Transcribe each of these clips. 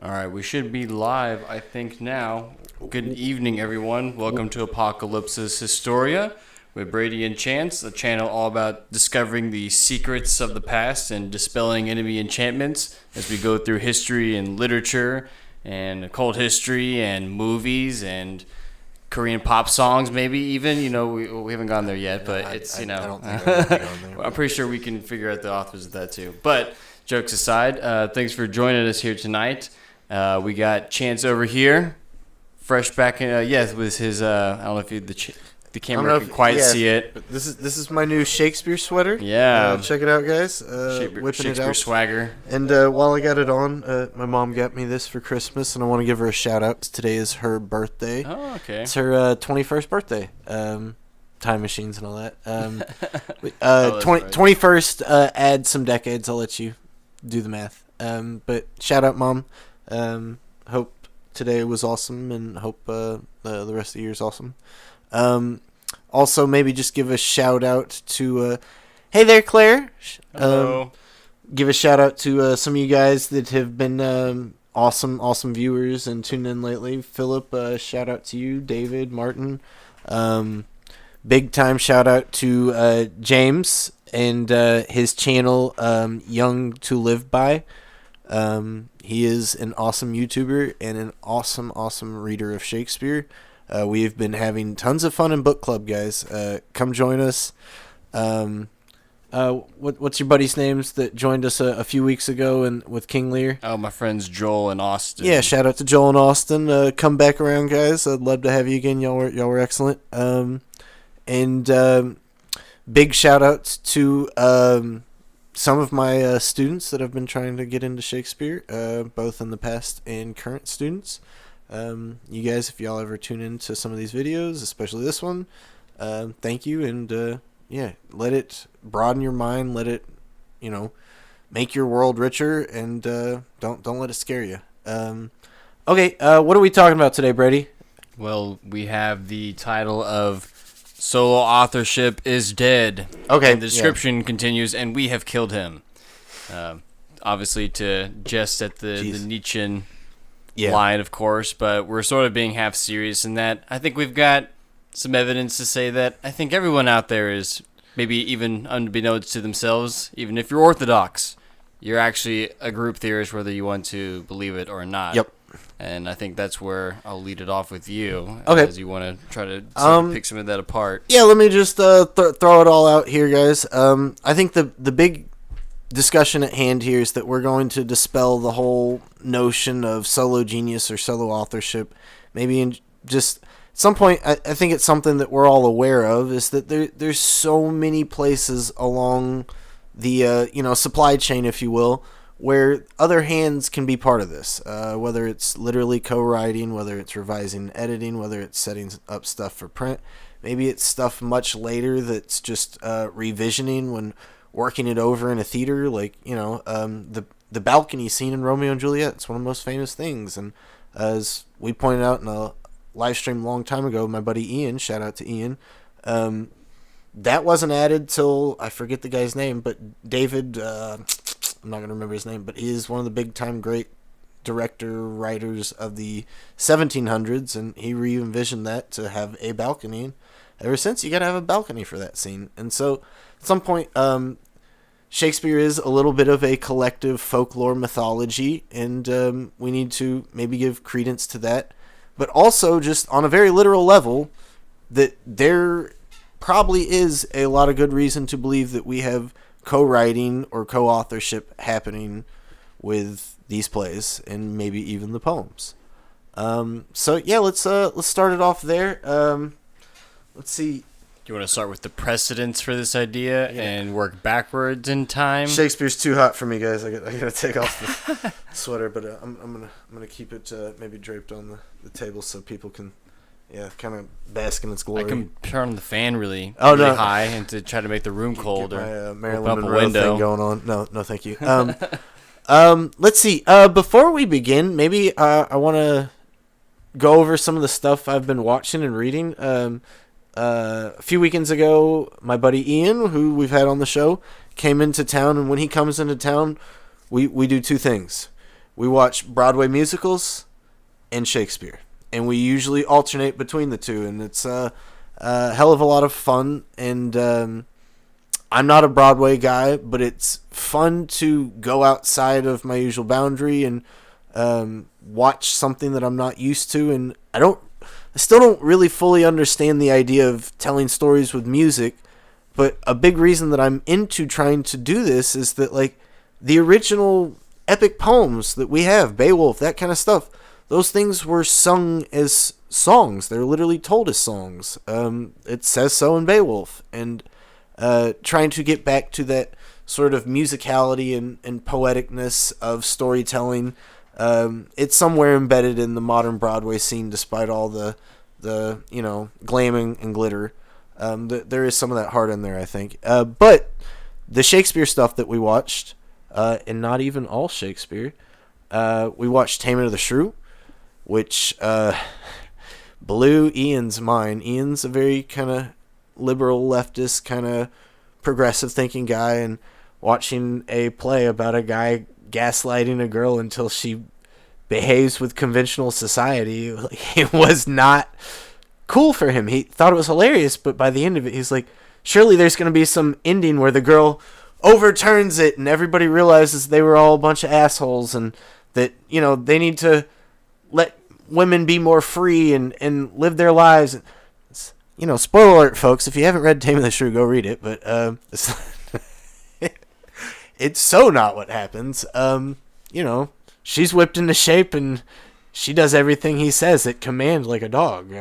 All right, we should be live, I think, now. Good evening, everyone. Welcome to Apocalypsis Historia with Brady and Chance, a channel all about discovering the secrets of the past and dispelling enemy enchantments as we go through history and literature and occult history and movies and Korean pop songs, maybe even. You know, we haven't gone there yet, but it's, you know. I don't think I'm going there. I'm pretty sure we can figure out the authors of that, too. But jokes aside, thanks for joining us here tonight. We got Chance over here, fresh back in, with his, I don't know if the camera can quite see it. But this is my new Shakespeare sweater. Yeah. Check it out, guys. Shakespeare swagger. And while I got it on, my mom got me this for Christmas, and I want to give her a shout out. Today is her birthday. Oh, okay. It's her 21st birthday. Time machines and all that. 21st, add some decades. I'll let you do the math. But shout out, Mom. Hope today was awesome, and hope the rest of the year is awesome. Also, maybe just give a shout out to hey there, Claire. Hello. Give a shout out to some of you guys that have been awesome viewers and tuned in lately. Philip, shout out to you. David, Martin, big time shout out to James and his channel Young to Live By. He is an awesome YouTuber and an awesome reader of Shakespeare. We have been having tons of fun in book club, guys. Come join us. What's your buddy's names that joined us a few weeks ago and with King Lear? Oh, my friends Joel and Austin. Yeah, shout out to Joel and Austin. Come back around, guys. I'd love to have you again. Y'all were excellent. And big shout outs to some of my students that have been trying to get into Shakespeare, both in the past and current students. You guys, if y'all ever tune into some of these videos, especially this one, thank you. And let it broaden your mind. Let it, make your world richer. And don't let it scare you. Okay, what are we talking about today, Brady? Well, we have the title of Solo Authorship is Dead. Okay. And the description continues, and we have killed him. Obviously, to jest at the Nietzschean line, of course, but we're sort of being half serious in that. I think we've got some evidence to say that I think everyone out there is, maybe even unbeknownst to themselves, even if you're Orthodox, you're actually a group theorist, whether you want to believe it or not. Yep. And I think that's where I'll lead it off with you. Okay. As you want to try to pick some of that apart. Yeah, let me just throw it all out here, guys. I think the big discussion at hand here is that we're going to dispel the whole notion of solo genius or solo authorship. Maybe in just at some point, I think it's something that we're all aware of, is that there's so many places along the supply chain, if you will, where other hands can be part of this, whether it's literally co-writing, whether it's revising and editing, whether it's setting up stuff for print. Maybe it's stuff much later that's just revisioning when working it over in a theater, like, the balcony scene in Romeo and Juliet. It's one of the most famous things. And as we pointed out in a live stream a long time ago, my buddy Ian, shout out to Ian, that wasn't added till, I forget the guy's name, but David... I'm not going to remember his name, but he is one of the big-time great writers of the 1700s, and he re-envisioned that to have a balcony. And ever since, you got to have a balcony for that scene. And so, at some point, Shakespeare is a little bit of a collective folklore mythology, and we need to maybe give credence to that. But also, just on a very literal level, that there probably is a lot of good reason to believe that we have co-writing or co-authorship happening with these plays and maybe even the poems. So yeah, let's start it off there. Let's see. Do you want to start with the precedents for this idea and work backwards in time? Shakespeare's too hot for me, guys. I gotta take off the sweater, but I'm gonna keep it maybe draped on the table so people can. Yeah, kind of bask in its glory. I can turn on the fan really high and to try to make the room cold, or Marilyn Monroe thing going on. No, thank you. Let's see. Before we begin, maybe I want to go over some of the stuff I've been watching and reading. A few weekends ago, my buddy Ian, who we've had on the show, came into town, and when he comes into town, we do two things. we watch Broadway musicals and Shakespeare, and we usually alternate between the two, and it's a hell of a lot of fun. And I'm not a Broadway guy, but it's fun to go outside of my usual boundary and watch something that I'm not used to. And I still don't really fully understand the idea of telling stories with music, but a big reason that I'm into trying to do this is that, like, the original epic poems that we have, Beowulf, that kind of stuff, those things were sung as songs. They're literally told as songs. It says so in Beowulf. And trying to get back to that sort of musicality and poeticness of storytelling. It's somewhere embedded in the modern Broadway scene, despite all the glamming and glitter. There is some of that heart in there, I think. But the Shakespeare stuff that we watched, and not even all Shakespeare, we watched Taming of the Shrew, which blew Ian's mind. Ian's a very kind of liberal, leftist, kind of progressive thinking guy, and watching a play about a guy gaslighting a girl until she behaves with conventional society, it was not cool for him. He thought it was hilarious, but by the end of it, he's like, surely there's going to be some ending where the girl overturns it and everybody realizes they were all a bunch of assholes, and that, they need to let women be more free and live their lives. Spoiler alert, folks, if you haven't read Taming of the Shrew, go read it, but it's so not what happens. She's whipped into shape and she does everything he says at command, like a dog.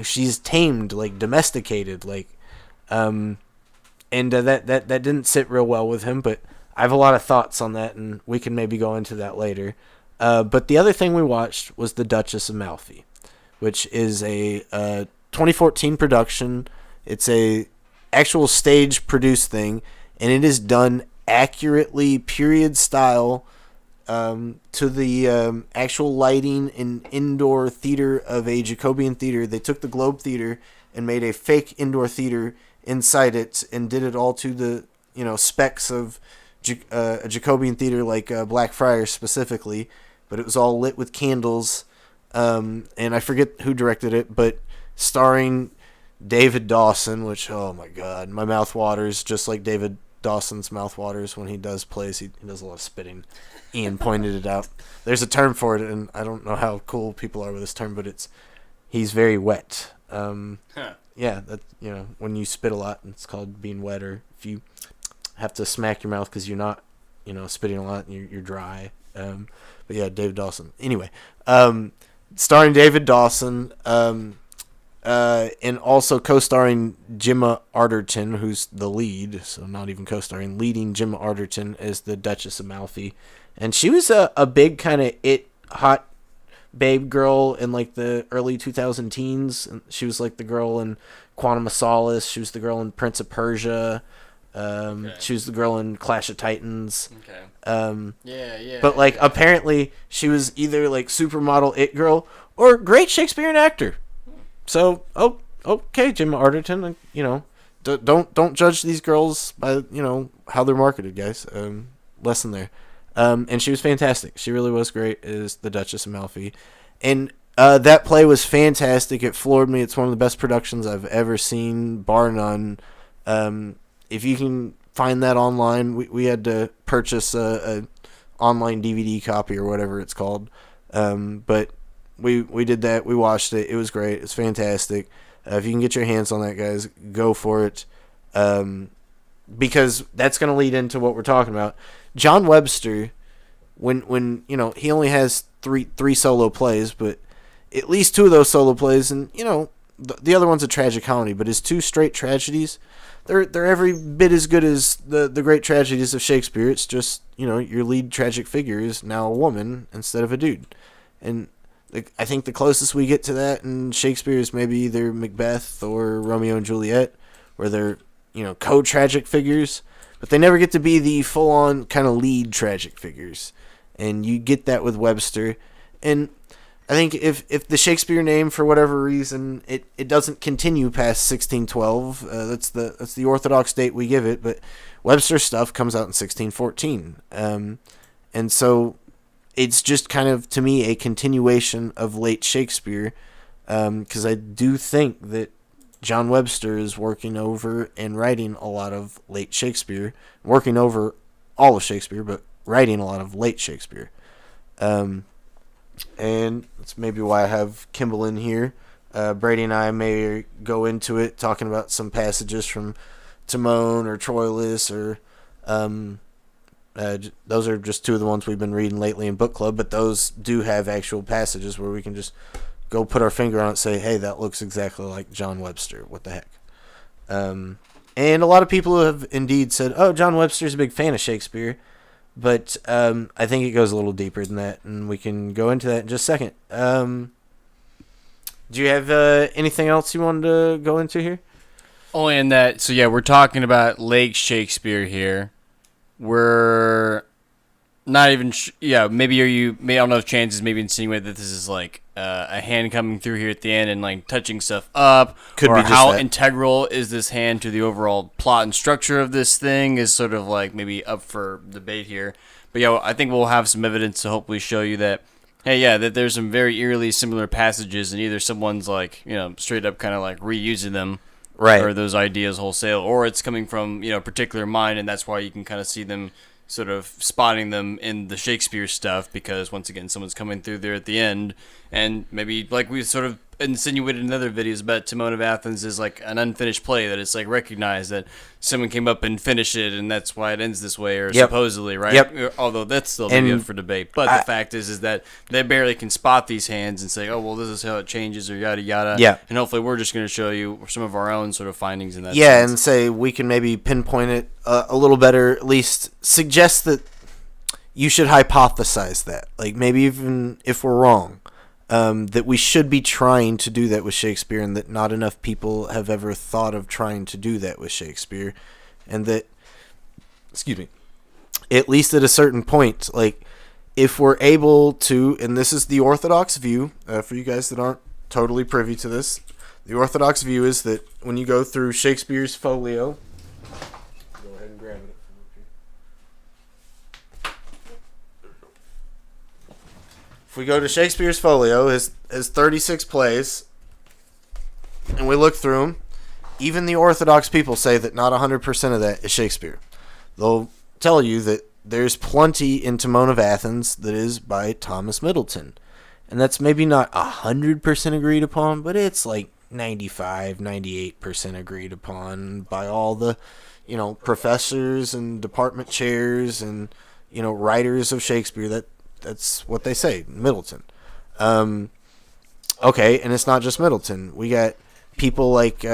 She's tamed, like domesticated, like, and that didn't sit real well with him, but I have a lot of thoughts on that, and we can maybe go into that later. But the other thing we watched was The Duchess of Malfi, which is a 2014 production. It's a actual stage produced thing, and it is done accurately, period style, to the actual lighting and indoor theater of a Jacobean theater. They took the Globe Theater and made a fake indoor theater inside it and did it all to the specs of a Jacobean theater, like Blackfriars specifically, but it was all lit with candles, and I forget who directed it, but starring David Dawson, which, oh my god, my mouth waters, just like David Dawson's mouth waters when he does plays. He does a lot of spitting. Ian pointed it out. There's a term for it, and I don't know how cool people are with this term, but he's very wet. Yeah, that, when you spit a lot, it's called being wet, or if you have to smack your mouth because you're not, spitting a lot and you're dry. But yeah, David Dawson. Anyway, starring David Dawson, and also co-starring Gemma Arterton, who's the lead, so not even co-starring, leading Gemma Arterton as the Duchess of Malfi. And she was a big kind of hot babe girl in like the early 2000 teens. She was like the girl in Quantum of Solace. She was the girl in Prince of Persia. Okay. She was the girl in Clash of Titans. Okay. Yeah. But like apparently she was either like supermodel it girl or great Shakespearean actor. So, okay, Gemma Arterton, don't judge these girls by, how they're marketed, guys. Lesson there. And she was fantastic. She really was great as the Duchess of Malfi. And that play was fantastic. It floored me. It's one of the best productions I've ever seen, bar none. If you can find that online, we had to purchase a online DVD copy or whatever it's called. But we did that. We watched it. It was great. It's fantastic. If you can get your hands on that, guys, go for it. Because that's going to lead into what we're talking about. John Webster, when he only has three solo plays, but at least two of those solo plays, and the other one's a tragic comedy, but his two straight tragedies, they're every bit as good as the great tragedies of Shakespeare. It's just your lead tragic figure is now a woman instead of a dude, and I think the closest we get to that in Shakespeare is maybe either Macbeth or Romeo and Juliet, where they're co-tragic figures, but they never get to be the full-on kind of lead tragic figures. And you get that with Webster. And I think if the Shakespeare name, for whatever reason, it doesn't continue past 1612, that's the orthodox date we give it, but Webster stuff comes out in 1614. And so it's just kind of, to me, a continuation of late Shakespeare, because I do think that John Webster is working over and writing a lot of late Shakespeare, working over all of Shakespeare, but writing a lot of late Shakespeare. And that's maybe why I have Kimball in here. Brady and I may go into it talking about some passages from Timon or Troilus, or those are just two of the ones we've been reading lately in book club, but those do have actual passages where we can just go put our finger on it and say, hey, that looks exactly like John Webster. What the heck? And a lot of people have indeed said, oh, John Webster's a big fan of Shakespeare. But I think it goes a little deeper than that, and we can go into that in just a second. Do you have anything else you wanted to go into here? Only in that, so yeah, we're talking about late Shakespeare here. We're not even, maybe I don't know if Chance is maybe insinuate that this is like a hand coming through here at the end and like touching stuff up. Could or be just how that. integral is this hand to the overall plot and structure of this thing is sort of like maybe up for debate here. But yeah, I think we'll have some evidence to hopefully show you that, hey, yeah, that there's some very eerily similar passages, and either someone's like, straight up kind of like reusing them. Right. Or those ideas wholesale, or it's coming from, a particular mind, and that's why you can kind of see them sort of spotting them in the Shakespeare stuff, because once again, someone's coming through there at the end, and maybe like we sort of insinuated in other videos about Timon of Athens is like an unfinished play, that it's like recognized that someone came up and finished it, and that's why it ends this way, or supposedly, right? Yep. Although that's still maybe up for debate. But the fact is that they barely can spot these hands and say, oh, well, this is how it changes, or yada, yada. Yeah. And hopefully we're just going to show you some of our own sort of findings in that Yeah, sense. and say we can maybe pinpoint it a little better, at least suggest that you should hypothesize that. Like, maybe even if we're wrong, that we should be trying to do that with Shakespeare, and that not enough people have ever thought of trying to do that with Shakespeare, and that, at least at a certain point, like, if we're able to, and this is the orthodox view, for you guys that aren't totally privy to this, the orthodox view is that when you go through Shakespeare's folio, go ahead and grab it. If we go to Shakespeare's folio, his 36 plays, and we look through them, even the orthodox people say that not 100% of that is Shakespeare. They'll tell you that there's plenty in Timon of Athens that is by Thomas Middleton. And that's maybe not 100% agreed upon, but it's like 95, 98% agreed upon by all the, professors and department chairs and, writers of Shakespeare. That's what they say, Middleton. Okay, and it's not just Middleton. We got people like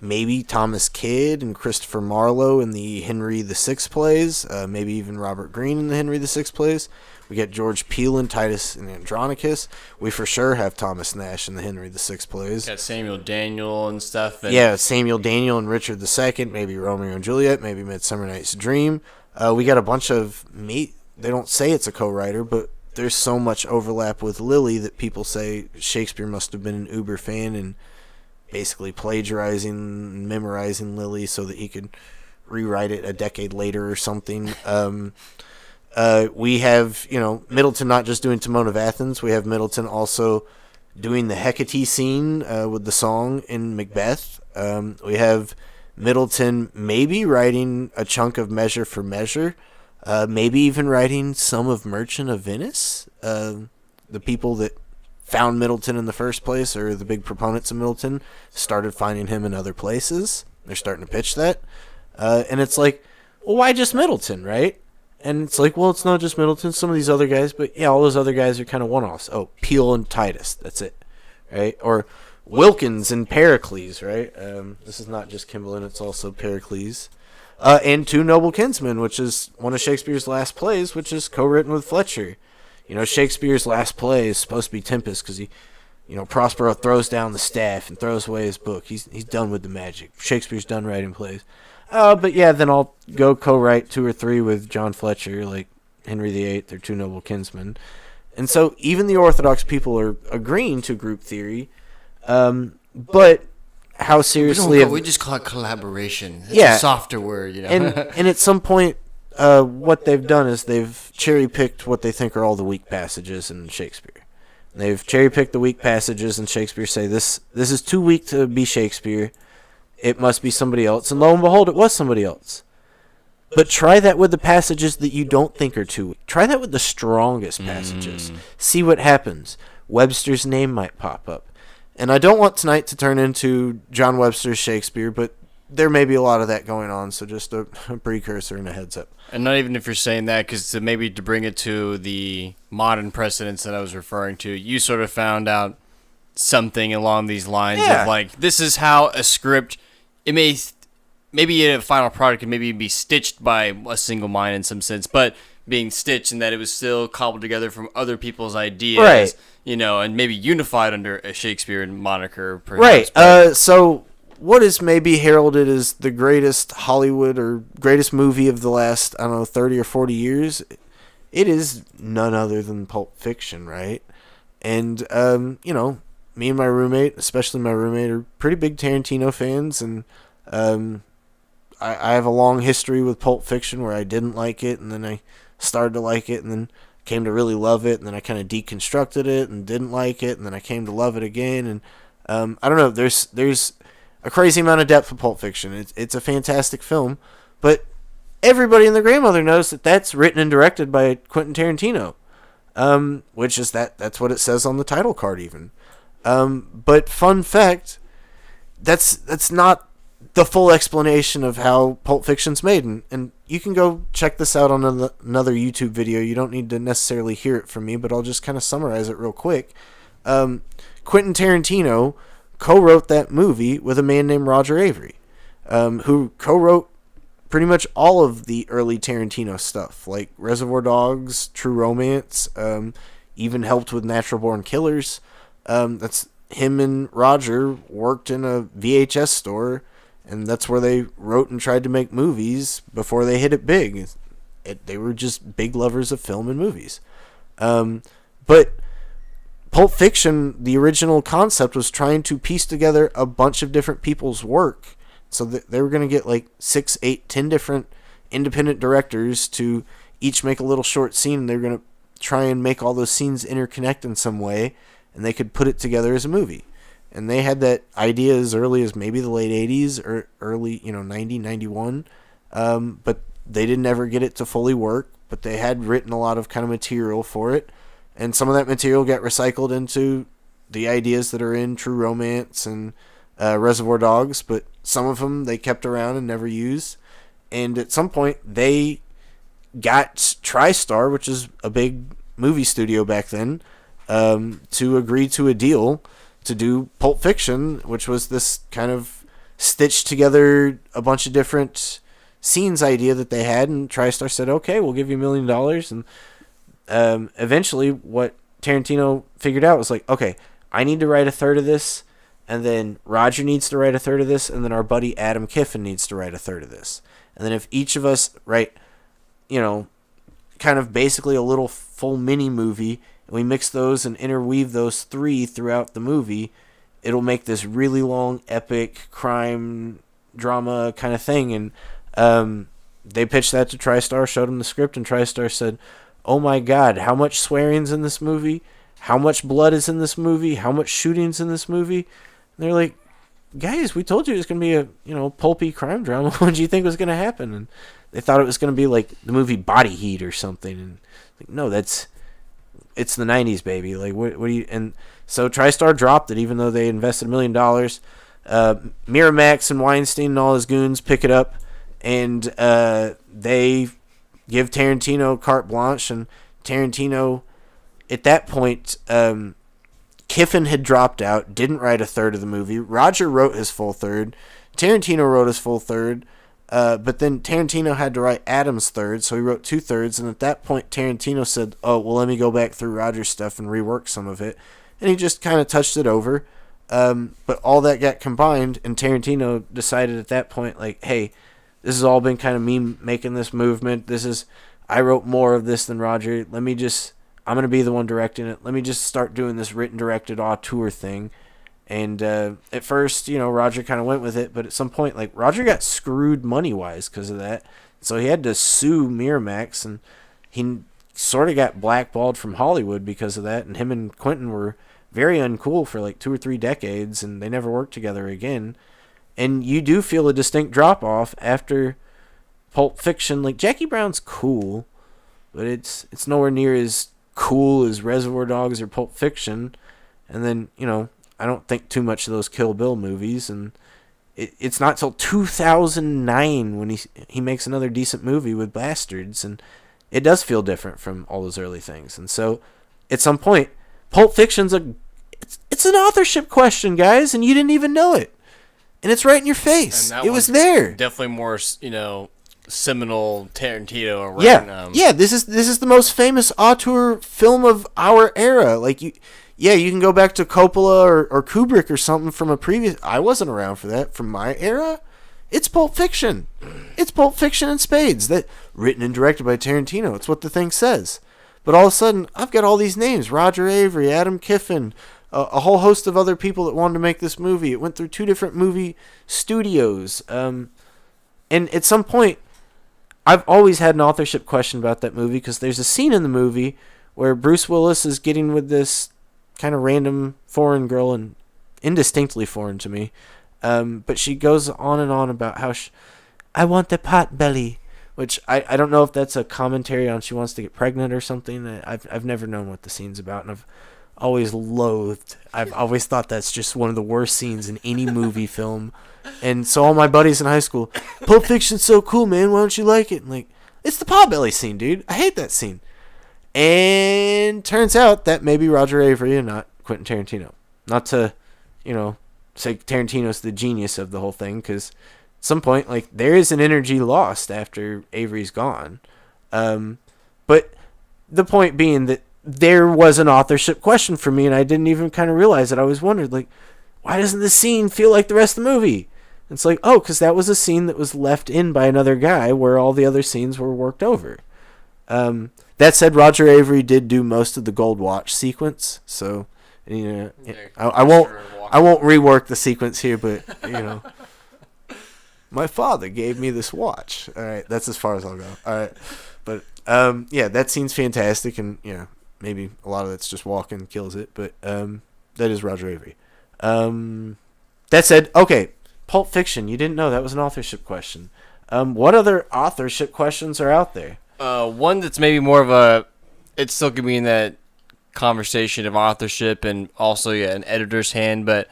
maybe Thomas Kidd and Christopher Marlowe in the Henry VI plays, maybe even Robert Greene in the Henry VI plays. We got George Peele and Titus and Andronicus. We for sure have Thomas Nash in the Henry VI plays. Got Samuel Daniel and stuff. Yeah, Samuel Daniel and Richard II, maybe Romeo and Juliet, maybe Midsummer Night's Dream. We got a bunch of they don't say it's a co-writer, but there's so much overlap with Lily that people say Shakespeare must have been an uber fan and basically plagiarizing and memorizing Lily so that he could rewrite it a decade later or something. We have, Middleton not just doing Timon of Athens. We have Middleton also doing the Hecate scene with the song in Macbeth. We have Middleton maybe writing a chunk of Measure for Measure. Maybe even writing some of Merchant of Venice. The people that found Middleton in the first place, or the big proponents of Middleton, started finding him in other places. They're starting to pitch that. And it's like, well, why just Middleton, right? And it's like, well, it's not just Middleton. Some of these other guys, but yeah, all those other guys are kind of one-offs. Oh, Peele and Titus, that's it, right? Or Wilkins and Pericles, right? This is not just Kimberlin, it's also Pericles. And Two Noble Kinsmen, which is one of Shakespeare's last plays, which is co-written with Fletcher. Shakespeare's last play is supposed to be Tempest because he, Prospero throws down the staff and throws away his book. He's done with the magic. Shakespeare's done writing plays. But yeah, then I'll go co-write 2 or 3 with John Fletcher, like Henry VIII or Two Noble Kinsmen. And so even the Orthodox people are agreeing to group theory, but how seriously... We just call it collaboration. It's a softer word, And at some point, what they've done is they've cherry-picked what they think are all the weak passages in Shakespeare. They've cherry-picked the weak passages in Shakespeare, say this is too weak to be Shakespeare, it must be somebody else, and lo and behold, it was somebody else. But try that with the passages that you don't think are too weak. Try that with the strongest passages. See what happens. Webster's name might pop up. And I don't want tonight to turn into John Webster's Shakespeare, but there may be a lot of that going on, so just a precursor and a heads up. And not even if you're saying that, because to bring it to the modern precedents that I was referring to, you sort of found out something along these lines of like, this is how a script, it may, maybe a final product can maybe be stitched by a single mind in some sense, but being stitched in that it was still cobbled together from other people's ideas, right. And maybe unified under a Shakespearean moniker, perhaps. Right. So what is maybe heralded as the greatest Hollywood or greatest movie of the last, 30 or 40 years, it is none other than Pulp Fiction, right? And, me and my roommate, especially my roommate, are pretty big Tarantino fans, and I have a long history with Pulp Fiction where I didn't like it, and then I started to like it, and then came to really love it, and then I kind of deconstructed it and didn't like it, and then I came to love it again, and I don't know, there's a crazy amount of depth of Pulp Fiction. It's a fantastic film, but everybody and their grandmother knows that that's written and directed by Quentin Tarantino, which is that's what it says on the title card even. But fun fact, that's not the full explanation of how Pulp Fiction's made, and you can go check this out on another YouTube video. You don't need to necessarily hear it from me, but I'll just kind of summarize it real quick. Quentin Tarantino co-wrote that movie with a man named Roger Avery, who co-wrote pretty much all of the early Tarantino stuff, like Reservoir Dogs, True Romance, even helped with Natural Born Killers. That's him and Roger worked in a VHS store, and that's where they wrote and tried to make movies before they hit it big. They were just big lovers of film and movies. But Pulp Fiction, the original concept was trying to piece together a bunch of different people's work. So they were going to get like 6, 8, 10 different independent directors to each make a little short scene, and they were going to try and make all those scenes interconnect in some way, and they could put it together as a movie. And they had that idea as early as maybe the late 80s or early, 90, 91. But they didn't ever get it to fully work, but they had written a lot of kind of material for it. And some of that material got recycled into the ideas that are in True Romance and Reservoir Dogs, but some of them they kept around and never used. And at some point, they got TriStar, which is a big movie studio back then, to agree to a deal to do Pulp Fiction, which was this kind of stitched together a bunch of different scenes idea that they had, and TriStar said, okay, we'll give you $1 million. And eventually what Tarantino figured out was like, okay, I need to write a third of this, and then Roger needs to write a third of this, and then our buddy Adam Kiffin needs to write a third of this. And then if each of us write, kind of basically a little full mini movie, and we mix those and interweave those three throughout the movie, it'll make this really long, epic crime drama kind of thing. And they pitched that to TriStar, showed them the script, and TriStar said, oh my god, how much swearing's in this movie? How much blood is in this movie? How much shooting's in this movie? And they're like, guys, we told you it was going to be a, pulpy crime drama. What did you think was going to happen? And they thought it was going to be like the movie Body Heat or something. And like, no, it's the 90s, baby. Like, what do you... And so TriStar dropped it, even though they invested $1 million. Miramax and Weinstein and all his goons pick it up, and they give Tarantino carte blanche. And Tarantino, at that point, Kiffin had dropped out, didn't write a third of the movie. Roger wrote his full third. Tarantino wrote his full third. But then Tarantino had to write Adam's third, so he wrote 2/3. And at that point, Tarantino said, oh, well, let me go back through Roger's stuff and rework some of it. And he just kind of touched it over. But all that got combined, and Tarantino decided at that point, like, hey, this has all been kind of me making this movement. I wrote more of this than Roger. I'm going to be the one directing it. Let me just start doing this written, directed, auteur thing. And at first, Roger kind of went with it, but at some point, like, Roger got screwed money-wise because of that. So he had to sue Miramax, and he sort of got blackballed from Hollywood because of that. And him and Quentin were very uncool for like 2 or 3 decades, and they never worked together again. And you do feel a distinct drop off after Pulp Fiction. Like, Jackie Brown's cool, but it's nowhere near as cool as Reservoir Dogs or Pulp Fiction. And then, I don't think too much of those Kill Bill movies, and it's not till 2009 when he makes another decent movie with Bastards, and it does feel different from all those early things. And so, at some point, Pulp Fiction's it's an authorship question, guys, and you didn't even know it, and it's right in your face. It was there. Definitely more, seminal Tarantino. Yeah, This is the most famous auteur film of our era. Like you can go back to Coppola or Kubrick or something from a previous. I wasn't around for that from my era. It's Pulp Fiction. It's Pulp Fiction in spades. That written and directed by Tarantino. It's what the thing says. But all of a sudden, I've got all these names: Roger Avery, Adam Kiffin, a whole host of other people that wanted to make this movie. It went through 2 different movie studios. And at some point, I've always had an authorship question about that movie, because there's a scene in the movie where Bruce Willis is getting with this kind of random foreign girl, and indistinctly foreign to me. But she goes on and on about how I want the pot belly, which I don't know if that's a commentary on she wants to get pregnant or something. I've never known what the scene's about, and I've always loathed. I've always thought that's just one of the worst scenes in any movie film. And so all my buddies in high school, Pulp Fiction's so cool, man. Why don't you like it? And like, it's the potbelly scene, dude. I hate that scene. And turns out that maybe Roger Avery and not Quentin Tarantino. Not to, say Tarantino's the genius of the whole thing, because at some point, like, there is an energy lost after Avery's gone. But the point being that there was an authorship question for me, and I didn't even kind of realize it. I always wondered, like, why doesn't this scene feel like the rest of the movie? It's like, oh, because that was a scene that was left in by another guy where all the other scenes were worked over. That said, Roger Avery did do most of the gold watch sequence, so I won't rework the sequence here, but my father gave me this watch. All right, that's as far as I'll go. All right, but that scene's fantastic, and maybe a lot of it's just Walken kills it, but that is Roger Avery. That said, okay, Pulp Fiction. You didn't know that was an authorship question. What other authorship questions are out there? One that's maybe more of it's still gonna be in that conversation of authorship and also an editor's hand, but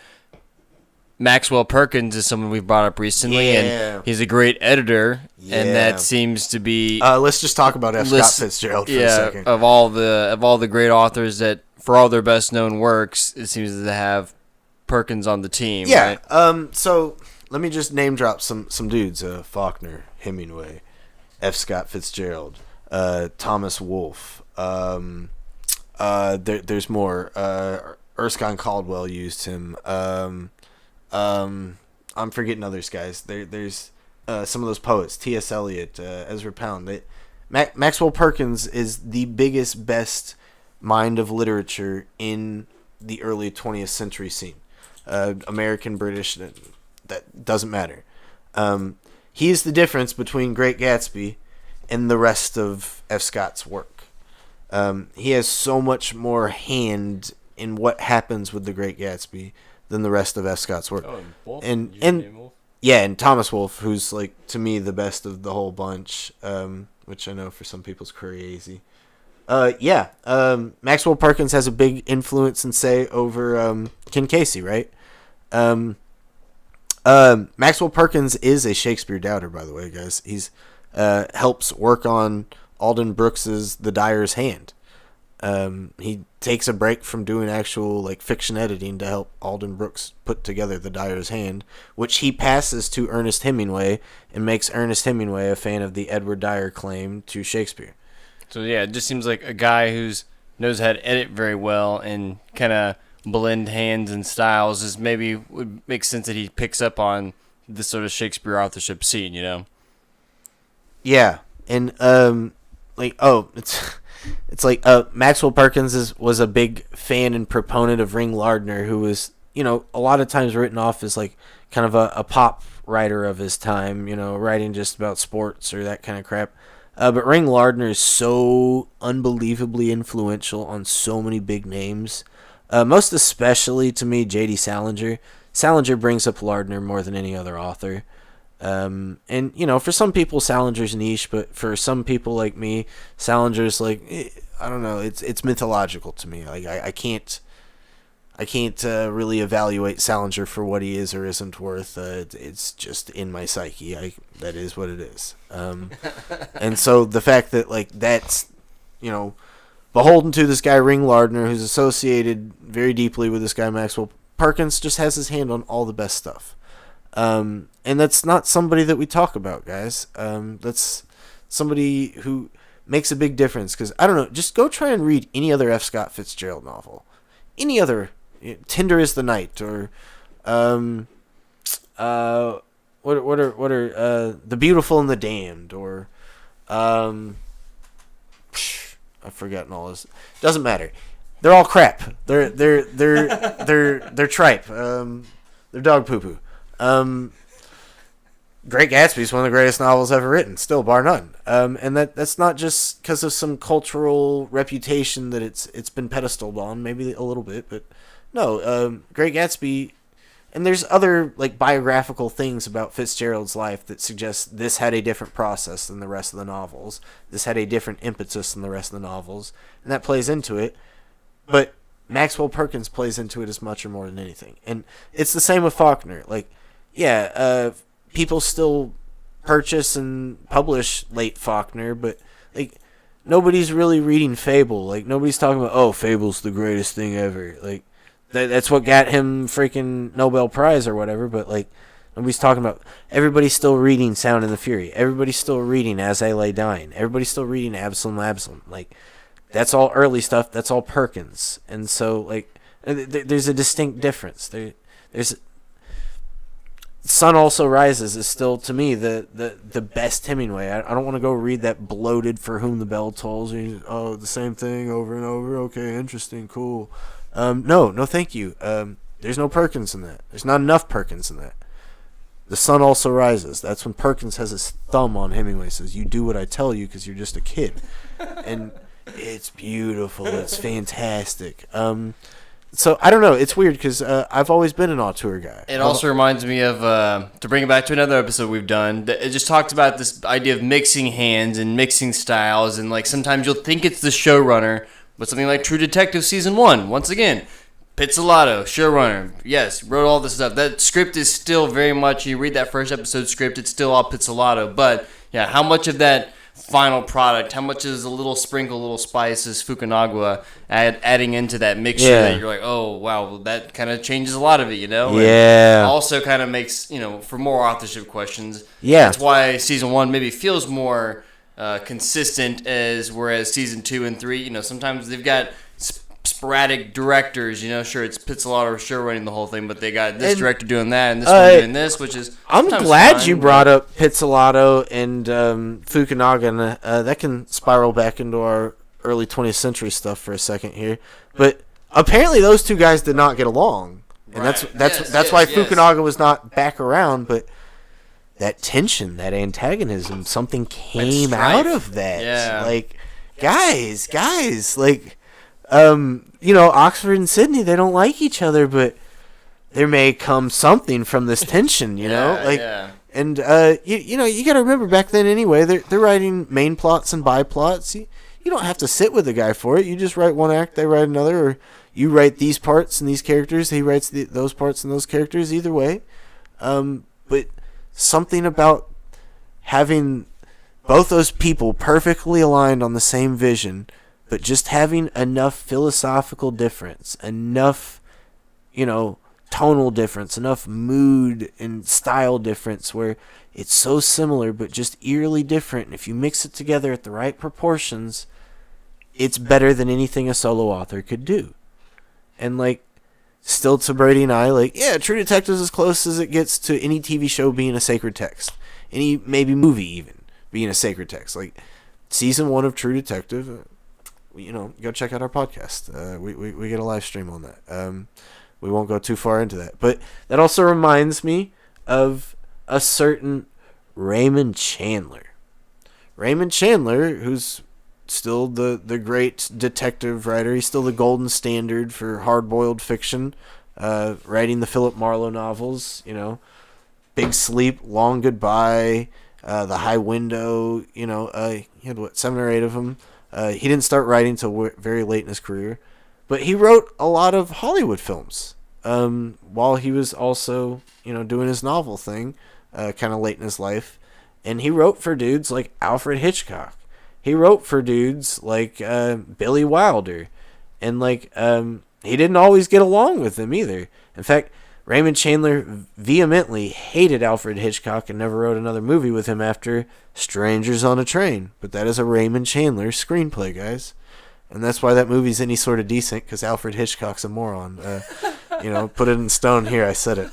Maxwell Perkins is someone we've brought up recently, and he's a great editor, and that seems to be. Let's just talk about F. Scott Fitzgerald for a second. Of all the great authors that, for all their best known works, it seems to have Perkins on the team. Yeah. Right? So let me just name drop some dudes: Faulkner, Hemingway, F. Scott Fitzgerald, Thomas Wolfe. There's more. Erskine Caldwell used him. I'm forgetting others, guys. There's some of those poets: T.S. Eliot, Ezra Pound. Maxwell Perkins is the biggest, best mind of literature in the early 20th century scene. American, British, that doesn't matter. He is the difference between Great Gatsby and the rest of F. Scott's work. He has so much more hand in what happens with the Great Gatsby than the rest of F. Scott's work. And Thomas Wolfe, who's like to me the best of the whole bunch, which I know for some people's crazy. Maxwell Perkins has a big influence and say over Ken Casey, right? Maxwell Perkins is a Shakespeare doubter, by the way, guys. He's helps work on Alden Brooks's The Dyer's Hand. He takes a break from doing actual fiction editing to help Alden Brooks put together The Dyer's Hand, which he passes to Ernest Hemingway and makes Ernest Hemingway a fan of the Edward Dyer claim to Shakespeare. So yeah, it just seems like a guy who knows how to edit very well and kind of blend hands and styles is maybe would make sense that he picks up on this sort of Shakespeare authorship scene, Yeah, and it's like Maxwell Perkins was a big fan and proponent of Ring Lardner, who was a lot of times written off as like kind of a pop writer of his time, writing just about sports or that kind of crap. But Ring Lardner is so unbelievably influential on so many big names. Most especially to me, J.D. Salinger. Salinger brings up Lardner more than any other author. And for some people, Salinger's niche, but for some people like me, Salinger's like, I don't know, it's mythological to me. Like I can't really evaluate Salinger for what he is or isn't worth. It's just in my psyche. That is what it is. And so the fact that like that's beholden to this guy Ring Lardner, who's associated very deeply with this guy Maxwell Perkins, just has his hand on all the best stuff. And that's not somebody that we talk about, guys. That's somebody who makes a big difference. Because, I don't know, just go try and read any other F. Scott Fitzgerald novel. Any other, Tinder is the Night, or what are The Beautiful and the Damned, or I've forgotten all this. Doesn't matter. They're all crap. They're tripe. They're dog poo poo. Great Gatsby is one of the greatest novels ever written, still bar none. And that's not just because of some cultural reputation that it's been pedestaled on, maybe a little bit, but no. Great Gatsby, and there's other like biographical things about Fitzgerald's life that suggest this had a different process than the rest of the novels. This had a different impetus than the rest of the novels, and that plays into it. But Maxwell Perkins plays into it as much or more than anything. And it's the same with Faulkner. Like, yeah, people still purchase and publish late Faulkner, but like nobody's really reading Fable. Like, nobody's talking about, oh, Fable's the greatest thing ever. Like, that's what got him freaking Nobel Prize or whatever, but like nobody's talking about. Everybody's still reading Sound and the Fury. Everybody's still reading As I Lay Dying. Everybody's still reading Absalom. Like, that's all early stuff. That's all Perkins. And so, like, there's a distinct difference. There's Sun Also Rises is still, to me, the best Hemingway. I don't want to go read that bloated For Whom the Bell Tolls. Oh, the same thing over and over. Okay, interesting, cool. No, thank you. There's no Perkins in that. There's not enough Perkins in that. The Sun Also Rises. That's when Perkins has his thumb on Hemingway. Says, you do what I tell you because you're just a kid. And it's beautiful. It's fantastic. So I don't know. It's weird because I've always been an auteur guy. It also reminds me of, to bring it back to another episode we've done, it just talks about this idea of mixing hands and mixing styles, and like sometimes you'll think it's the showrunner, but something like True Detective Season 1, once again, Pizzolatto, showrunner, yes, wrote all this stuff. That script is still very much, you read that first episode script, it's still all Pizzolatto, but yeah, how much of that final product, how much is a little sprinkle, a little spice is Fukunaga adding into that mixture that you're like, oh, wow, well, that kind of changes a lot of it, Yeah. And also kind of makes, for more authorship questions. Yeah. That's why Season 1 maybe feels more consistent whereas Season 2 and 3, sometimes they've got sporadic directors, sure, it's Pizzolatto show running the whole thing, but they got this director doing that and this one doing this, which is I'm glad fine, you brought up Pizzolatto and Fukunaga, and that can spiral back into our early 20th century stuff for a second here. But apparently those two guys did not get along, and that's why Fukunaga was not back around. But that tension, that antagonism, something came out of that. Yeah. Like, guys, like. Oxford and Sydney, they don't like each other, but there may come something from this tension, And you got to remember back then anyway, they're writing main plots and biplots. You don't have to sit with the guy for it. You just write one act, they write another, or you write these parts and these characters, he writes those parts and those characters. Either way, but something about having both those people perfectly aligned on the same vision. But just having enough philosophical difference, enough, tonal difference, enough mood and style difference where it's so similar but just eerily different. And if you mix it together at the right proportions, it's better than anything a solo author could do. And, still to Brady and I, True Detective is as close as it gets to any TV show being a sacred text. Any, maybe movie even, being a sacred text. Season 1 of True Detective... go check out our podcast. We get a live stream on that. we won't go too far into that. But that also reminds me of a certain Raymond Chandler. Raymond Chandler, who's still the great detective writer. He's still the golden standard for hard-boiled fiction, writing the Philip Marlowe novels, Big Sleep, Long Goodbye, The High Window, he had, 7 or 8 of them. He didn't start writing until very late in his career. But he wrote a lot of Hollywood films while he was also, doing his novel thing kind of late in his life. And he wrote for dudes like Alfred Hitchcock. He wrote for dudes like Billy Wilder. And, he didn't always get along with them either. In fact, Raymond Chandler vehemently hated Alfred Hitchcock and never wrote another movie with him after Strangers on a Train. But that is a Raymond Chandler screenplay, guys. And that's why that movie's any sort of decent, because Alfred Hitchcock's a moron. Put it in stone here, I said it.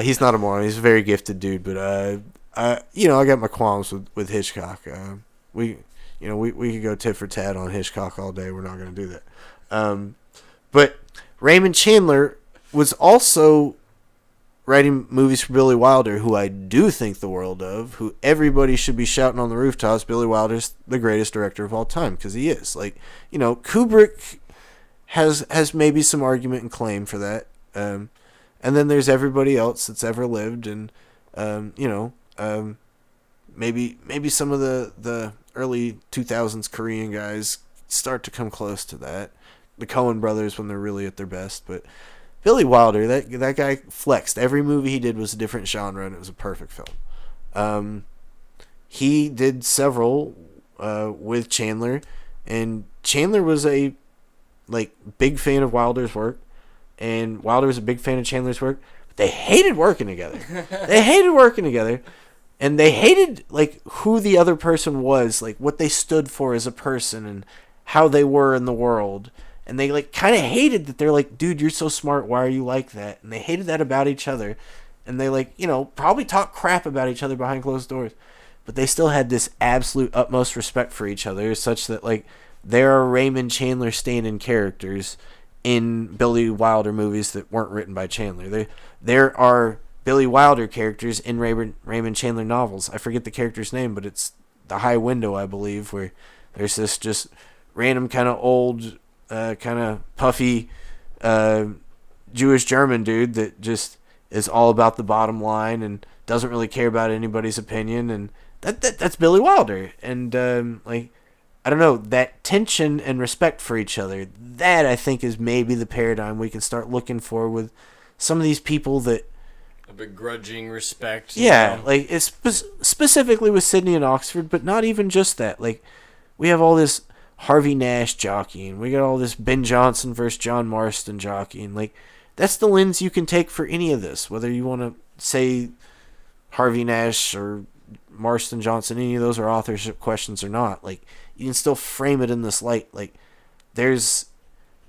He's not a moron. He's a very gifted dude, but I got my qualms with Hitchcock. We could go tit for tat on Hitchcock all day. We're not going to do that. But Raymond Chandler was also writing movies for Billy Wilder, who I do think the world of, who everybody should be shouting on the rooftops. Billy Wilder's the greatest director of all time, because he is. Kubrick has maybe some argument and claim for that. And then there's everybody else that's ever lived, and maybe some of the early 2000s Korean guys start to come close to that. The Coen brothers when they're really at their best, but Billy Wilder, that guy flexed. Every movie he did was a different genre, and it was a perfect film. He did several with Chandler, and Chandler was a big fan of Wilder's work, and Wilder was a big fan of Chandler's work. But they hated working together. And they hated who the other person was, what they stood for as a person, and how they were in the world. And they kind of hated that they're dude, you're so smart, why are you like that? And they hated that about each other. And they probably talk crap about each other behind closed doors. But they still had this absolute utmost respect for each other, such that there are Raymond Chandler stand-in characters in Billy Wilder movies that weren't written by Chandler. There are Billy Wilder characters in Raymond Chandler novels. I forget the character's name, but it's The High Window, I believe, where there's this just random kind of old, kind of puffy Jewish German dude that just is all about the bottom line and doesn't really care about anybody's opinion, and that's Billy Wilder. And I don't know, that tension and respect for each other, that I think is maybe the paradigm we can start looking for with some of these people that a begrudging respect. Yeah, it's specifically with Sydney and Oxford, but not even just that. We have all this Harvey Nash jockeying. We got all this Ben Jonson versus John Marston jockeying. That's the lens you can take for any of this, whether you want to say Harvey Nash or Marston Johnson, any of those are authorship questions or not. You can still frame it in this light. There's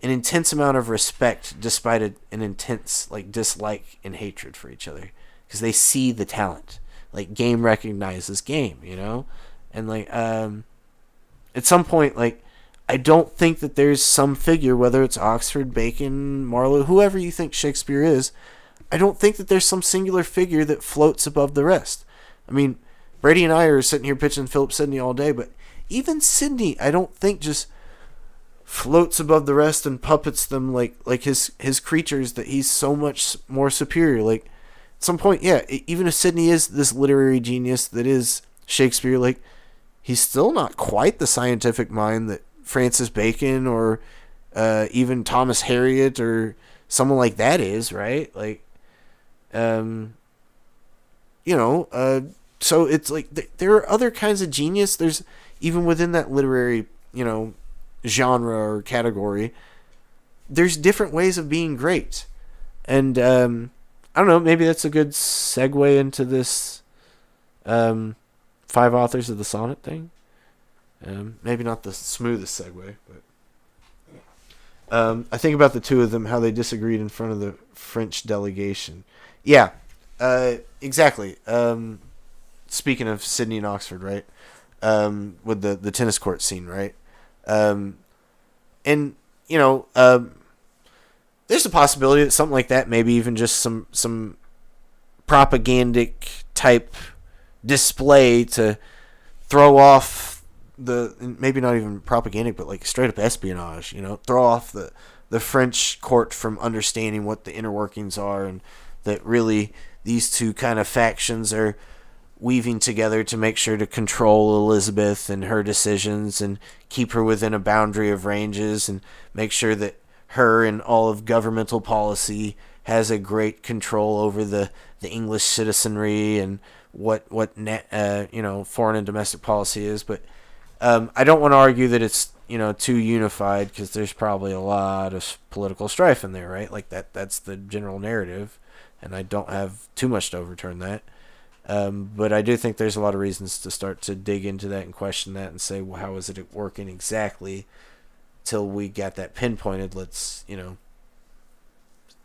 an intense amount of respect despite an intense dislike and hatred for each other, because they see the talent. Game recognizes game, and at some point, I don't think that there's some figure, whether it's Oxford, Bacon, Marlowe, whoever you think Shakespeare is, I don't think that there's some singular figure that floats above the rest. I mean, Brady and I are sitting here pitching Philip Sidney all day, but even Sidney, I don't think just floats above the rest and puppets them like his creatures, that he's so much more superior. At some point, yeah, even if Sidney is this literary genius that is Shakespeare, he's still not quite the scientific mind that Francis Bacon or even Thomas Harriot or someone like that is, right? So it's there are other kinds of genius. There's even within that literary, genre or category, there's different ways of being great. And I don't know, maybe that's a good segue into this 5 authors of the sonnet thing. Maybe not the smoothest segue, but I think about the two of them, how they disagreed in front of the French delegation. Yeah, exactly. Speaking of Sydney and Oxford, right? With the tennis court scene, right? And there's a possibility that something like that, maybe even just some propagandic type display to throw off maybe not even propagandic, but like straight up espionage, throw off the French court from understanding what the inner workings are, and that really these two kind of factions are weaving together to make sure to control Elizabeth and her decisions and keep her within a boundary of ranges and make sure that her and all of governmental policy has a great control over the English citizenry and what foreign and domestic policy is. But I don't want to argue that it's too unified, because there's probably a lot of political strife in there, right? Like that's the general narrative, and I don't have too much to overturn that. But I do think there's a lot of reasons to start to dig into that and question that and say, well, how is it working exactly? Till we got that pinpointed, let's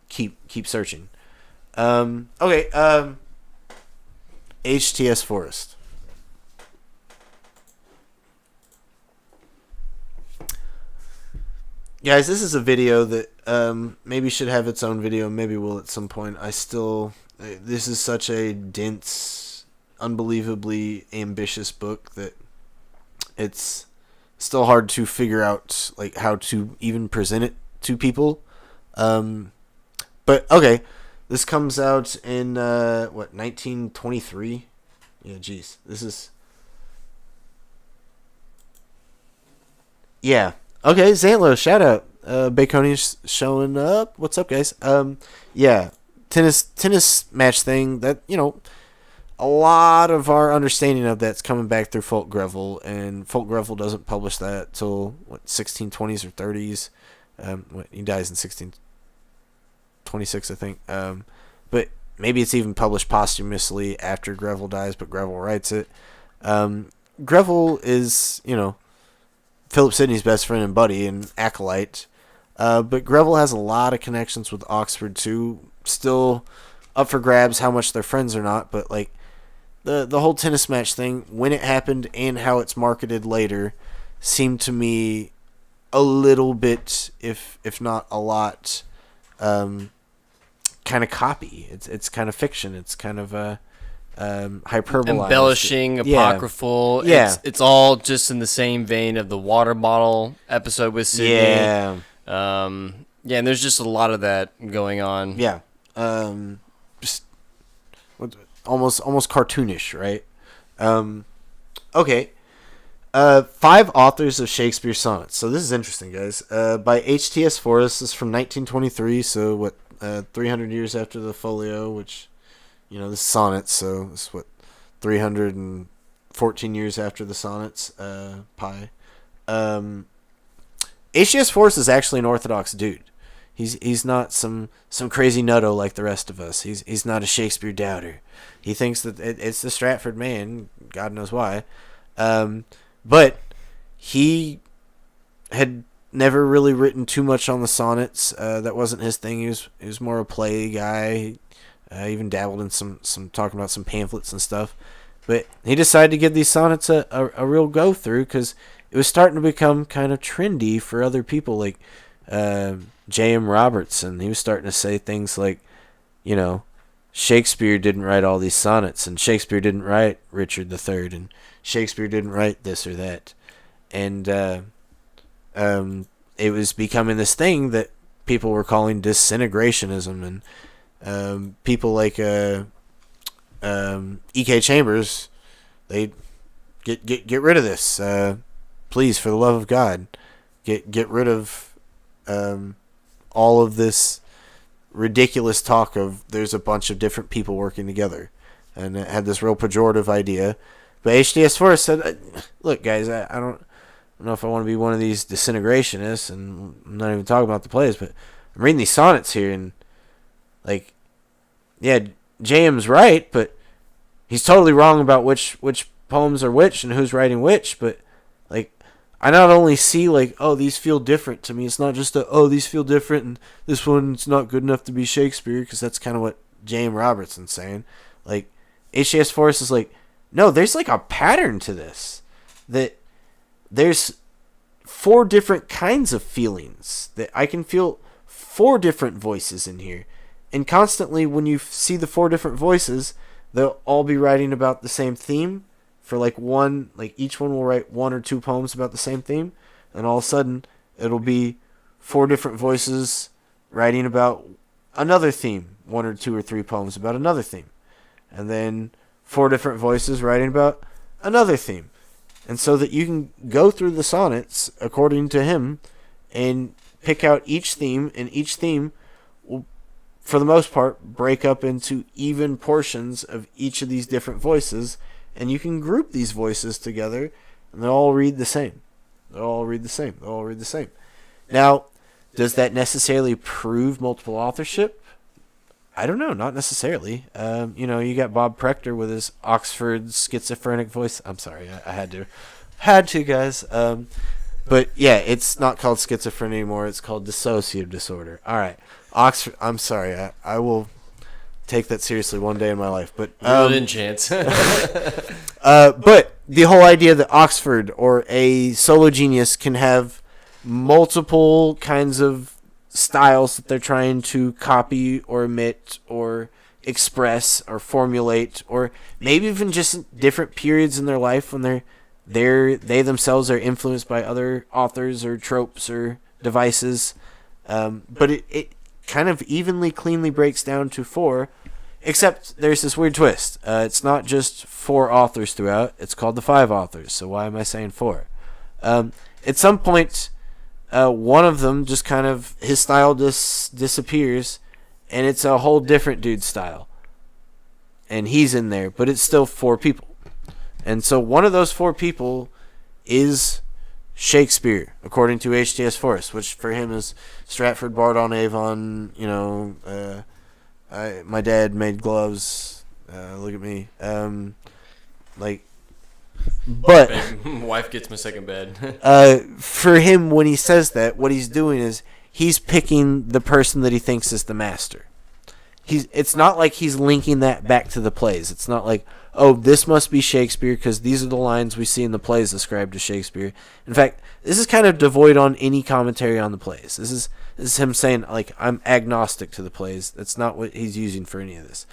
keep searching. Okay. HTS Forest. Guys, this is a video that maybe should have its own video. Maybe will at some point. This is such a dense, unbelievably ambitious book that it's still hard to figure out like how to even present it to people. But okay, this comes out in 1923. Yeah, geez, this is. Yeah. Okay, Zantlo, shout out. Baconi's showing up. What's up, guys? Yeah, tennis match thing. That a lot of our understanding of that's coming back through Fulk Greville, and Fulk Greville doesn't publish that till 1620s or 30s. He dies in 1626, I think. But maybe it's even published posthumously after Greville dies, but Greville writes it. Greville is Philip Sidney's best friend and buddy and acolyte. But Greville has a lot of connections with Oxford too. Still up for grabs how much they're friends or not, but like the whole tennis match thing, when it happened and how it's marketed later, seemed to me a little bit, if not a lot, kind of copy. It's kind of fiction. It's kind of hyperbolized, embellishing, apocryphal. Yeah. It's all just in the same vein of the water bottle episode with Sydney. Yeah. And there's just a lot of that going on. Yeah. Just almost cartoonish, right? Okay. 5 authors of Shakespeare sonnets. So this is interesting, guys. By HTS Forrest. This is from 1923. So 300 years after the folio, which, this is sonnets. So this is 314 years after the sonnets. Pi. HTS Forrest is actually an Orthodox dude. He's not some crazy nutto like the rest of us. He's not a Shakespeare doubter. He thinks that it's the Stratford man. God knows why. But he had never really written too much on the sonnets. That wasn't his thing. He was more a play guy. Even dabbled in some talking about some pamphlets and stuff. But he decided to give these sonnets a real go through, because it was starting to become kind of trendy for other people, like J.M. Robertson. He was starting to say things like, Shakespeare didn't write all these sonnets, and Shakespeare didn't write Richard III, and Shakespeare didn't write this or that. And it was becoming this thing that people were calling disintegrationism, and people like E.K. Chambers, they get rid of this. Please, for the love of God, get rid of all of this ridiculous talk of there's a bunch of different people working together, and it had this real pejorative idea. But HTS Forrest said, "Look, guys, I don't know if I want to be one of these disintegrationists, and I'm not even talking about the plays, but I'm reading these sonnets here, and like, yeah, J.M.'s right, but he's totally wrong about which poems are which and who's writing which. But like, I not only see like, oh, these feel different to me. It's not just these feel different and this one's not good enough to be Shakespeare, because that's kind of what J.M. Robertson's saying. Like, H.T.S. Forrest is like, no, there's like a pattern to this. That there's 4 different kinds of feelings. That I can feel 4 different voices in here. And constantly when you see the 4 different voices, they'll all be writing about the same theme. For like each one will write 1 or 2 poems about the same theme. And all of a sudden, it'll be 4 different voices writing about another theme. 1 or 2 or 3 poems about another theme. And then 4 different voices writing about another theme. And so that you can go through the sonnets according to him and pick out each theme, and each theme will, for the most part, break up into even portions of each of these different voices, and you can group these voices together, and they'll all read the same. They'll all read the same. They'll all read the same. Now, does that necessarily prove multiple authorship? I don't know, not necessarily. You got Bob Prechter with his Oxford schizophrenic voice. I'm sorry, I had to, guys. But yeah, it's not called schizophrenia anymore. It's called dissociative disorder. All right, Oxford. I'm sorry. I will take that seriously one day in my life. But in chance. but the whole idea that Oxford or a solo genius can have multiple kinds of styles that they're trying to copy or emit or express or formulate, or maybe even just different periods in their life when they themselves are influenced by other authors or tropes or devices. But it kind of evenly, cleanly breaks down to 4, except there's this weird twist. It's not just 4 authors throughout. It's called the 5 authors. So why am I saying 4? At some point, one of them just kind of, his style disappears, and it's a whole different dude's style. And he's in there, but it's still 4 people. And so one of those 4 people is Shakespeare, according to H.T.S. Forrest, which for him is Stratford, Bardon-Avon, my dad made gloves, look at me, but wife gets my second bed. For him, when he says that, what he's doing is he's picking the person that he thinks is the master. It's not like he's linking that back to the plays. It's not like, oh, this must be Shakespeare because these are the lines we see in the plays ascribed to Shakespeare. In fact, this is kind of devoid on any commentary on the plays. This is him saying, like, I'm agnostic to the plays. That's not what he's using for any of this.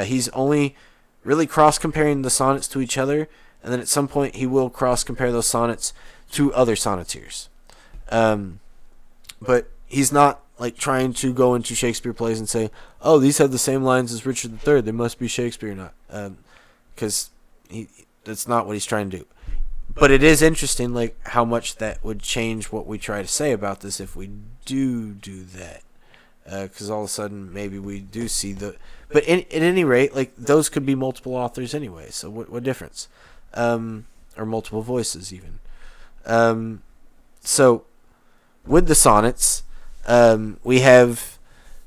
He's only really cross-comparing the sonnets to each other, and then at some point he will cross-compare those sonnets to other sonneteers. But he's not like trying to go into Shakespeare plays and say, oh, these have the same lines as Richard III. They must be Shakespeare or not. Because that's not what he's trying to do. But it is interesting, like, how much that would change what we try to say about this if we do that. Because all of a sudden, maybe we do see the... But at any rate, like, those could be multiple authors anyway. So what difference? Or multiple voices, even. So, with the sonnets, we have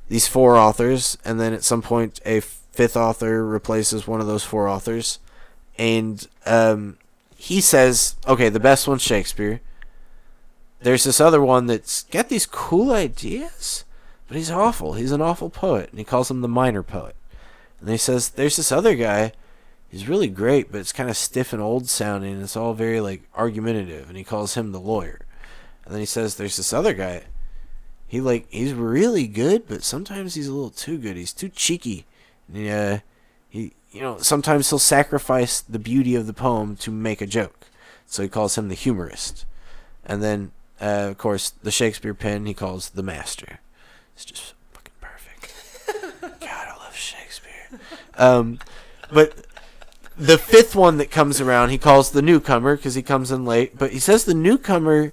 these 4 authors, and then at some point a 5th author replaces one of those 4 authors, and he says, okay, the best one's Shakespeare. There's this other one that's got these cool ideas, but he's awful. He's an awful poet, and he calls him the minor poet. And then he says, there's this other guy, he's really great, but it's kind of stiff and old sounding, and it's all very like argumentative, and he calls him the lawyer. And then he says, there's this other guy, he's really good, but sometimes he's a little too good. He's too cheeky. And sometimes he'll sacrifice the beauty of the poem to make a joke. So he calls him the humorist. And then, of course, the Shakespeare pen he calls the master. It's just fucking perfect. God, I love Shakespeare. But the 5th one that comes around, he calls the newcomer because he comes in late. But he says the newcomer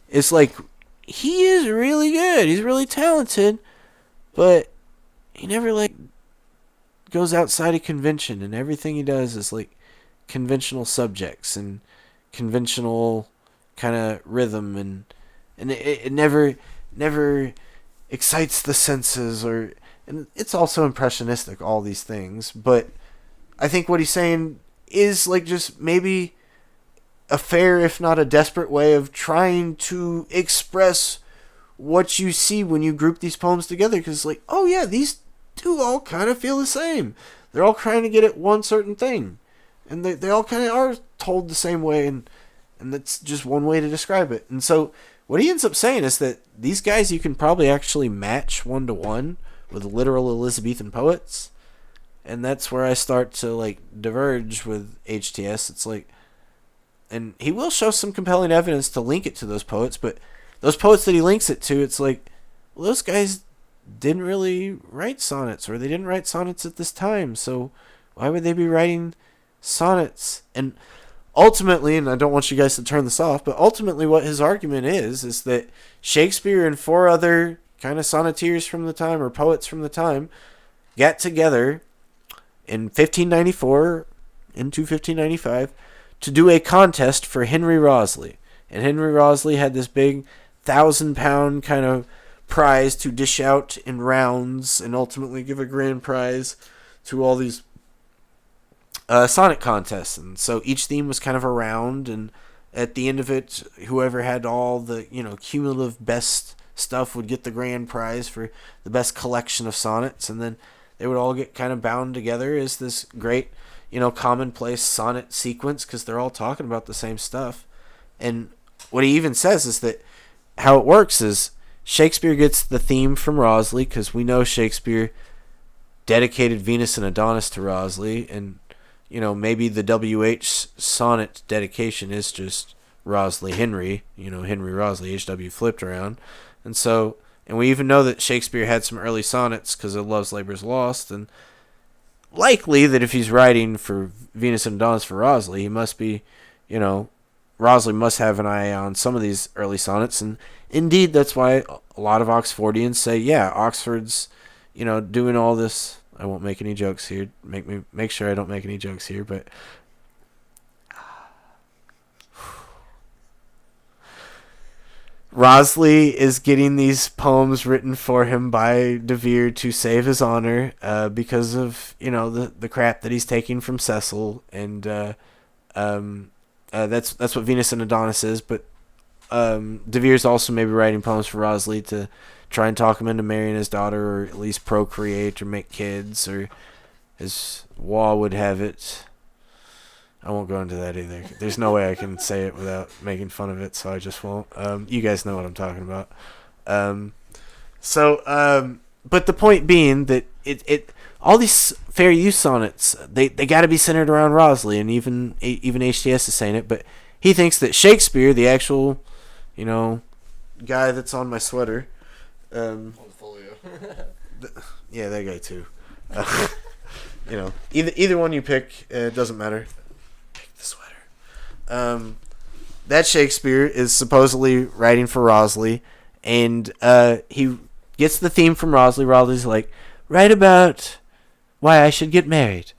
is like, he is really good. He's really talented, but he never like goes outside of convention, and everything he does is like conventional subjects and conventional kind of rhythm, and it never excites the senses, and it's also impressionistic, all these things. But I think what he's saying is like just maybe a fair, if not a desperate way of trying to express what you see when you group these poems together. Because, like, oh yeah, these two all kind of feel the same. They're all trying to get at one certain thing. And they all kind of are told the same way, and that's just one way to describe it. And so what he ends up saying is that these guys you can probably actually match 1-to-1 with literal Elizabethan poets. And that's where I start to like diverge with HTS. It's like, and he will show some compelling evidence to link it to those poets, but those poets that he links it to, it's like, well, those guys didn't really write sonnets, or they didn't write sonnets at this time, so why would they be writing sonnets? And ultimately, and I don't want you guys to turn this off, but ultimately what his argument is that Shakespeare and 4 other kind of sonneteers from the time, or poets from the time, got together in 1594 into 1595 to do a contest for Henry Wriothesley. And Henry Wriothesley had this big 1,000-pound kind of prize to dish out in rounds and ultimately give a grand prize to all these sonnet contests. And so each theme was kind of a round, and at the end of it, whoever had all the cumulative best stuff would get the grand prize for the best collection of sonnets. And then they would all get kind of bound together as this great, commonplace sonnet sequence, because they're all talking about the same stuff. And what he even says is that how it works is Shakespeare gets the theme from Wriothesley, because we know Shakespeare dedicated Venus and Adonis to Wriothesley, and maybe the WH sonnet dedication is just Wriothesley Henry, Henry Wriothesley, HW flipped around. And we even know that Shakespeare had some early sonnets because of Love's Labour's Lost, and likely that if he's writing for Venus and Adonis for Wriothesley, he must be, Wriothesley must have an eye on some of these early sonnets, and indeed that's why a lot of Oxfordians say, yeah, Oxford's, doing all this. I won't make any jokes here. Make sure I don't make any jokes here, but Wriothesley is getting these poems written for him by De Vere to save his honor, because of the crap that he's taking from Cecil, and that's what Venus and Adonis is. But De Vere's also maybe writing poems for Wriothesley to try and talk him into marrying his daughter, or at least procreate or make kids, or as Waugh would have it. I won't go into that either. There's no way I can say it without making fun of it, so I just won't. You guys know what I'm talking about. But the point being that it all these fair use sonnets, they got to be centered around Wriothesley, and even HTS is saying it, but he thinks that Shakespeare, the actual, guy that's on my sweater, Portfolio. yeah, that guy too. Either one you pick, it doesn't matter. The sweater. That Shakespeare is supposedly writing for Wriothesley, and he gets the theme from Wriothesley. Wriothesley's like, write about why I should get married,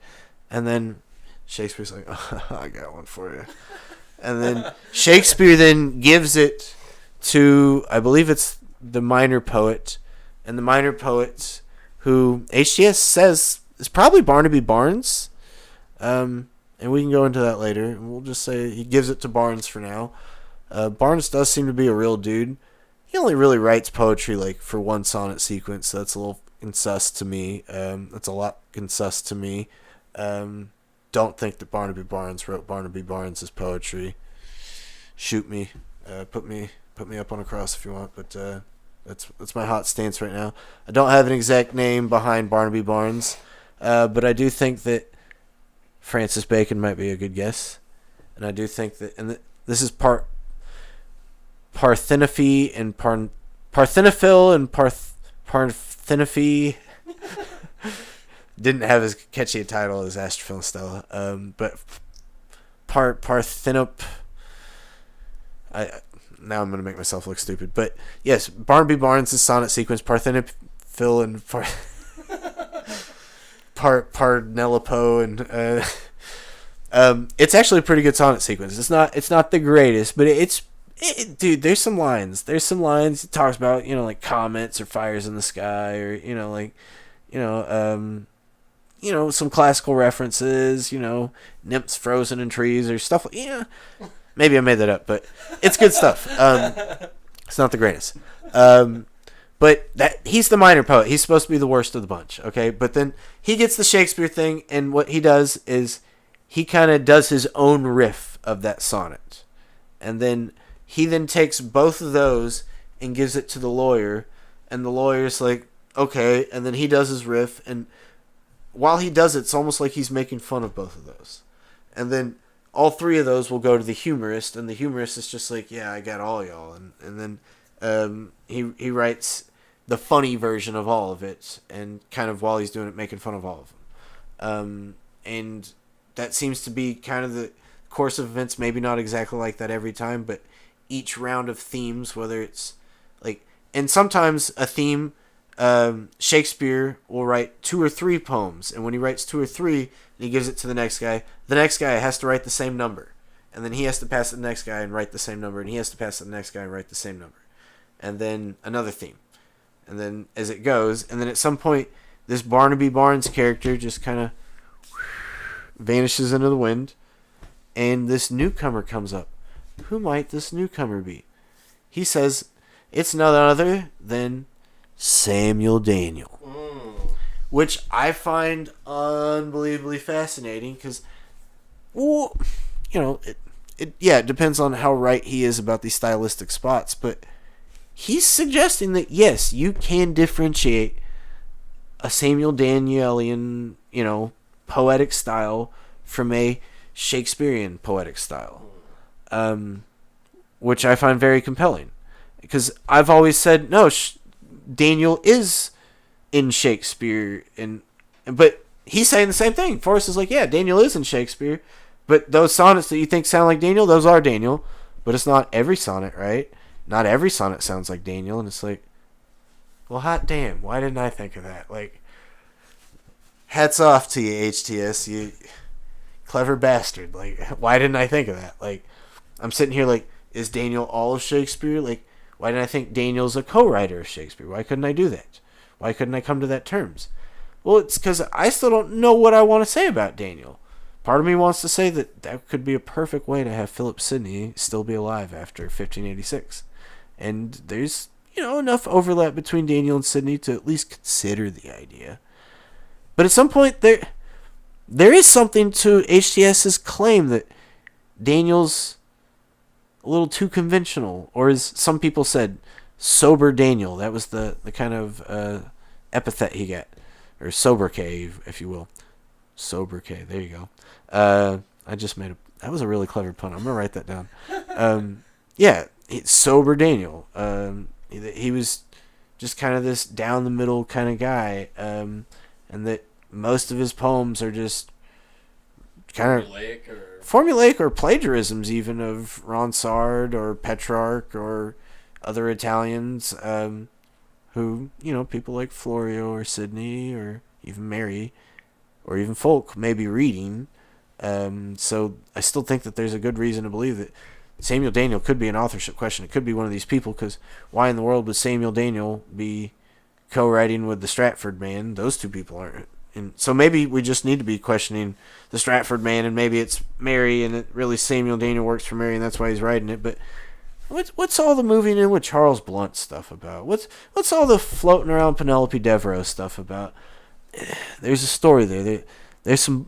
and then Shakespeare's like, oh, I got one for you, and then Shakespeare then gives it to, I believe it's the minor poet, and the minor poet who HTS says is probably Barnaby Barnes. And we can go into that later. And we'll just say he gives it to Barnes for now. Barnes does seem to be a real dude. He only really writes poetry like for one sonnet sequence. So that's a little insus to me. That's a lot insus to me. Don't think that Barnaby Barnes wrote Barnaby Barnes' poetry. Shoot me. Put me up on a cross if you want. But that's my hot stance right now. I don't have an exact name behind Barnaby Barnes. But I do think that Francis Bacon might be a good guess, and I do think that, and this is Parthenophy and Parthenophil and Parthenophy. Didn't have as catchy a title as Astrophil and Stella, but Parthenop. Now I'm going to make myself look stupid, but yes, Barnaby Barnes' sonnet sequence, Parthenophil and Parnelopo, and it's actually a pretty good sonnet sequence. It's not the greatest, but dude, there's some lines. It talks about, like comets or fires in the sky, or some classical references, nymphs frozen in trees or stuff. Maybe I made that up, but it's good stuff. It's not the greatest. But he's the minor poet. He's supposed to be the worst of the bunch, okay? But then he gets the Shakespeare thing, and what he does is he kind of does his own riff of that sonnet. And then he then takes both of those and gives it to the lawyer, and the lawyer's like, okay, and then he does his riff, and while he does it, it's almost like he's making fun of both of those. And then all three of those will go to the humorist, and the humorist is just like, yeah, I got all y'all. And then he writes the funny version of all of it, and kind of while he's doing it, making fun of all of them. And that seems to be kind of the course of events, maybe not exactly like that every time, but each round of themes, whether it's like, and sometimes a theme, Shakespeare will write 2 or 3 poems, and when he writes 2 or 3 and he gives it to the next guy has to write the same number, and then he has to pass it to the next guy and write the same number, and he has to pass it to the next guy and write the same number, and then another theme, and then as it goes, and then at some point this Barnaby Barnes character just kind of vanishes into the wind, and this newcomer comes up. Who might this newcomer be? He says it's none other than Samuel Daniel, which I find unbelievably fascinating because, well, you know, it depends on how right he is about these stylistic spots, but he's suggesting that yes, you can differentiate a Samuel Danielian, you know, poetic style from a Shakespearean poetic style, which I find very compelling because I've always said no. Daniel is in Shakespeare, but he's saying the same thing. Forrest is like, yeah, Daniel is in Shakespeare, but those sonnets that you think sound like Daniel, those are Daniel, but it's not every sonnet, right? Not every sonnet sounds like Daniel, and it's like, well, hot damn, why didn't I think of that? Like, hats off to you, HTS, you clever bastard. Like, why didn't I think of that? Like, I'm sitting here like, is Daniel all of Shakespeare? Like, why didn't I think Daniel's a co-writer of Shakespeare? Why couldn't I do that? Why couldn't I come to that terms? Well, it's because I still don't know what I want to say about Daniel. Part of me wants to say that could be a perfect way to have Philip Sidney still be alive after 1586. And there's, you know, enough overlap between Daniel and Sidney to at least consider the idea. But at some point, there is something to HTS's claim that Daniel's a little too conventional, or as some people said, sober Daniel. That was the kind of epithet he got, or sobriquet, if you will. Sobriquet, there you go. I just made that was a really clever pun. I'm gonna write that down. Sober Daniel. He was just kind of this down the middle kind of guy, and that most of his poems are just kind of formulaic or plagiarisms even of Ronsard or Petrarch or other Italians, who, you know, people like Florio or Sidney or even Mary or even Folk may be reading. So I still think that there's a good reason to believe that Samuel Daniel could be an authorship question. It could be one of these people, because why in the world would Samuel Daniel be co-writing with the Stratford man? Those two people aren't. And so maybe we just need to be questioning the Stratford man, and maybe it's Mary, and it really Samuel Daniel works for Mary, and that's why he's writing it. But what's all the moving in with Charles Blount stuff about? What's all the floating around Penelope Devereux stuff about? There's a story there. There's some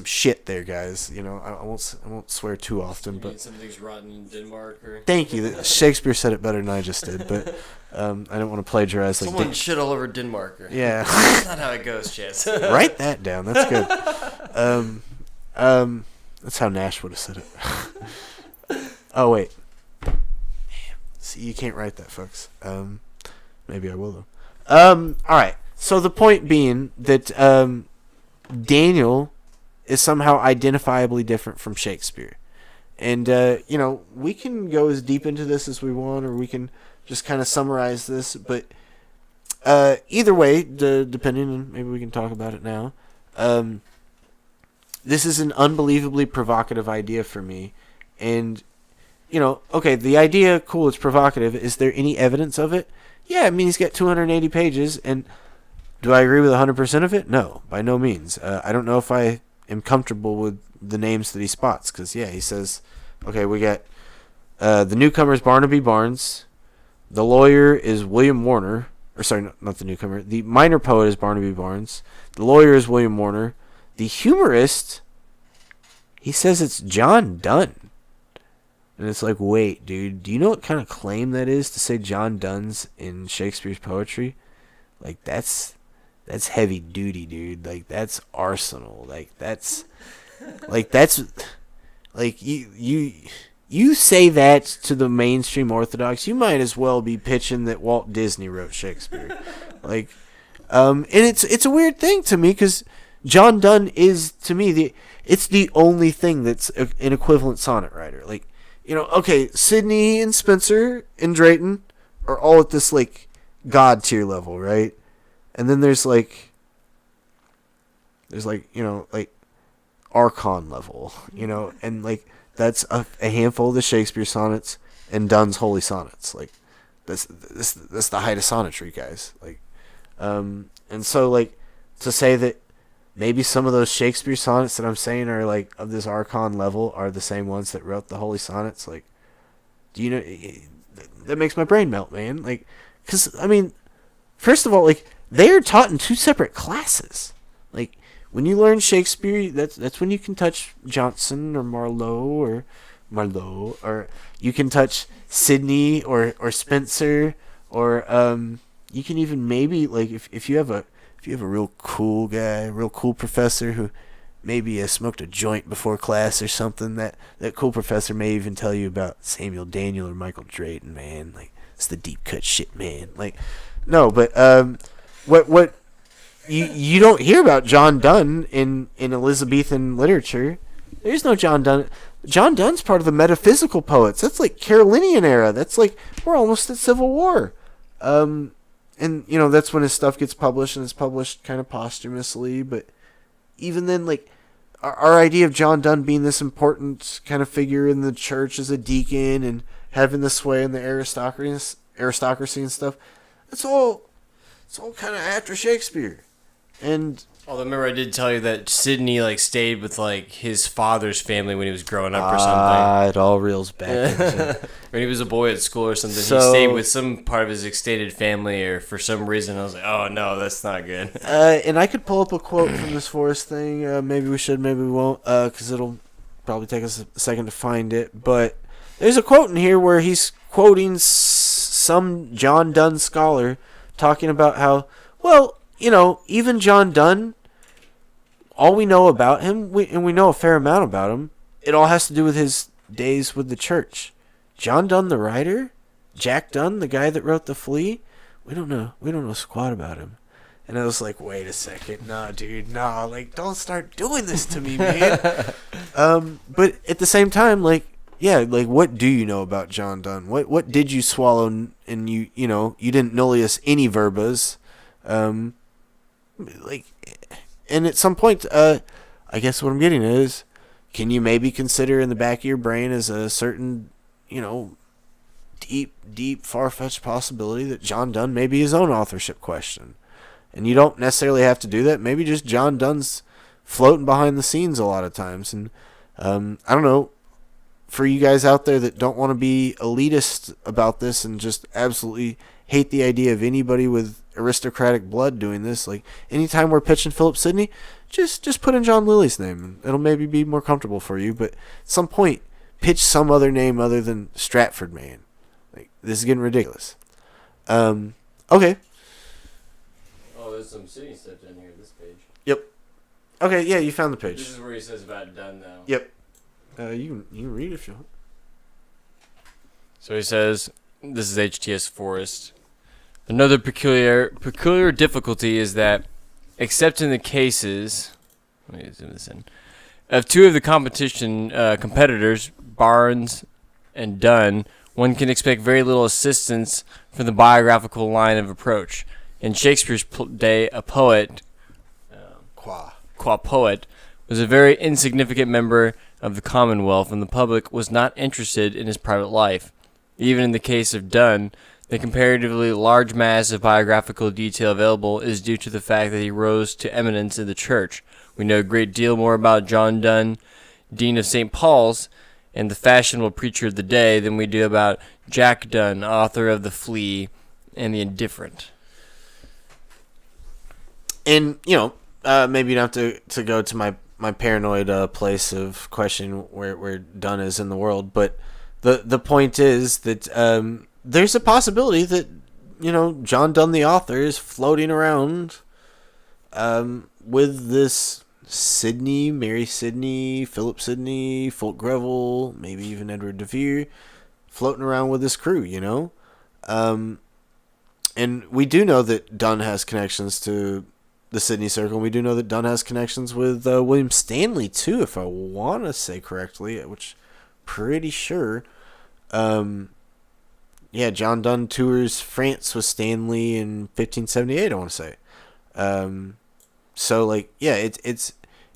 shit there, guys. You know, I won't swear too often, but something's rotten in Denmark. Or thank you. Shakespeare said it better than I just did, but I don't want to plagiarize. Someone shit all over Denmark. Yeah, that's not how it goes, Chance. Write that down. That's good. That's how Nash would have said it. Oh wait, damn. See, you can't write that, folks. Maybe I will though. All right. So the point being that Daniel is somehow identifiably different from Shakespeare. And, you know, we can go as deep into this as we want, or we can just kind of summarize this. But either way, depending on, maybe we can talk about it now. This is an unbelievably provocative idea for me. And, you know, okay, the idea, cool, it's provocative. Is there any evidence of it? Yeah, I mean, he's got 280 pages. And do I agree with 100% of it? No, by no means. I don't know if I am comfortable with the names that he spots, because he says, okay, we got the newcomer is Barnaby Barnes, the lawyer is William Warner, or sorry, not the newcomer, the minor poet is Barnaby Barnes, the lawyer is William Warner, the humorist, he says it's John Donne, And it's like, wait, dude, do you know what kind of claim that is to say John Donne's in Shakespeare's poetry? Like, that's heavy duty, dude. Like, that's arsenal. Like, that's you say that to the mainstream orthodox, you might as well be pitching that Walt Disney wrote Shakespeare. Like, and it's a weird thing to me because John Donne is, to me, it's the only thing that's an equivalent sonnet writer. Like, okay, Sidney and Spencer and Drayton are all at this, like, God tier level, right? And then there's like, Archon level, and, like, that's a handful of the Shakespeare sonnets and Donne's holy sonnets. Like, that's the height of sonetry, guys. Like, and so, like, to say that maybe some of those Shakespeare sonnets that I'm saying are, like, of this Archon level are the same ones that wrote the holy sonnets. Like, do you know, that makes my brain melt, man. Like, because, I mean, first of all, like, they are taught in two separate classes. Like, when you learn Shakespeare, that's when you can touch Johnson or Marlowe, or you can touch Sidney or Spencer, or you can even maybe, like, if you have a real cool guy, real cool professor who maybe smoked a joint before class or something, that cool professor may even tell you about Samuel Daniel or Michael Drayton, man. Like, it's the deep cut shit, man. Like, no, but what you don't hear about John Donne in Elizabethan literature. There's no John Donne. John Donne's part of the metaphysical poets. That's like Carolinian era. That's like, we're almost at Civil War. And, that's when his stuff gets published, and it's published kind of posthumously. But even then, like, our idea of John Donne being this important kind of figure in the church as a deacon and having the sway in the aristocracy and stuff, it's all kind of after Shakespeare. And remember I did tell you that Sidney, like, stayed with, like, his father's family when he was growing up or something. It all reels back into When he was a boy at school or something, So, he stayed with some part of his extended family, or for some reason I was like, oh no, that's not good. And I could pull up a quote from this Forrest thing. Maybe we should, maybe we won't, because it'll probably take us a second to find it. But there's a quote in here where he's quoting some John Donne scholar talking about how, well, even John Donne, all we know about him, and we know a fair amount about him, it all has to do with his days with the church. John Donne, the writer, Jack Donne, the guy that wrote The Flea, we don't know squat about him. And I was like, wait a second, nah, dude, nah, like, don't start doing this to me, man. But at the same time, like, yeah, like, what do you know about John Donne? What did you swallow, and you didn't nullius any verbas, like, and at some point, I guess what I'm getting at is, can you maybe consider in the back of your brain as a certain, deep, far-fetched possibility that John Donne may be his own authorship question? And you don't necessarily have to do that. Maybe just John Donne's floating behind the scenes a lot of times. And I don't know, for you guys out there that don't want to be elitist about this and just absolutely hate the idea of anybody with aristocratic blood doing this, like, anytime we're pitching Philip Sidney, just put in John Lilly's name. It'll maybe be more comfortable for you. But at some point, pitch some other name other than Stratford Man. Like, this is getting ridiculous. Okay. Oh, there's some city stuff in here, this page. Yep. Okay, yeah, you found the page. This is where he says about Donne, though. Yep. You can read if you want. So he says, this is HTS Forrest. Another peculiar difficulty is that, except in the cases, let me zoom this in, of two of the competitors, Barnes and Donne, one can expect very little assistance from the biographical line of approach. In Shakespeare's day, a poet, qua poet, was a very insignificant member of the Commonwealth, and the public was not interested in his private life. Even in the case of Donne, the comparatively large mass of biographical detail available is due to the fact that he rose to eminence in the church. We know a great deal more about John Donne, Dean of St. Paul's, and the fashionable preacher of the day than we do about Jack Donne, author of The Flea and The Indifferent. And, maybe you don't have to go to my paranoid place of questioning where Donne is in the world, but the point is that there's a possibility that John Donne the author is floating around with this Sidney, Mary Sidney, Philip Sidney, Fulk Greville, maybe even Edward de Vere, floating around with this crew, and we do know that Donne has connections to the Sidney Circle, and we do know that Donne has connections with William Stanley too, if I want to say correctly, which pretty sure. John Donne tours France with Stanley in 1578, I want to say.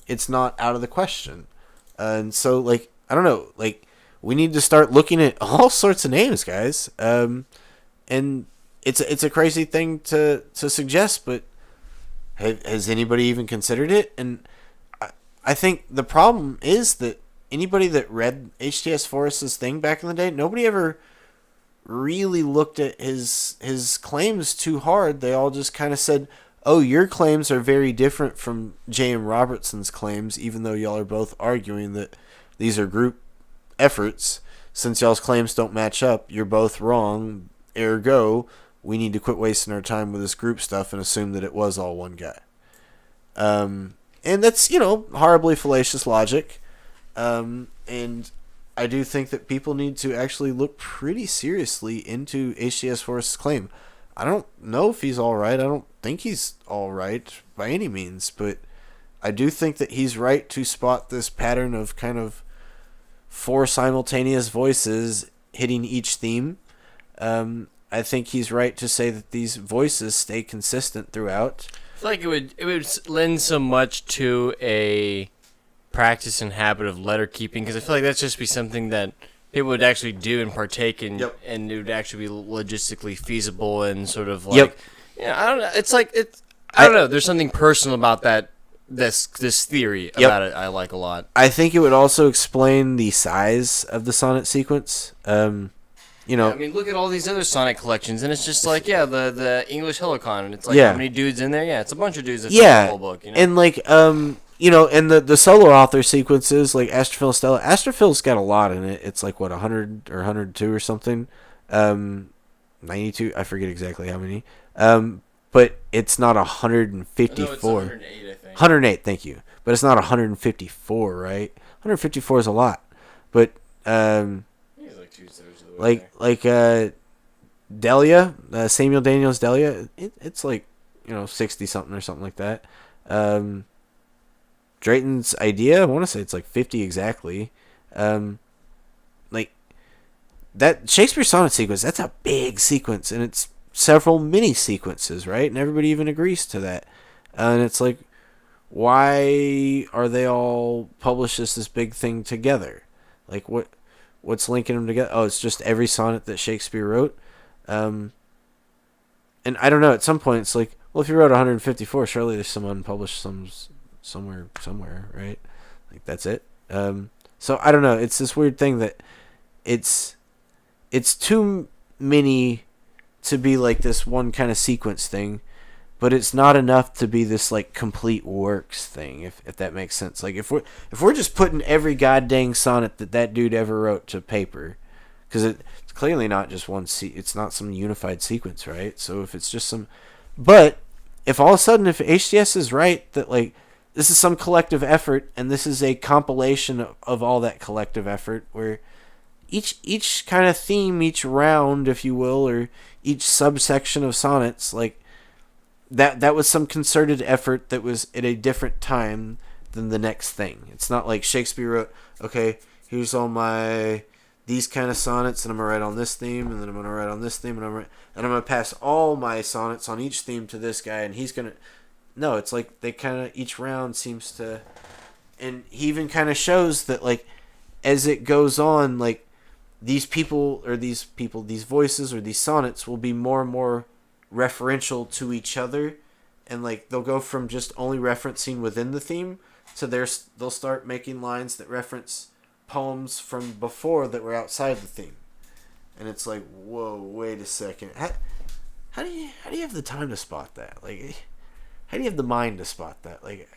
It's not out of the question. And so, I don't know, we need to start looking at all sorts of names, guys. And it's a crazy thing to suggest, but has anybody even considered it? And I think the problem is that anybody that read H.T.S. Forrest's thing back in the day, nobody ever really looked at his claims too hard. They all just kind of said, oh, your claims are very different from J.M. Robertson's claims, even though y'all are both arguing that these are group efforts. Since y'all's claims don't match up, you're both wrong. Ergo, we need to quit wasting our time with this group stuff and assume that it was all one guy. And that's, horribly fallacious logic. And I do think that people need to actually look pretty seriously into H.T.S. Forrest's claim. I don't know if he's all right. I don't think he's all right by any means, but I do think that he's right to spot this pattern of kind of 4 simultaneous voices hitting each theme. I think he's right to say that these voices stay consistent throughout. I feel like it would lend so much to a practice and habit of letter keeping, because I feel like that's just be something that people would actually do and partake in, and it would actually be logistically feasible and sort of like, I don't know. I don't know. There's something personal about that. This theory about it I like a lot. I think it would also explain the size of the sonnet sequence. I mean, look at all these other sonnet collections, and it's just like, the English Helicon, and it's like, how many dudes in there? Yeah, it's a bunch of dudes that fill the whole book. And and the solo author sequences, like Astrophil and Stella. Astrophil's got a lot in it. It's like, 100 or 102 or something. 92, I forget exactly how many. But it's not 154. It's 108, I think. 108, thank you. But it's not 154, right? 154 is a lot. But, He's like 2/3 of the way there. Delia, Samuel Daniels Delia, it's like, 60-something or something like that. Drayton's Idea, I want to say it's like 50 exactly. That Shakespeare sonnet sequence, that's a big sequence, and it's several mini sequences, right? And everybody even agrees to that. And it's like, why are they all published as this big thing together? Like, what's linking them together? Oh, it's just every sonnet that Shakespeare wrote. And I don't know, at some point it's like, well, if you wrote 154, surely there's some unpublished somewhere, right? Like, that's it. So I don't know, it's this weird thing that it's too many to be like this one kind of sequence thing, but it's not enough to be this like complete works thing, if that makes sense. Like, if we're just putting every goddamn sonnet that dude ever wrote to paper, because it's clearly not just one it's not some unified sequence, right? So if it's just but if all of a sudden, if HTS is right that like this is some collective effort, and this is a compilation of all that collective effort, where each kind of theme, each round, if you will, or each subsection of sonnets, like that was some concerted effort that was at a different time than the next thing. It's not like Shakespeare wrote, okay, here's all these kind of sonnets, and I'm gonna write on this theme, and then I'm gonna write on this theme, and I'm gonna pass all my sonnets on each theme to this guy, and he's gonna. No, it's like they kind of, each round seems to, and he even kind of shows that like as it goes on, like these voices or these sonnets will be more and more referential to each other, and like they'll go from just only referencing within the theme to they'll start making lines that reference poems from before that were outside the theme, and it's like, whoa, wait a second, how do you have the time to spot that? Like, how do you have the mind to spot that? Like,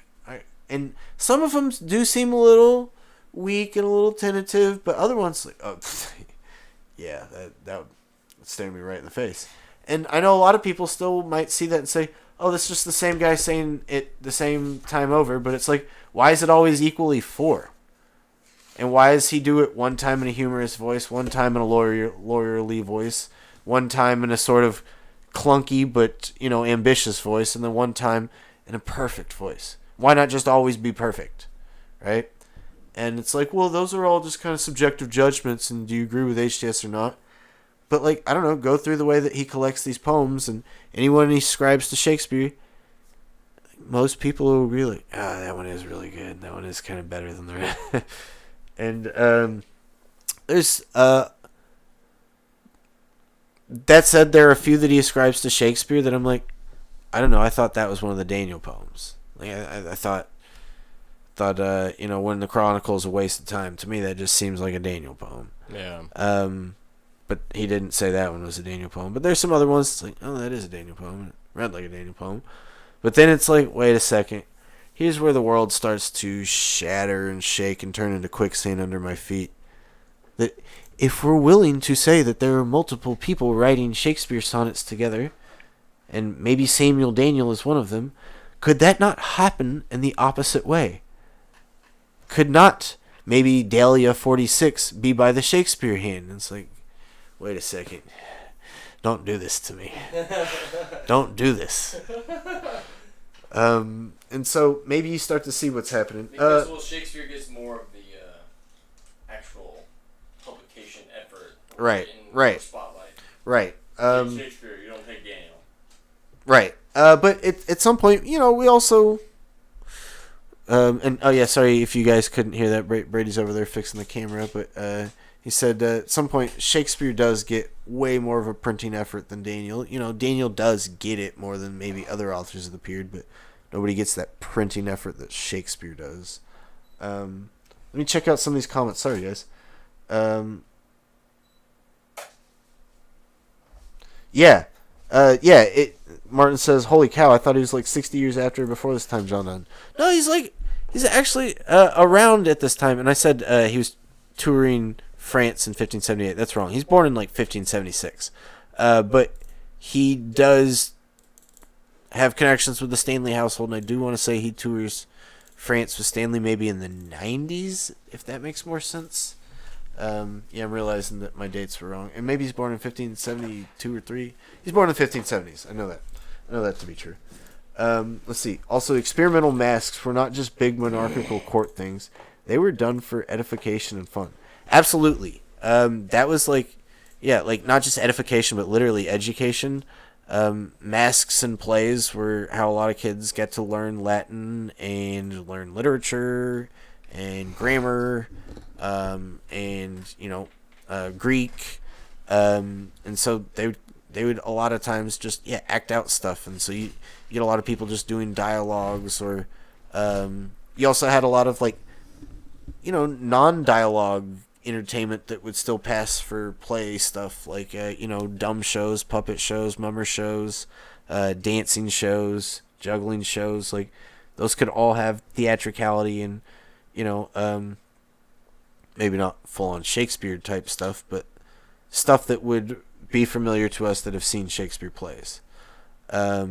and some of them do seem a little weak and a little tentative, but other ones like, oh, yeah, that would stare me right in the face. And I know a lot of people still might see that and say, oh, this is just the same guy saying it the same time over. But it's like, why is it always equally 4? And why does he do it one time in a humorous voice, one time in a lawyerly voice, one time in a sort of clunky but, ambitious voice, and then one time in a perfect voice? Why not just always be perfect, right? And it's like, well, those are all just kind of subjective judgments, and do you agree with HTS or not? But, I don't know, go through the way that he collects these poems, and anyone he ascribes to Shakespeare, most people will agree, that one is really good. That one is kind of better than the rest. And there's, that said, there are a few that he ascribes to Shakespeare that I'm like, I don't know, I thought that was one of the Daniel poems. I thought, when the Chronicle is a waste of time, to me that just seems like a Daniel poem. Yeah. But he didn't say that one was a Daniel poem. But there's some other ones that's like, oh, that is a Daniel poem. It read like a Daniel poem. But then it's like, wait a second. Here's where the world starts to shatter and shake and turn into quicksand under my feet. That if we're willing to say that there are multiple people writing Shakespeare sonnets together, and maybe Samuel Daniel is one of them, could that not happen in the opposite way? Could not maybe Dahlia 46 be by the Shakespeare hand? And it's like, wait a second. Don't do this to me. Don't do this. And so maybe you start to see what's happening. Because Shakespeare gets more of the actual publication effort. Right. Spotlight. Right. Shakespeare, you don't take Daniel. Right. But at some point, we also... and oh yeah, sorry if you guys couldn't hear that. Brady's over there fixing the camera, but he said at some point Shakespeare does get way more of a printing effort than Daniel. Daniel does get it more than maybe other authors of the period, but nobody gets that printing effort that Shakespeare does. Let me check out some of these comments. Sorry, guys. Martin says, "Holy cow! I thought he was like 60 years after or before this time, John Donne." No, he's actually around at this time. And I said he was touring France in 1578. That's wrong. He's born in 1576, but he does have connections with the Stanley household, and I do want to say he tours France with Stanley maybe in the 90s, if that makes more sense. I'm realizing that my dates were wrong, and maybe he's born in 1572 or 3. He's born in the 1570s. I know that to be true. Let's see. Also, experimental masks were not just big monarchical court things. They were done for edification and fun. Absolutely. That was not just edification, but literally education. Masks and plays were how a lot of kids get to learn Latin and learn literature and grammar, and Greek. And so they would a lot of times just act out stuff, and so you get a lot of people just doing dialogues, or you also had a lot of non-dialogue entertainment that would still pass for play stuff, dumb shows, puppet shows, mummer shows, dancing shows, juggling shows. Those could all have theatricality and maybe not full-on Shakespeare type stuff, but stuff that would be familiar to us that have seen Shakespeare plays. Let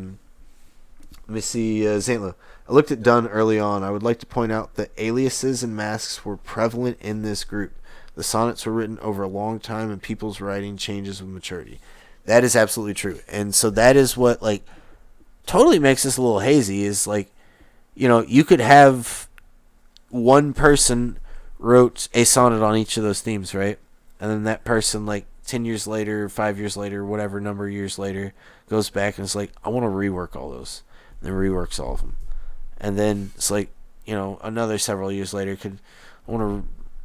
me see, Zantlo. I looked at Donne early on. I would like to point out that aliases and masks were prevalent in this group. The sonnets were written over a long time, and people's writing changes with maturity. That is absolutely true. And so that is what, totally makes this a little hazy, is, you could have one person wrote a sonnet on each of those themes, right? And then that person, 10 years later, 5 years later, whatever number of years later, goes back and is like, I want to rework all those. And then reworks all of them. And then it's another several years later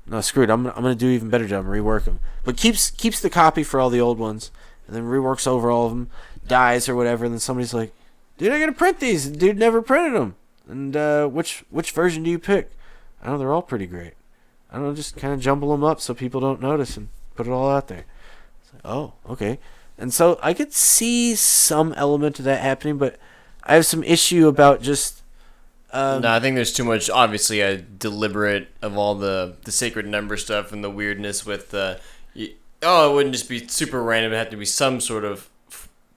no, screw it, I'm going to do an even better job and rework them. But keeps the copy for all the old ones, and then reworks over all of them, dies or whatever, and then somebody's like, dude, I got to print these. Dude never printed them. And which version do you pick? I know they're all pretty great. I don't know, just kind of jumble them up so people don't notice and put it all out there. Oh, okay. And so I could see some element of that happening, but I have some issue about just... no, I think there's too much, obviously, a deliberate of all the sacred number stuff and the weirdness with Oh, it wouldn't just be super random. It had to be some sort of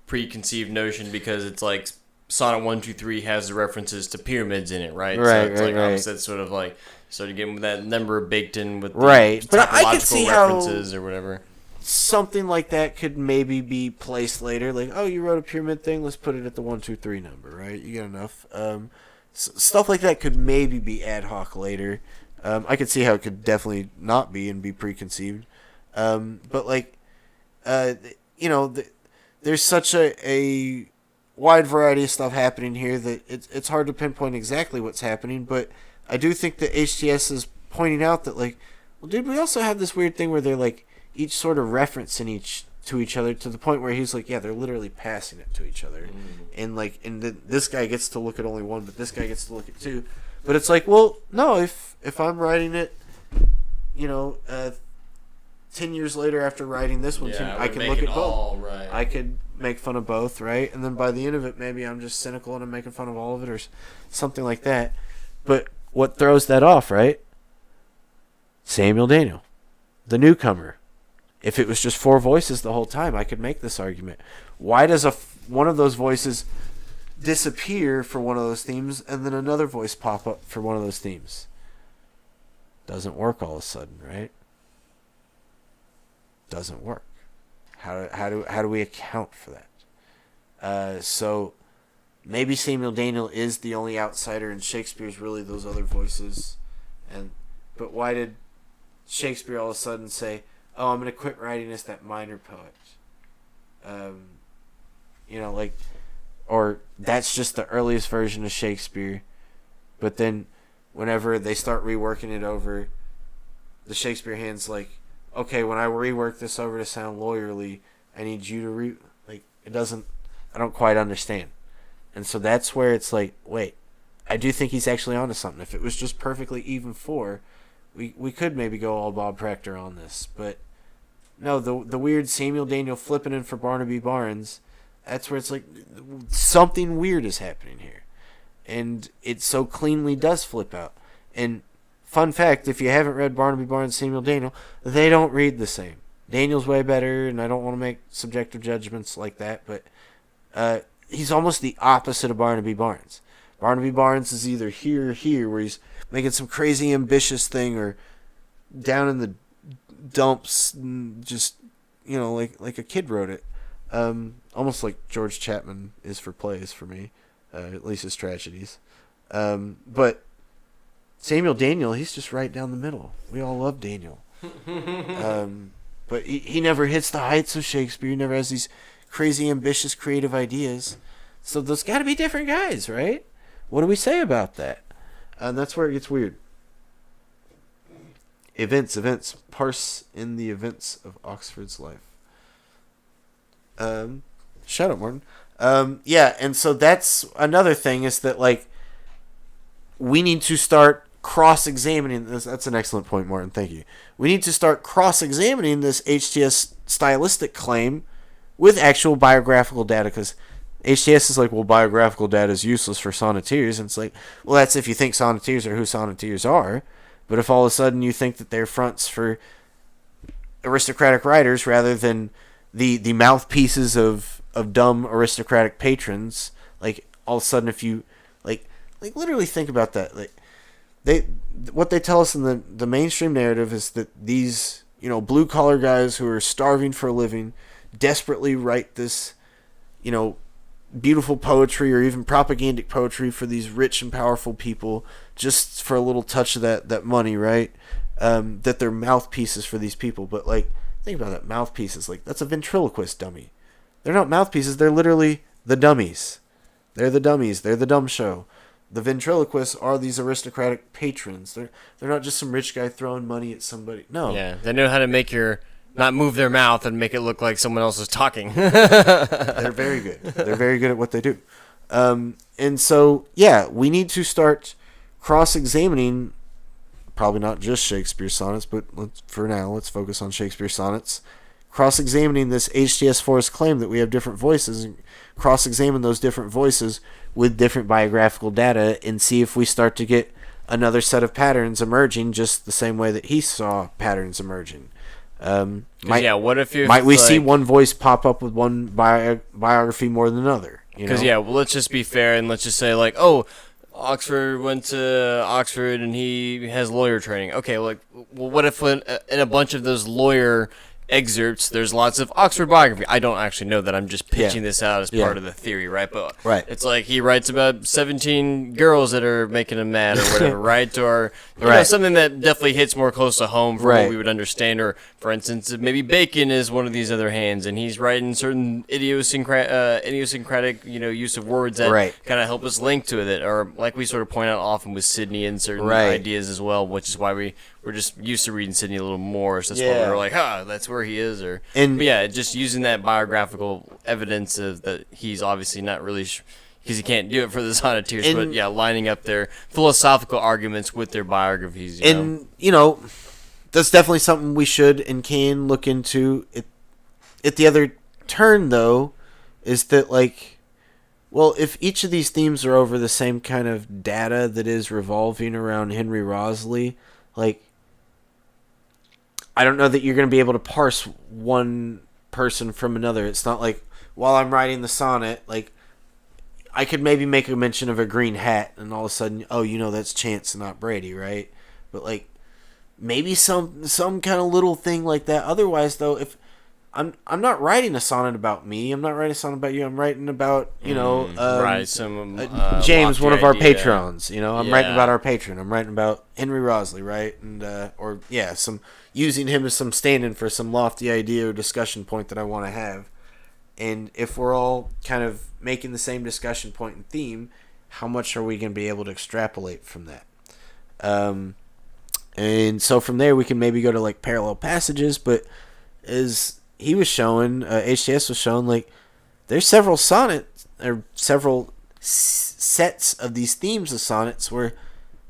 preconceived notion because it's like Sonnet 123 has the references to pyramids in it, right? So it's like obviously it's sort of like started getting that number baked in with the But I could topological see references how or whatever. something like that could maybe be placed later. Like, oh, you wrote a pyramid thing, let's put it at the 123 number, right? You got enough. Stuff like that could maybe be ad hoc later. I could see how it could definitely not be and be preconceived. But like, there's such a wide variety of stuff happening here that it's hard to pinpoint exactly what's happening. But I do think that HTS is pointing out that, like, well, dude, we also have this weird thing where they're like each sort of referencing to each other to the point where he's like, yeah, they're literally passing it to each other, and like, this guy gets to look at only one, but this guy gets to look at two. But it's like, well, no, if I'm writing it, 10 years later after writing this one, I can look at both. Right. I could make fun of both, right? And then by the end of it, maybe I'm just cynical and I'm making fun of all of it or something like that. But what throws that off, right? Samuel Daniel, the newcomer. If it was just four voices the whole time, I could make this argument. Why does one of those voices disappear for one of those themes and then another voice pop up for one of those themes? Doesn't work all of a sudden, right? Doesn't work. How do we account for that? So maybe Samuel Daniel is the only outsider and Shakespeare's really those other voices. But why did Shakespeare all of a sudden say, oh, I'm going to quit writing as that minor poet? Or that's just the earliest version of Shakespeare. But then whenever they start reworking it over, the Shakespeare hand's like, okay, when I rework this over to sound lawyerly, I need you to I don't quite understand. And so that's where it's like, wait, I do think he's actually onto something. If it was just perfectly even four, we could maybe go all Bob Proctor on this. But no, the weird Samuel Daniel flipping in for Barnaby Barnes, that's where it's like something weird is happening here. And it so cleanly does flip out. And fun fact, if you haven't read Barnaby Barnes, Samuel Daniel, they don't read the same. Daniel's way better, and I don't want to make subjective judgments like that, but he's almost the opposite of Barnaby Barnes. Barnaby Barnes is either here or here, where he's making some crazy ambitious thing, or down in the dumps, just, like a kid wrote it. Almost like George Chapman is for plays for me, at least his tragedies. But Samuel Daniel, he's just right down the middle. We all love Daniel. But he never hits the heights of Shakespeare. He never has these crazy, ambitious, creative ideas. So those got to be different guys, right? What do we say about that? And that's where it gets weird. Events. Parse in the events of Oxford's life. Shut up, Martin. Yeah, and so that's another thing is that, like, we need to start cross-examining this. That's an excellent point, Martin. Thank you. We need to start cross-examining this HTS stylistic claim with actual biographical data, because HTS is like, well, biographical data is useless for sonneteers. And it's like, well, that's if you think sonneteers are who sonneteers are. But if all of a sudden you think that they're fronts for aristocratic writers rather than the mouthpieces of dumb aristocratic patrons, like, all of a sudden if you, like literally think about that. Like, what they tell us in the mainstream narrative is that these, blue collar guys who are starving for a living desperately write this, beautiful poetry or even propagandic poetry for these rich and powerful people just for a little touch of that money, right? That they're mouthpieces for these people. But, like, think about that, mouthpieces. Like, that's a ventriloquist dummy. They're not mouthpieces. They're literally the dummies. They're the dummies. They're the dumb show. The ventriloquists are these aristocratic patrons. They're not just some rich guy throwing money at somebody. No. Yeah, they know how to make not move their mouth and make it look like someone else is talking. They're very good. They're very good at what they do. And so, yeah, we need to start cross-examining, probably not just Shakespeare sonnets, but for now, let's focus on Shakespeare sonnets. Cross-examining this HTS4's claim that we have different voices, and cross-examine those different voices with different biographical data and see if we start to get another set of patterns emerging just the same way that he saw patterns emerging. What if you might we see one voice pop up with one biography more than another? Because well, let's just be fair and let's just say like, oh, Oxford went to Oxford and he has lawyer training. Okay, well, what if in a bunch of those lawyer excerpts there's lots of Oxford biography? I don't actually know that. I'm just pitching this out as part of the theory, right? But it's like he writes about 17 girls that are making him mad or whatever, right? Or you know, something that definitely hits more close to home for what we would understand. Or for instance, maybe Bacon is one of these other hands and he's writing certain idiosyncratic use of words that kind of help us link to it, or like we sort of point out often with Sidney and certain ideas as well, which is why we're just used to reading Sidney a little more, so that's why we're like, that's where he is. But just using that biographical evidence of that he's obviously not really, because he can't do it for the sonneteers, but lining up their philosophical arguments with their biographies. You know, that's definitely something we should and can look into. At the other turn, though, is that, like, well, if each of these themes are over the same kind of data that is revolving around Henry Wriothesley, like, I don't know that you're going to be able to parse one person from another. It's not like, while I'm writing the sonnet, like, I could maybe make a mention of a green hat, and all of a sudden, that's Chance and not Brady, right? But, like, maybe some kind of little thing like that. Otherwise, though, if I'm not writing a sonnet about me, I'm not writing a sonnet about you, I'm writing about, James, one of our patrons, I'm writing about our patron, I'm writing about Henry Wriothesley, right? And, some using him as some stand-in for some lofty idea or discussion point that I want to have. And if we're all kind of making the same discussion point and theme, how much are we going to be able to extrapolate from that? And so from there, we can maybe go to, like, parallel passages, but as he was showing, HTS was showing, like, there's several sonnets, or several sets of these themes of sonnets where,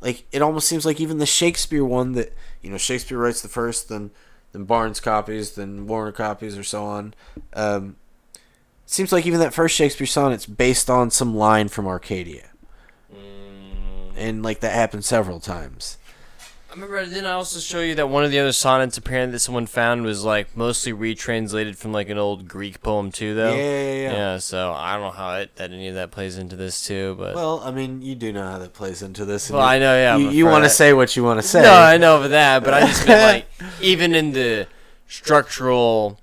like, it almost seems like even the Shakespeare one that, Shakespeare writes the first, then Barnes copies, then Warner copies, or so on. Seems like even that first Shakespeare sonnet's based on some line from Arcadia. And, like, that happened several times. I remember, didn't I also show you that one of the other sonnets apparently that someone found was, like, mostly retranslated from, like, an old Greek poem, too, though? Yeah, so I don't know how that any of that plays into this, too, but... Well, I mean, you do know how that plays into this. Well, I know, yeah. You want to say what you want to say. No, I know of that, but I just meant, like, even in structural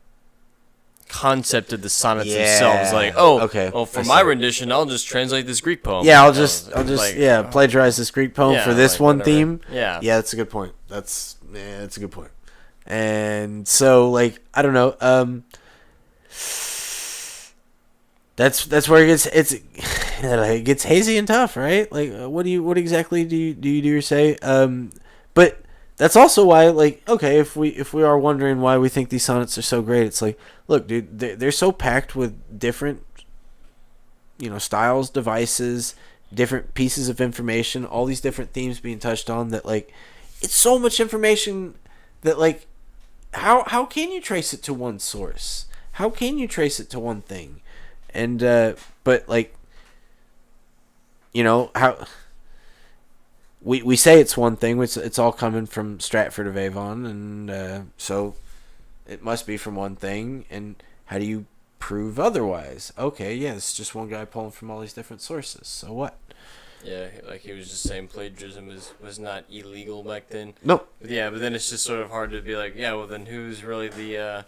concept of the sonnets themselves, like, for my rendition, I'll just translate this Greek poem. Yeah, I'll just plagiarize this Greek poem for this one theme. Yeah, that's a good point. That's a good point. And so, like, I don't know. That's where it gets hazy and tough, right? Like, what exactly do you say? But that's also why, like, okay, if we are wondering why we think these sonnets are so great, it's like, look, dude, they're so packed with different, styles, devices, different pieces of information, all these different themes being touched on, that, like, it's so much information that, like, how can you trace it to one source? How can you trace it to one thing? And but, like, how we say it's one thing, which it's all coming from Stratford of Avon, and so it must be from one thing. And how do you prove otherwise? Okay, yeah, it's just one guy pulling from all these different sources. So what? Yeah, like he was just saying, plagiarism was not illegal back then. Nope. Yeah, but then it's just sort of hard to be like, yeah, well then who's really the?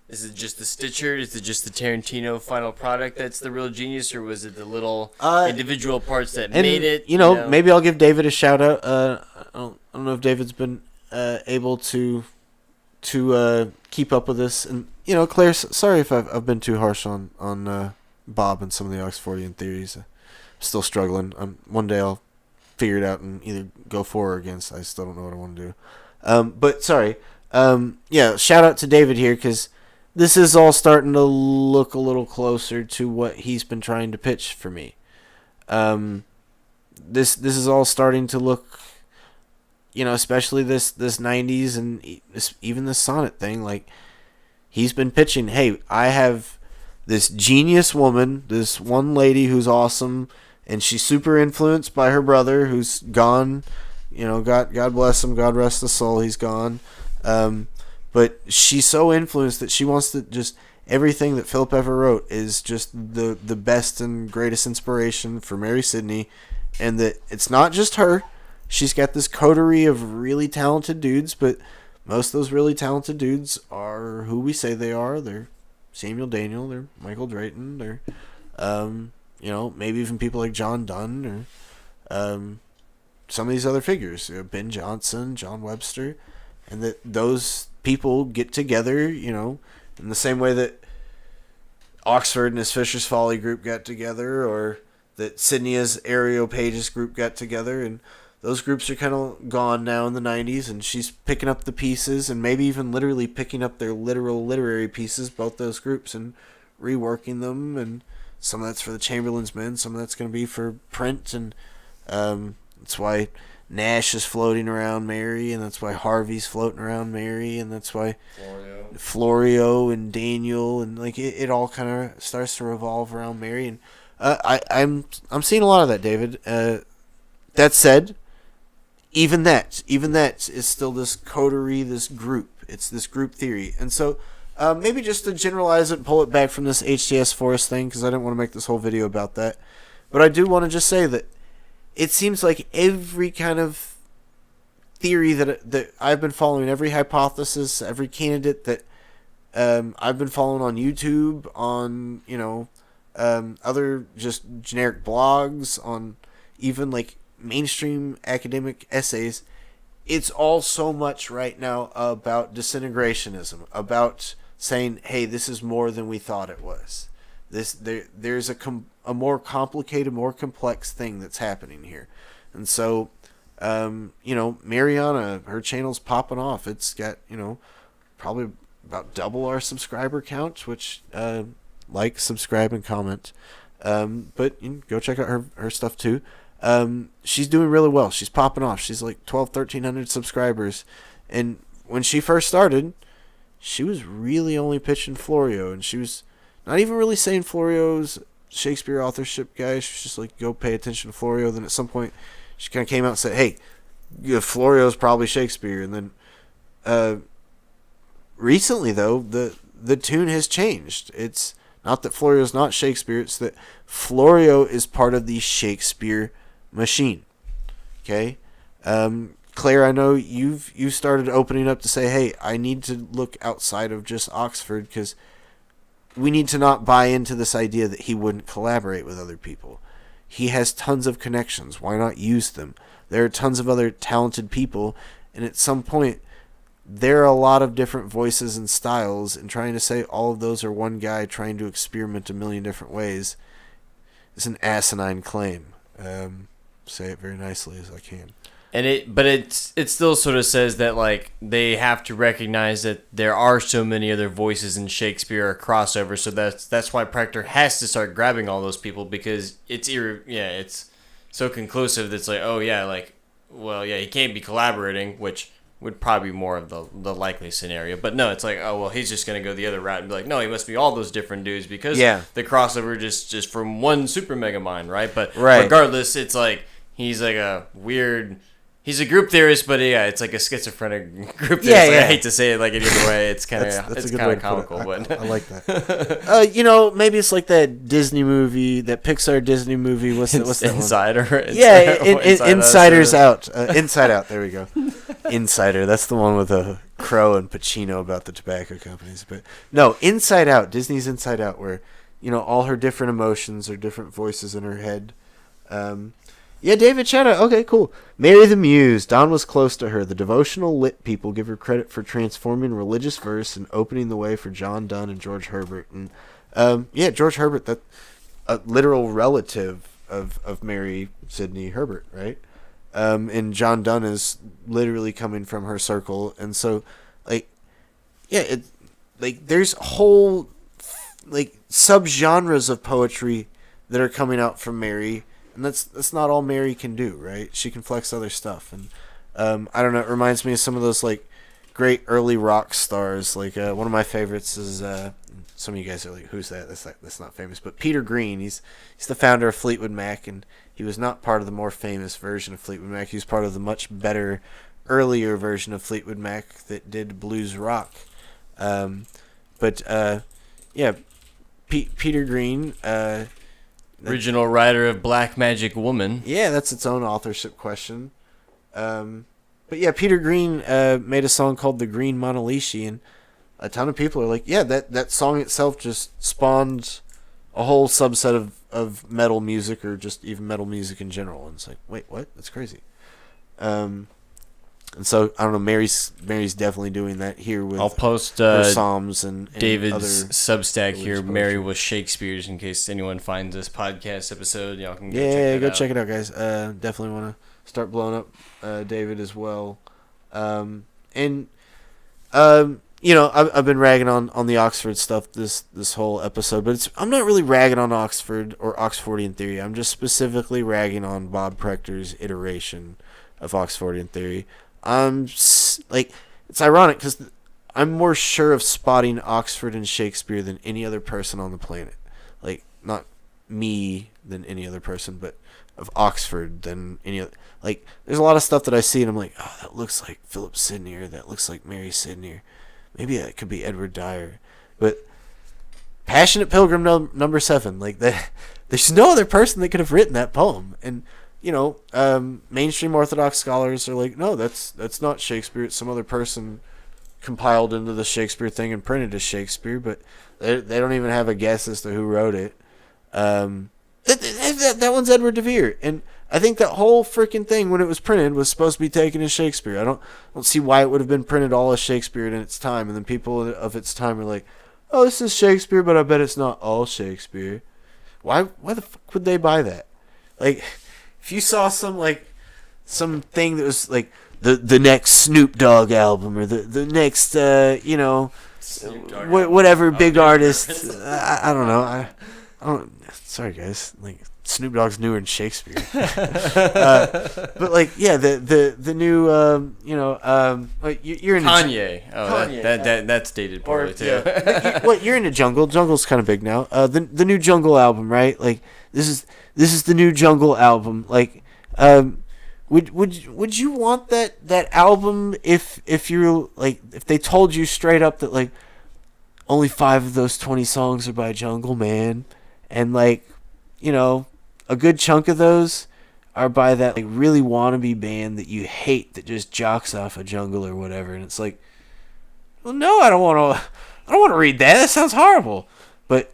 Is it just the Stitcher? Is it just the Tarantino final product that's the real genius, or was it the little individual parts that made it? Maybe I'll give David a shout out. I don't know if David's been able to keep up with this, and Claire, sorry if I've been too harsh on Bob and some of the Oxfordian theories. I'm still struggling. One day I'll figure it out and either go for or against. I still don't know what I want to do. But sorry. Shout out to David here, because this is all starting to look a little closer to what he's been trying to pitch for me. This is all starting to look, especially this 90s and even the sonnet thing. Like, he's been pitching, hey, I have this genius woman, this one lady who's awesome, and she's super influenced by her brother who's gone. God bless him, God rest his soul, he's gone. but she's so influenced that she wants to just everything that Philip ever wrote is just the best and greatest inspiration for Mary Sidney, and that it's not just her. She's got this coterie of really talented dudes, but most of those really talented dudes are who we say they are. They're Samuel Daniel, they're Michael Drayton, they're maybe even people like John Donne or some of these other figures, Ben Jonson, John Webster, and that those people get together, in the same way that Oxford and his Fisher's Folly group got together, or that Sydney's Areopagus group got together, and those groups are kind of gone now in the 90s, and she's picking up the pieces, and maybe even literally picking up their literal literary pieces, both those groups, and reworking them, and some of that's for the Chamberlain's Men, some of that's going to be for print, and that's why Nash is floating around Mary, and that's why Harvey's floating around Mary, and that's why Florio and Daniel, and like it all kind of starts to revolve around Mary, and I'm seeing a lot of that, David. That said, even that is still this coterie, this group. It's this group theory, and so maybe just to generalize it and pull it back from this HTS Forest thing, because I didn't want to make this whole video about that, but I do want to just say that it seems like every kind of theory that I've been following, every hypothesis, every candidate that I've been following on YouTube, on other just generic blogs, on even like mainstream academic essays, it's all so much right now about disintegrationism, about saying, hey, this is more than we thought it was. There's a more complicated, more complex thing that's happening here. And so, Mariana, her channel's popping off. It's got, probably about double our subscriber count, which, like, subscribe, and comment. But go check out her stuff too. She's doing really well. She's popping off. She's like 1,300 subscribers. And when she first started, she was really only pitching Florio, and she was not even really saying Florio's Shakespeare authorship guy. She was just like, go pay attention to Florio. Then at some point, she kind of came out and said, hey, Florio's probably Shakespeare. And then recently, though, the tune has changed. It's not that Florio's not Shakespeare. It's that Florio is part of the Shakespeare machine. Okay? Claire, I know you started opening up to say, hey, I need to look outside of just Oxford, because we need to not buy into this idea that he wouldn't collaborate with other people. He has tons of connections. Why not use them? There are tons of other talented people, and at some point, there are a lot of different voices and styles, and trying to say all of those are one guy trying to experiment a million different ways is an asinine claim. Say it very nicely as I can. And it still sort of says that like they have to recognize that there are so many other voices in Shakespeare or crossover, so that's why Proctor has to start grabbing all those people, because it's so conclusive that it's like, oh yeah, like, well yeah, he can't be collaborating, which would probably be more of the likely scenario. But no, it's like, oh well, he's just gonna go the other route and be like, no, he must be all those different dudes, because the crossover just from one super mega mind, right? But regardless, it's like he's like a weird. He's a group theorist, but yeah, it's like a schizophrenic group theorist. I hate to say it like any other way. It's kind of comical, but I like that. Maybe it's like that Disney movie, that Pixar Disney movie. What's that Insider? One? Insider's Out. Inside Out. There we go. Insider. That's the one with Crow and Pacino about the tobacco companies. But no, Inside Out. Disney's Inside Out, where all her different emotions are different voices in her head. Yeah, David, shout out. Okay, cool. Mary the Muse. Donne was close to her. The devotional lit people give her credit for transforming religious verse and opening the way for John Donne and George Herbert. And George Herbert, that a literal relative of Mary Sidney Herbert, right? And John Donne is literally coming from her circle. And so, there's whole subgenres of poetry that are coming out from Mary. And that's not all Mary can do, right? She can flex other stuff, and I don't know. It reminds me of some of those great early rock stars. One of my favorites is some of you guys are like, "Who's that?" That's not famous, but Peter Green. He's the founder of Fleetwood Mac, and he was not part of the more famous version of Fleetwood Mac. He was part of the much better earlier version of Fleetwood Mac that did blues rock. But Peter Green, original writer of Black Magic Woman. Yeah, that's its own authorship question. But yeah, Peter Green made a song called "The Green Monalishi," and a ton of people are like, yeah, that song itself just spawned a whole subset of metal music, or just even metal music in general. And it's like, wait, what? That's crazy. And so I don't know. Mary's definitely doing that here with. I'll post her Psalms and David's other Substack here. poetry. Mary was Shakespeare's. In case anyone finds this podcast episode, y'all can check it out, guys. Definitely want to start blowing up David as well. I've been ragging on the Oxford stuff this whole episode, but I'm not really ragging on Oxford or Oxfordian theory. I'm just specifically ragging on Bob Prechter's iteration of Oxfordian theory. It's ironic because I'm more sure of spotting Oxford and Shakespeare than any other person on the planet. Like, not me than any other person, but of Oxford than any other. Like, there's a lot of stuff that I see and I'm like, oh, that looks like Philip Sidney, or that looks like Mary Sidney, or maybe that could be Edward Dyer. But Passionate Pilgrim number 7, like that, there's no other person that could have written that poem. And mainstream Orthodox scholars are like, no, that's not Shakespeare. It's some other person compiled into the Shakespeare thing and printed as Shakespeare. But they don't even have a guess as to who wrote it. That one's Edward de Vere, and I think that whole freaking thing when it was printed was supposed to be taken as Shakespeare. I don't see why it would have been printed all as Shakespeare in its time, and then people of its time are like, oh, this is Shakespeare, but I bet it's not all Shakespeare. Why the fuck would they buy that? Like, if you saw something that was like the next Snoop Dogg album, or the next whatever big artist, I don't know. I don't. Sorry, guys. Like, Snoop Dogg's newer than Shakespeare. But like, yeah, the new you're into Kanye. Kanye. That's dated poorly too. Yeah. You're into Jungle. Jungle's kind of big now. The new Jungle album, right? Like, this is the new Jungle album. Like, would you want that album if you're like, if they told you straight up that like only 5 of those 20 songs are by Jungle Man, and like, a good chunk of those are by that like really wannabe band that you hate that just jocks off a Jungle or whatever, and it's like, well, no, I don't want to read that. That sounds horrible. But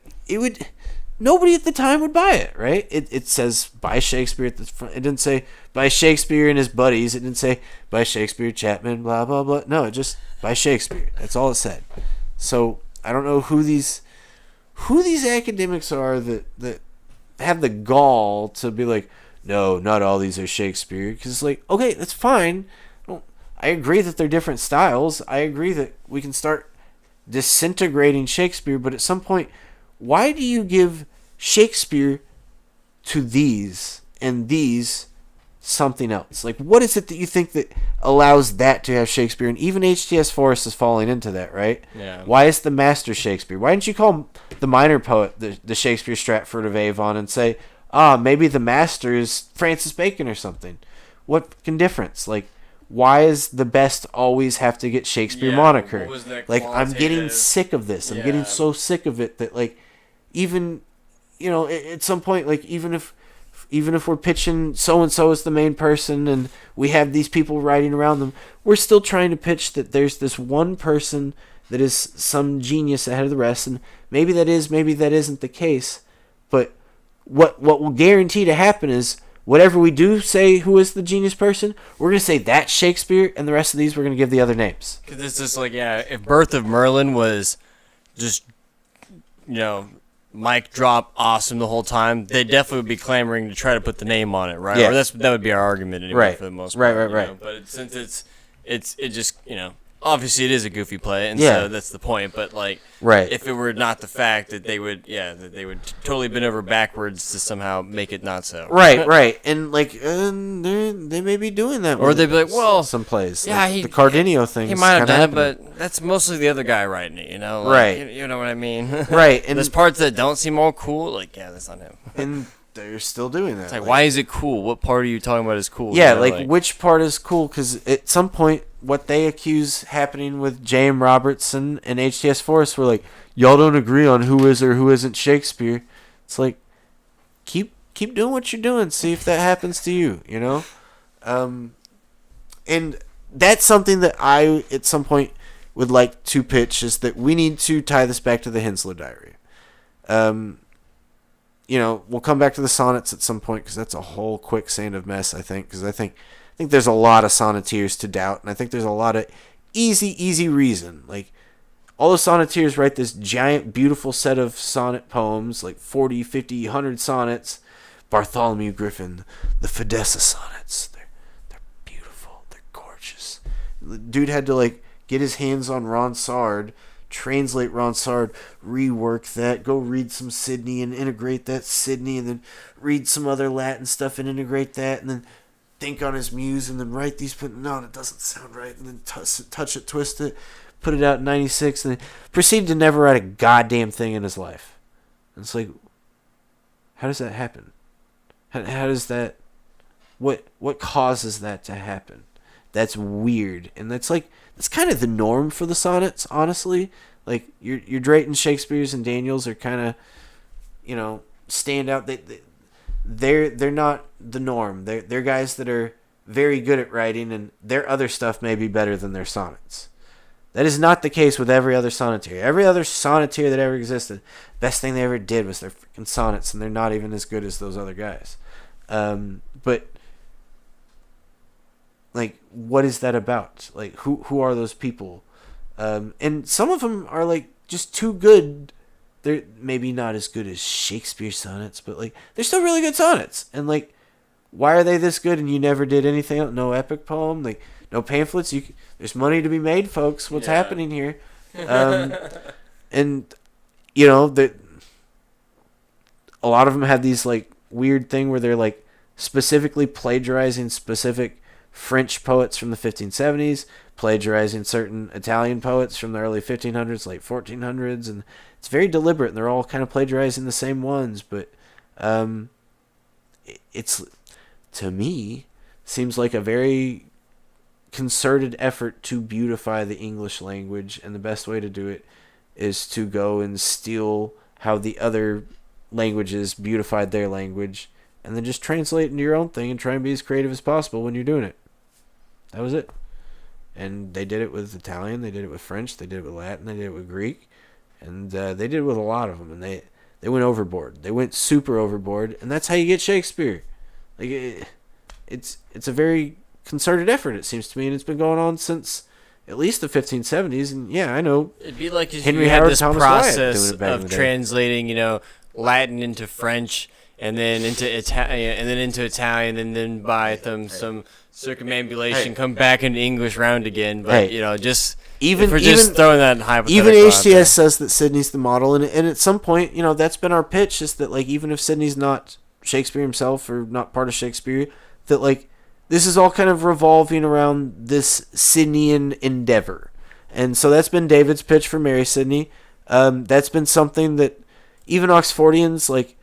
nobody at the time would buy it, right? It says by Shakespeare at the front. It didn't say by Shakespeare and his buddies. It didn't say by Shakespeare Chapman, blah blah blah. No, it just by Shakespeare. That's all it said. So I don't know who these academics are that have the gall to be like, no, not all these are Shakespeare. Because it's like, okay, that's fine. I agree that they're different styles. I agree that we can start disintegrating Shakespeare. But at some point, why do you give Shakespeare to these and these something else? Like, what is it that you think that allows that to have Shakespeare? And even H.T.S. Forrest is falling into that, right? Yeah. Why is the master Shakespeare? Why didn't you call the minor poet the Shakespeare Stratford of Avon and say, maybe the master is Francis Bacon or something? What fucking difference? Like, why is the best always have to get Shakespeare moniker? Like, I'm getting sick of this. I'm getting so sick of it that, like, even, at some point, like, even if we're pitching so-and-so as the main person and we have these people writing around them, we're still trying to pitch that there's this one person that is some genius ahead of the rest, and maybe that isn't the case. But what will guarantee to happen is whatever we do say who is the genius person, we're going to say that's Shakespeare, and the rest of these we're going to give the other names. Because it's just like, if Birth of Merlin was just, mic drop awesome the whole time, they definitely would be clamoring to try to put the name on it, right? Yeah. Or that would be our argument anyway, for the most part. Right. But since it just, obviously it is a goofy play, and Yeah. so that's the point. But like, Right. if it were not the fact that they would totally bend over backwards to somehow make it not so. Right. And like, they may be doing that. Or they'd be like, well, some plays. yeah, like the Cardenio thing. He might have done it, but that's mostly the other guy writing it, Like, Right. You know what I mean? Right. And there's parts that don't seem all cool. Like, yeah, that's not him. And they're still doing that. It's like, why is it cool? What part are you talking about is cool? Yeah, You know, like which part is cool? Because at some point, what they accuse happening with J.M. Robertson and H.T.S. Forrest were like, y'all don't agree on who is or who isn't Shakespeare. It's like, keep doing what you're doing. See if that happens to you, you know? And that's something that I, at some point, would like to pitch, is that we need to tie this back to the Henslow Diary. You know, we'll come back to the sonnets at some point, because that's a whole quicksand of mess, I think. Because I think there's a lot of sonneteers to doubt, and I think there's a lot of easy reason. Like, all the sonneteers write this giant, beautiful set of sonnet poems, like 40, 50, 100 sonnets. Bartholomew Griffin, the Fidessa sonnets. They're beautiful. They're gorgeous. The dude had to, like, get his hands on Ronsard, translate Ronsard, rework that, go read some Sidney and integrate that Sidney, and then read some other Latin stuff and integrate that, and then think on his muse, and then write these, but no, that doesn't sound right, and then touch it, twist it, put it out in 96, and then proceeded to never write a goddamn thing in his life. And it's like, how does that happen? How does that, what causes that to happen? That's weird, and that's kind of the norm for the sonnets, honestly. Like, your Drayton, Shakespeare's, and Daniels are kind of, you know, stand out. They're not the norm. They're guys that are very good at writing, and their other stuff may be better than their sonnets. That is not the case with every other sonneteer. Every other sonneteer that ever existed, best thing they ever did was their freaking sonnets, and they're not even as good as those other guys. But like, what is that about? Like, who are those people? And some of them are, like, just too good. They're maybe not as good as Shakespeare sonnets, but, like, they're still really good sonnets. And, like, why are they this good and you never did anything else? No epic poem? Like, no pamphlets? There's money to be made, folks. What's happening here? And, you know, a lot of them had these, like, weird thing where they're, like, specifically plagiarizing specific French poets from the 1570s, plagiarizing certain Italian poets from the early 1500s, late 1400s, and it's very deliberate, and they're all kind of plagiarizing the same ones, but it's, to me, seems like a very concerted effort to beautify the English language, and the best way to do it is to go and steal how the other languages beautified their language, and then just translate into your own thing and try and be as creative as possible when you're doing it. That was it. And they did it with Italian, they did it with French, they did it with Latin, they did it with Greek, and they did it with a lot of them, and they went overboard. They went super overboard, and that's how you get Shakespeare. Like, it's a very concerted effort, it seems to me, and it's been going on since at least the 1570s. And yeah, I know it'd be like if Henry you had Howard this Thomas Wyatt process doing it back in the of day. translating, you know, Latin into French, and then into Italian, and then by some circumambulation come back into English round again. But you know, just if we're just throwing that hypothetical. Even out there. HTS says that Sidney's the model, and at some point, you know, that's been our pitch, is that, like, even if Sidney's not Shakespeare himself or not part of Shakespeare, that, like, this is all kind of revolving around this Sidneyan endeavor. And so that's been David's pitch for Mary Sidney. That's been something that even Oxfordians, like,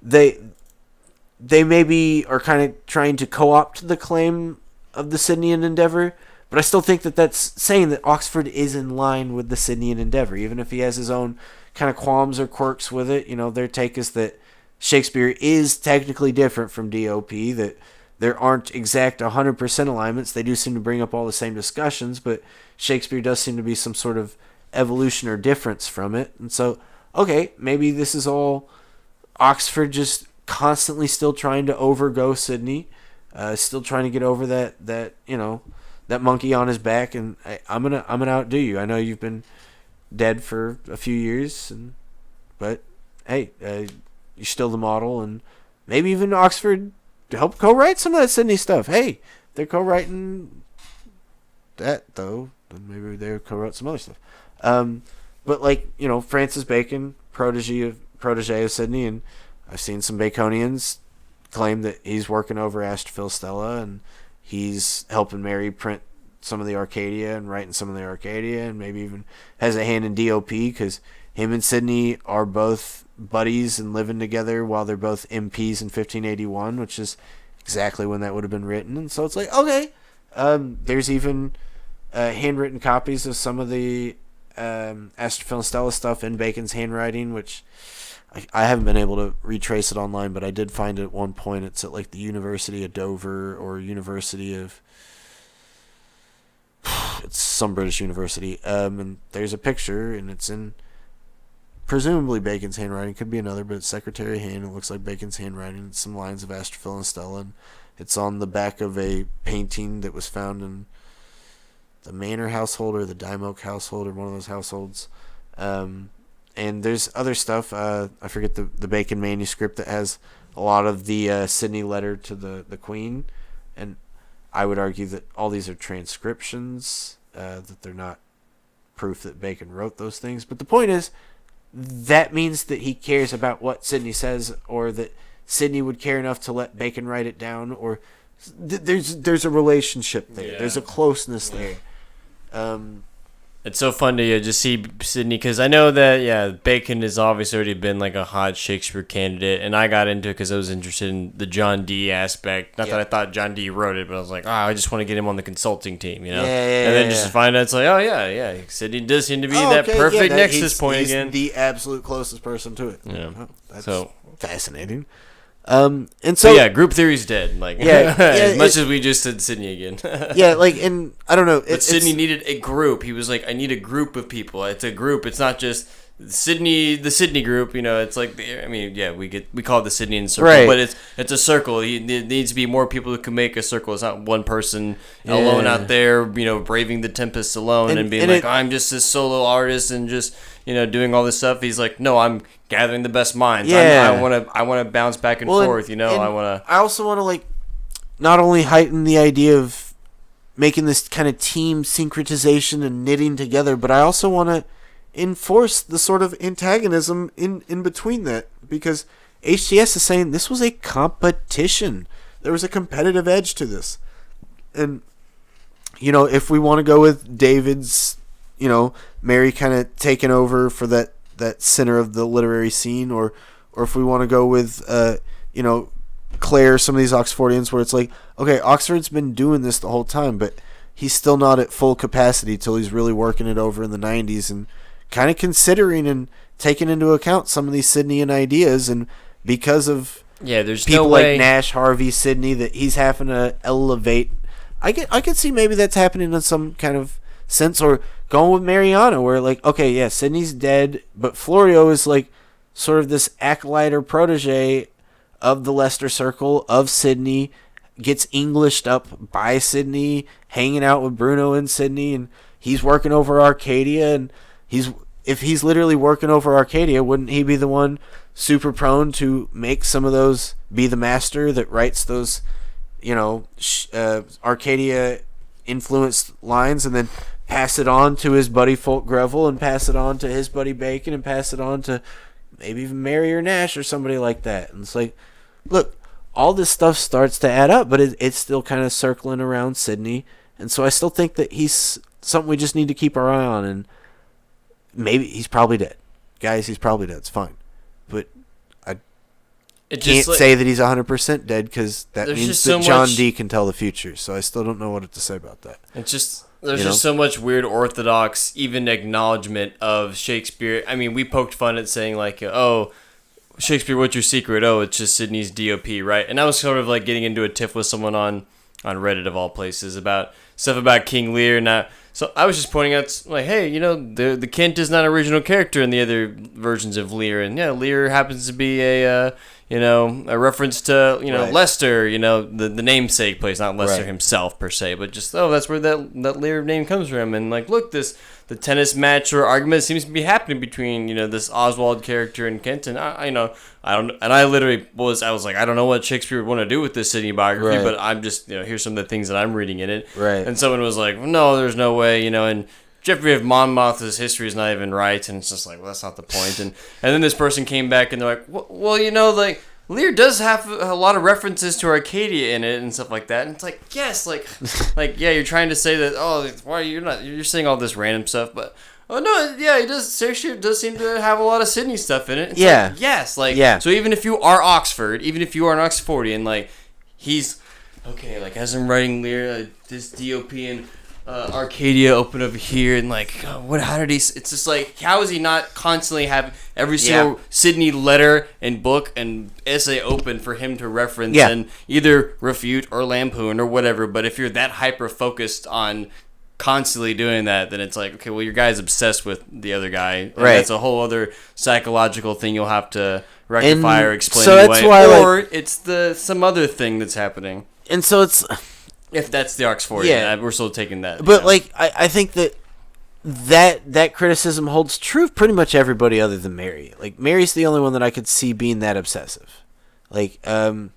they maybe are kind of trying to co-opt the claim of the Sidneyan endeavor, but I still think that that's saying that Oxford is in line with the Sidneyan endeavor, even if he has his own kind of qualms or quirks with it. You know, their take is that Shakespeare is technically different from DOP, that there aren't exact 100% alignments. They do seem to bring up all the same discussions, but Shakespeare does seem to be some sort of evolution or difference from it. And so, okay, maybe this is all Oxford just constantly still trying to overgo Sidney, still trying to get over that you know, that monkey on his back, and I'm gonna outdo you. I know you've been dead for a few years, but hey, you're still the model, and maybe even Oxford help co-write some of that Sidney stuff. Hey, they're co-writing that, though, then maybe they co-wrote some other stuff. But, like, you know, Francis Bacon, protege of Sidney, and I've seen some Baconians claim that he's working over Astrophil Stella, and he's helping Mary print some of the Arcadia and writing some of the Arcadia, and maybe even has a hand in DOP, because him and Sidney are both buddies and living together while they're both MPs in 1581, which is exactly when that would have been written. And so it's like, okay. There's even handwritten copies of some of the Astrophil and Stella stuff in Bacon's handwriting, which I haven't been able to retrace it online, but I did find it at one point. It's at like the University of Dover or University of... It's some British university. And there's a picture, and it's in presumably Bacon's handwriting. Could be another, but it's secretary hand. It looks like Bacon's handwriting. It's some lines of Astrophil and Stella, and it's on the back of a painting that was found in the Manor household or the Dymoke household or one of those households. And there's other stuff. I forget the Bacon manuscript that has a lot of the Sydney letter to the Queen. And I would argue that all these are transcriptions, that they're not proof that Bacon wrote those things. But the point is, that means that he cares about what Sydney says, or that Sydney would care enough to let Bacon write it down, or there's a relationship there. Yeah. There's a closeness there. It's so fun to just see Sydney, because I know that, Bacon has obviously already been like a hot Shakespeare candidate, and I got into it because I was interested in the John Dee aspect. Not that I thought John Dee wrote it, but I was like, I just want to get him on the consulting team, you know? And then just to find out, it's like, Sydney does seem to be that perfect nexus point he's again. The absolute closest person to it. Yeah. Oh, that's so fascinating. And so group theory's dead. Like, as much as we just said Sydney again. and I don't know. But Sydney needed a group. He was like, I need a group of people. It's a group. It's not just Sydney, the Sydney group. You know, it's like, we call it the Sydney in circle, right. But it's a circle. There needs to be more people who can make a circle. It's not one person alone out there, braving the tempests alone and being I'm just this solo artist and just doing all this stuff. He's like, no, I'm gathering the best minds. I want to bounce back and forth. I also want to not only heighten the idea of making this kind of team syncretization and knitting together, but I also want to enforce the sort of antagonism in between that, because HTS is saying this was a competition. There was a competitive edge to this. And, if we want to go with David's, Mary kind of taking over for that center of the literary scene, or if we want to go with, Claire, some of these Oxfordians where it's like, okay, Oxford's been doing this the whole time, but he's still not at full capacity till he's really working it over in the 90s and kind of considering and taking into account some of these Sydneyan ideas. And because of there's people no way like Nash, Harvey, Sidney, that he's having to elevate. I could see maybe that's happening in some kind of sense, or going with Mariana, where Sidney's dead, but Florio is like sort of this acolyte or protege of the Leicester Circle, of Sidney, gets Englished up by Sidney, hanging out with Bruno and Sidney, and he's working over Arcadia, and if he's literally working over Arcadia, wouldn't he be the one super prone to make some of those, be the master that writes those, Arcadia influenced lines, and then pass it on to his buddy Fulk Greville, and pass it on to his buddy Bacon, and pass it on to maybe even Mary or Nash or somebody like that. And it's like, look, all this stuff starts to add up, but it's still kind of circling around Sydney. And so I still think that he's something we just need to keep our eye on. And maybe he's probably dead. Guys, he's probably dead. It's fine. But I can't say that he's 100% dead, because that means that John Dee can tell the future. So I still don't know what to say about that. It's just... There's just so much weird orthodox, even acknowledgement of Shakespeare. I mean, we poked fun at saying Shakespeare, what's your secret? Oh, it's just Sydney's DOP, right? And I was sort of like getting into a tiff with someone on Reddit of all places about stuff about King Lear. So I was just pointing out, like, hey, the Kent is not an original character in the other versions of Lear, and Lear happens to be a reference to right. Leicester, the namesake place, not Leicester himself per se, but just that's where that Lear name comes from. And like, look, the tennis match or argument seems to be happening between this Oswald character and Kent, and I literally was like, I don't know what Shakespeare would want to do with this Sydney biography, but I'm just here's some of the things that I'm reading in it, and someone was like, no, there's no way, and Geoffrey of Monmouth's history is not even right, and it's just like, well, that's not the point. And then this person came back and they're like, well, like Lear does have a lot of references to Arcadia in it and stuff like that. And it's like, yes, you're trying to say that, why you're saying all this random stuff, but Oh no, yeah, he does. Shakespeare does seem to have a lot of Sydney stuff in it. It's Yeah. like, yes, like Yeah. So even if you are Oxford, even if you are an Oxfordian, like he's okay. Like as I'm writing this DOP and Arcadia open over here, and like what? How did he? It's just like how is he not constantly have every single Sydney letter and book and essay open for him to reference and either refute or lampoon or whatever? But if you're that hyper focused on constantly doing that, then it's like, okay, well, your guy's obsessed with the other guy. And that's a whole other psychological thing you'll have to rectify or explain so that's away. why, or it's some other thing that's happening. And so it's... If that's the Oxfordian, we're still taking that. But, like, I think that criticism holds true of pretty much everybody other than Mary. Like, Mary's the only one that I could see being that obsessive. Like, at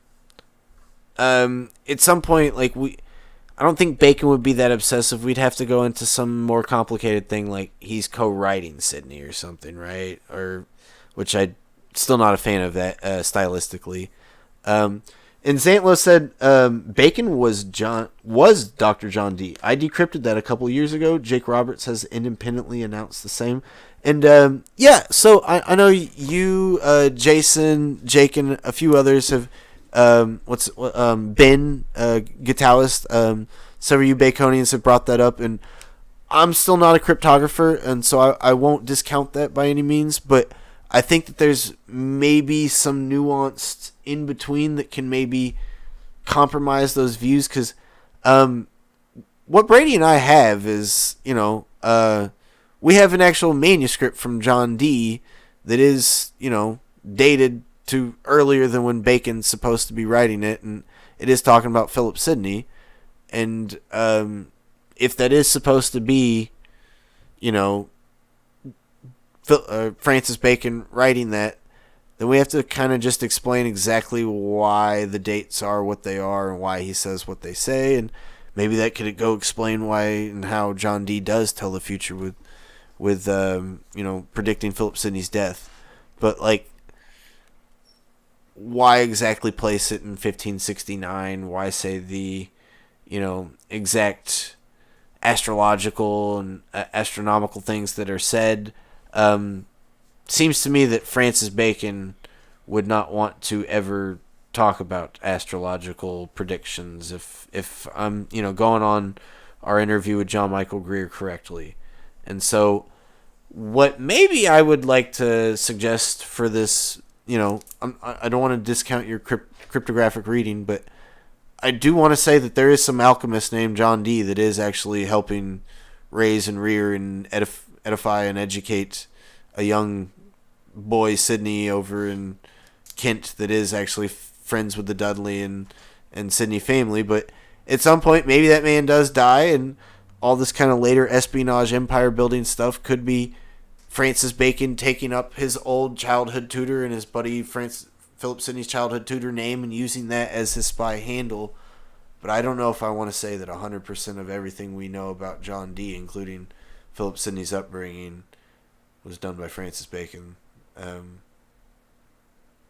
some point, like, I don't think Bacon would be that obsessive. We'd have to go into some more complicated thing, like he's co-writing Sydney or something, right? Or, which I'm still not a fan of that stylistically. And Zantlo said Bacon was Dr. John Dee. I decrypted that a couple years ago. Jake Roberts has independently announced the same. And so I know you, Jason, Jake, and a few others have. Ben guitarist, several of you Baconians have brought that up, and I'm still not a cryptographer, and so I won't discount that by any means, but I think that there's maybe some nuanced in between that can maybe compromise those views, because what Brady and I have is, we have an actual manuscript from John Dee that is, dated to earlier than when Bacon's supposed to be writing it, and it is talking about Philip Sidney, and if that is supposed to be, Francis Bacon writing that, then we have to kind of just explain exactly why the dates are what they are and why he says what they say, and maybe that could go explain why and how John Dee does tell the future with predicting Philip Sidney's death, but like, why exactly place it in 1569? Why say the, exact astrological and astronomical things that are said? Seems to me that Francis Bacon would not want to ever talk about astrological predictions if I'm, going on our interview with John Michael Greer correctly. And so what maybe I would like to suggest for this, I don't want to discount your cryptographic reading, but I do want to say that there is some alchemist named John Dee that is actually helping raise and rear and edify and educate a young boy, Sidney, over in Kent that is actually friends with the Dudley and Sidney family. But at some point, maybe that man does die, and all this kind of later espionage, empire building stuff could be Francis Bacon taking up his old childhood tutor and his buddy Philip Sidney's childhood tutor name and using that as his spy handle. But I don't know if I want to say that 100% of everything we know about John Dee, including Philip Sidney's upbringing, was done by Francis Bacon.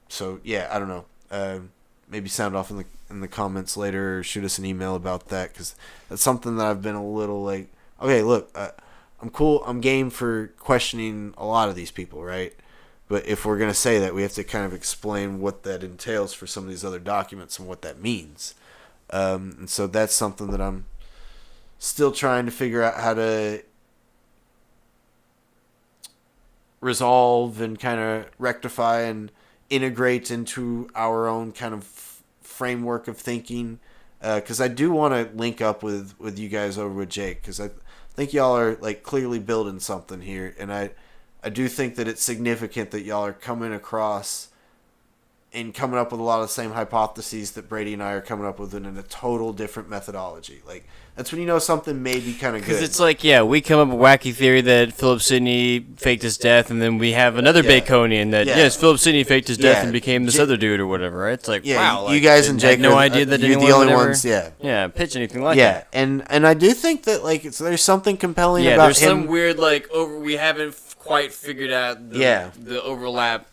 So yeah, I don't know. Maybe sound off in the comments later, or shoot us an email about that, because that's something that I've been a little like, okay, look, I'm cool. I'm game for questioning a lot of these people, right? But if we're going to say that, we have to kind of explain what that entails for some of these other documents and what that means. And so that's something that I'm still trying to figure out how to resolve and kind of rectify and integrate into our own kind of framework of thinking. Because I do want to link up with you guys over with Jake, because I think y'all are like clearly building something here, and I do think that it's significant that y'all are coming across and coming up with a lot of the same hypotheses that Brady and I are coming up with in a total different methodology. Like, that's when you know something may be kind of good. Because it's like, we come up with a wacky theory that Philip Sidney faked his death, and then we have another Baconian that, yes, Philip Sidney faked his death and became this other dude or whatever, right? It's like, wow. You guys and Jake had no idea that you're anyone the only would ever, ones, pitch anything like that. And I do think that, like, there's something compelling about him. Yeah, there's some weird, like, we haven't quite figured out the overlap,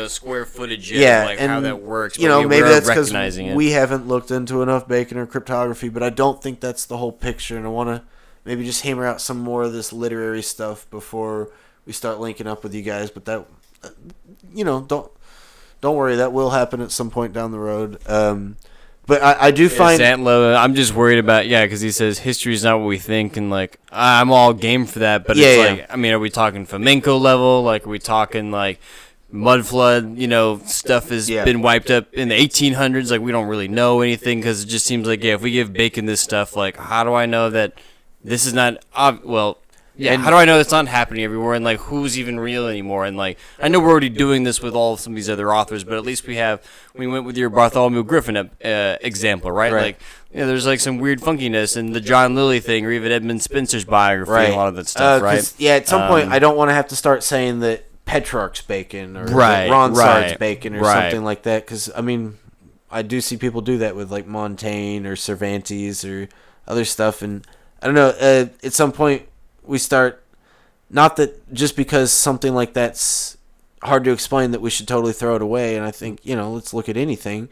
square footage yet, like how that works. Maybe that's because we haven't looked into enough Bacon or cryptography, but I don't think that's the whole picture, and I want to maybe just hammer out some more of this literary stuff before we start linking up with you guys. But that, don't worry, that will happen at some point down the road. But I do find Zantlo, I'm just worried about because he says history is not what we think, and like I'm all game for that. But it's like, I mean, are we talking flamenco level? Like, are we talking like mud flood? Stuff has been wiped up in the 1800s. Like, we don't really know anything because it just seems like if we give Bacon this stuff, like, how do I know that this is not and how do I know it's not happening everywhere? And like, who's even real anymore? And like, I know we're already doing this with all of some of these other authors, but at least we went with your Bartholomew Griffin example, right? Like, there's like some weird funkiness in the John Lilly thing, or even Edmund Spencer's biography, and a lot of that stuff, right? Yeah, at some point, I don't want to have to start saying that Petrarch's Bacon or Ronsard's Bacon or something like that, because I mean, I do see people do that with like Montaigne or Cervantes or other stuff, and I don't know. At some point, we start, not that just because something like that's hard to explain that we should totally throw it away, and I think, let's look at anything,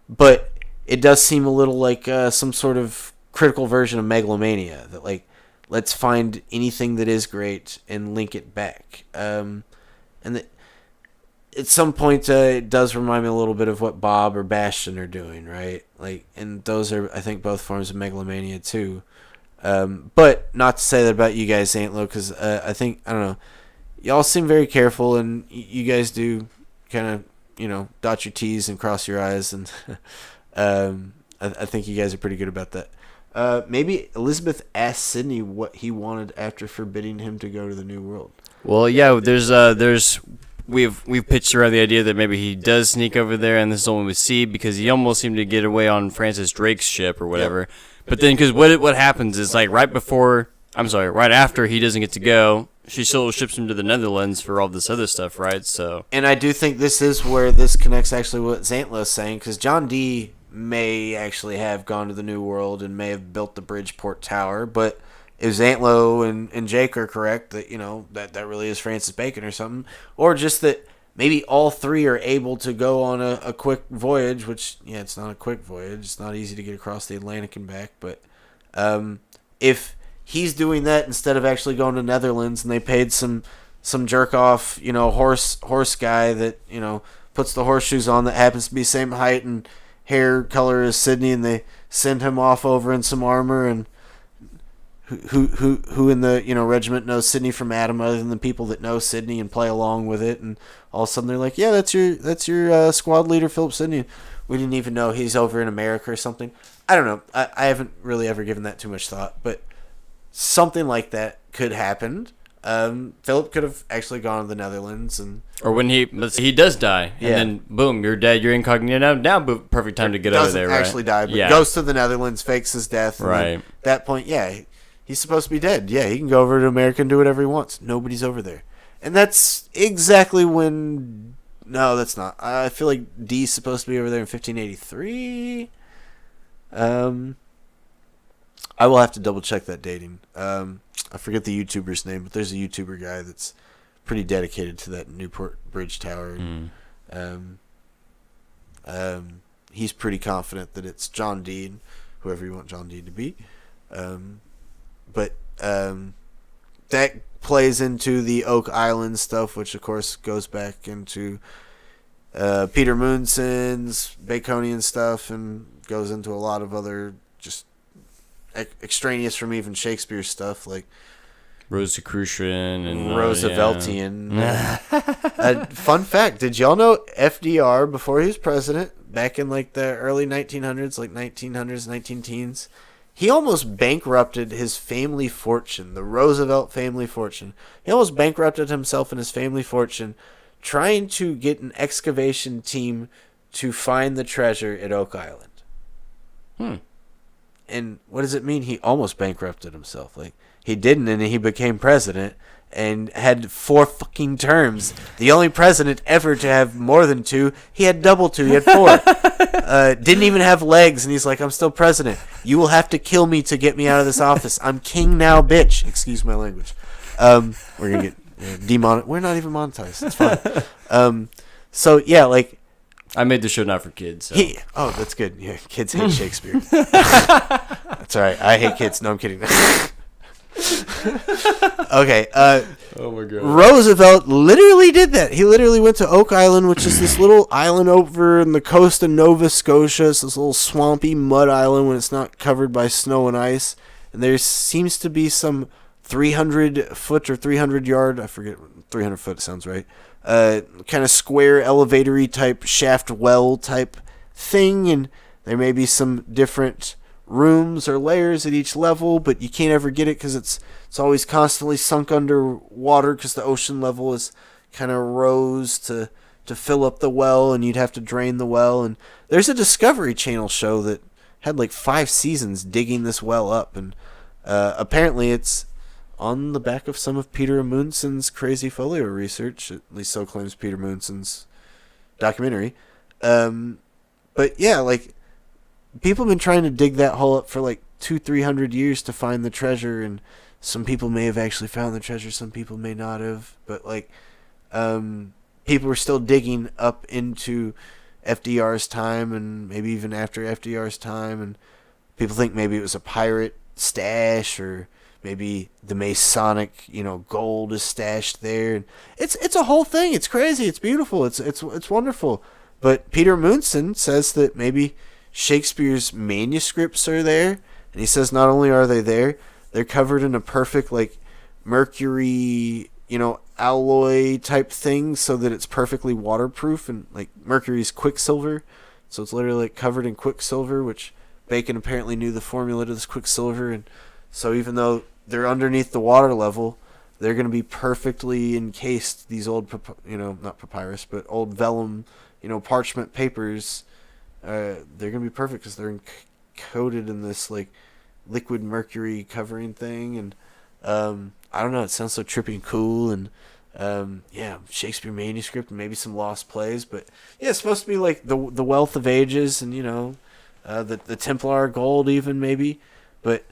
but it does seem a little like some sort of critical version of megalomania, that like, let's find anything that is great and link it back. And that at some point, it does remind me a little bit of what Bob or Bastian are doing, right? Like, and those are, I think, both forms of megalomania too. But not to say that about you guys, Antlo, because I think, I don't know, y'all seem very careful, and you guys do kind of, dot your T's and cross your I's, and I think you guys are pretty good about that. Maybe Elizabeth asked Sidney what he wanted after forbidding him to go to the New World. Well, we've pitched around the idea that maybe he does sneak over there, and this is the one we see, because he almost seemed to get away on Francis Drake's ship or whatever. Yep. But then, because what happens is, like, right after he doesn't get to go, she still ships him to the Netherlands for all this other stuff, right? So, and I do think this is where this connects actually with what Zantlo's saying, because John Dee may actually have gone to the New World and may have built the Bridgeport Tower, but if Zantlo and Jake are correct, that that really is Francis Bacon or something, or just that maybe all three are able to go on a quick voyage, which, it's not a quick voyage. It's not easy to get across the Atlantic and back. But if he's doing that instead of actually going to Netherlands, and they paid some jerk-off, horse guy that, puts the horseshoes on that happens to be the same height and hair color as Sidney, and they send him off over in some armor, and who in the regiment knows Sidney from Adam other than the people that know Sidney and play along with it, and all of a sudden they're like, yeah, that's your squad leader, Philip Sidney. We didn't even know he's over in America or something. I don't know. I haven't really ever given that too much thought, but something like that could happen. Philip could have actually gone to the Netherlands, or when he does die, and then boom, you're dead. You're incognito. Now, perfect time to get over there. Right? Doesn't actually die, but goes to the Netherlands, fakes his death. And right. At that point, he's supposed to be dead. Yeah, he can go over to America and do whatever he wants. Nobody's over there. And that's exactly when... No, that's not. I feel like Dee's supposed to be over there in 1583. I will have to double-check that dating. I forget the YouTuber's name, but there's a YouTuber guy that's pretty dedicated to that Newport Bridge Tower. He's pretty confident that it's John Dee, whoever you want John Dee to be. But that plays into the Oak Island stuff, which of course goes back into Peter Moonson's Baconian stuff, and goes into a lot of other just extraneous from even Shakespeare stuff, like Rosicrucian and Rooseveltian. Fun fact: did y'all know FDR, before he was president, back in like the early 1900s, like 1900s, 19-teens, he almost bankrupted his family fortune, the Roosevelt family fortune. He almost bankrupted himself and his family fortune trying to get an excavation team to find the treasure at Oak Island. And what does it mean he almost bankrupted himself? Like, he didn't, and he became president and had 4 fucking terms. The only president ever to have more than 2. He had double 2. He had 4. Didn't even have legs, and he's like, I'm still president. You will have to kill me to get me out of this office. I'm king now, bitch. Excuse my language. We're going to get demonetized. We're not even monetized. It's fine. So, yeah, like... I made the show not for kids. So. Oh, that's good. Yeah, kids hate Shakespeare. That's all right. I hate kids. No, I'm kidding. Okay. Oh my god. Roosevelt literally did that. He literally went to Oak Island, which is this little island over in the coast of Nova Scotia. It's this little swampy mud island when it's not covered by snow and ice. And there seems to be some 300-foot or 300-yard, I forget, 300 foot sounds right, kind of square elevatory type shaft well type thing. And there may be some different rooms or layers at each level, but you can't ever get it because it's always constantly sunk under water because the ocean level is kind of rose to fill up the well, and you'd have to drain the well. And there's a Discovery Channel show that had like 5 seasons digging this well up, and apparently it's on the back of some of Peter Amundson's crazy folio research, at least so claims Peter Amundson's documentary. But yeah, like, people have been trying to dig that hole up for like 200-300 years to find the treasure, and some people may have actually found the treasure, some people may not have, but like people were still digging up into FDR's time and maybe even after FDR's time, and people think maybe it was a pirate stash, or maybe the Masonic, gold is stashed there. And it's a whole thing. It's crazy. It's beautiful. It's wonderful. But Peter Amundsen says that maybe Shakespeare's manuscripts are there, and he says not only are they there, they're covered in a perfect like mercury, alloy type thing, so that it's perfectly waterproof, and like mercury's quicksilver, so it's literally like covered in quicksilver, which Bacon apparently knew the formula to this quicksilver, and so even though they're underneath the water level, they're going to be perfectly encased. These old, not papyrus, but old vellum, parchment papers. They're going to be perfect because they're coated in this like liquid mercury covering thing, and I don't know, it sounds so trippy and cool, and Shakespeare manuscript and maybe some lost plays, but yeah, it's supposed to be like the wealth of ages, and the Templar gold even maybe, but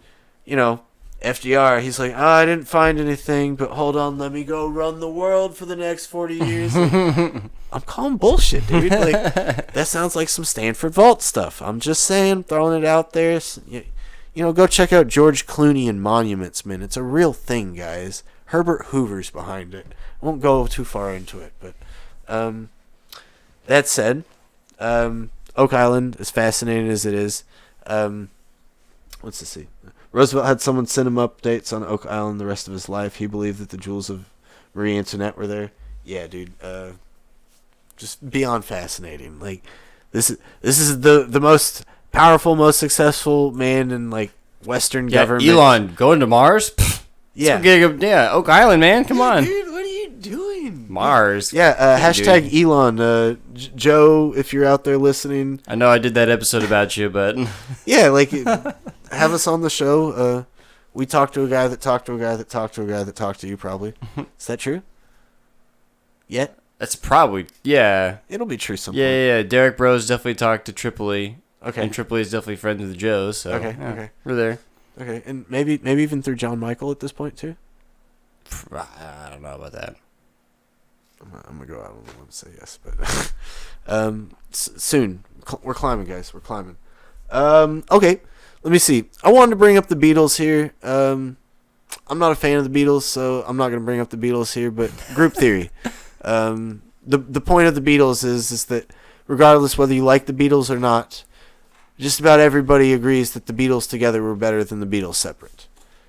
FDR, he's like, I didn't find anything, but hold on, let me go run the world for the next 40 years. Like, I'm calling bullshit, dude. Like, that sounds like some Stanford Vault stuff. I'm just saying, throwing it out there. Go check out George Clooney and Monuments, man. It's a real thing, guys. Herbert Hoover's behind it. I won't go too far into it, but that said, Oak Island, as fascinating as it is, let's see. Roosevelt had someone send him updates on Oak Island the rest of his life. He believed that the jewels of Marie Antoinette were there. Yeah, dude. Just beyond fascinating. Like, this is the most powerful, most successful man in like Western government. Elon going to Mars? Pfft, yeah. Oak Island, man. Come on. Dude, what are you doing? Mars. Yeah, hashtag Elon. Joe, if you're out there listening. I know I did that episode about you, but yeah, like, have us on the show. We talked to a guy that talked to a guy that talked to a guy that talked to you, probably. Is that true? Yet? That's probably, yeah. It'll be true sometime. Yeah. Derek Bros definitely talked to Tripoli. Okay. And Tripoli is definitely friends with Joe, so. Okay. We're there. Okay, and maybe even through John Michael at this point, too? I don't know about that. I'm going to go out on a limb and say yes, but soon. We're climbing, guys. We're climbing. Okay, let me see. I wanted to bring up the Beatles here. I'm not a fan of the Beatles, so I'm not going to bring up the Beatles here, but group theory. The point of the Beatles is that regardless whether you like the Beatles or not, just about everybody agrees that the Beatles together were better than the Beatles separate.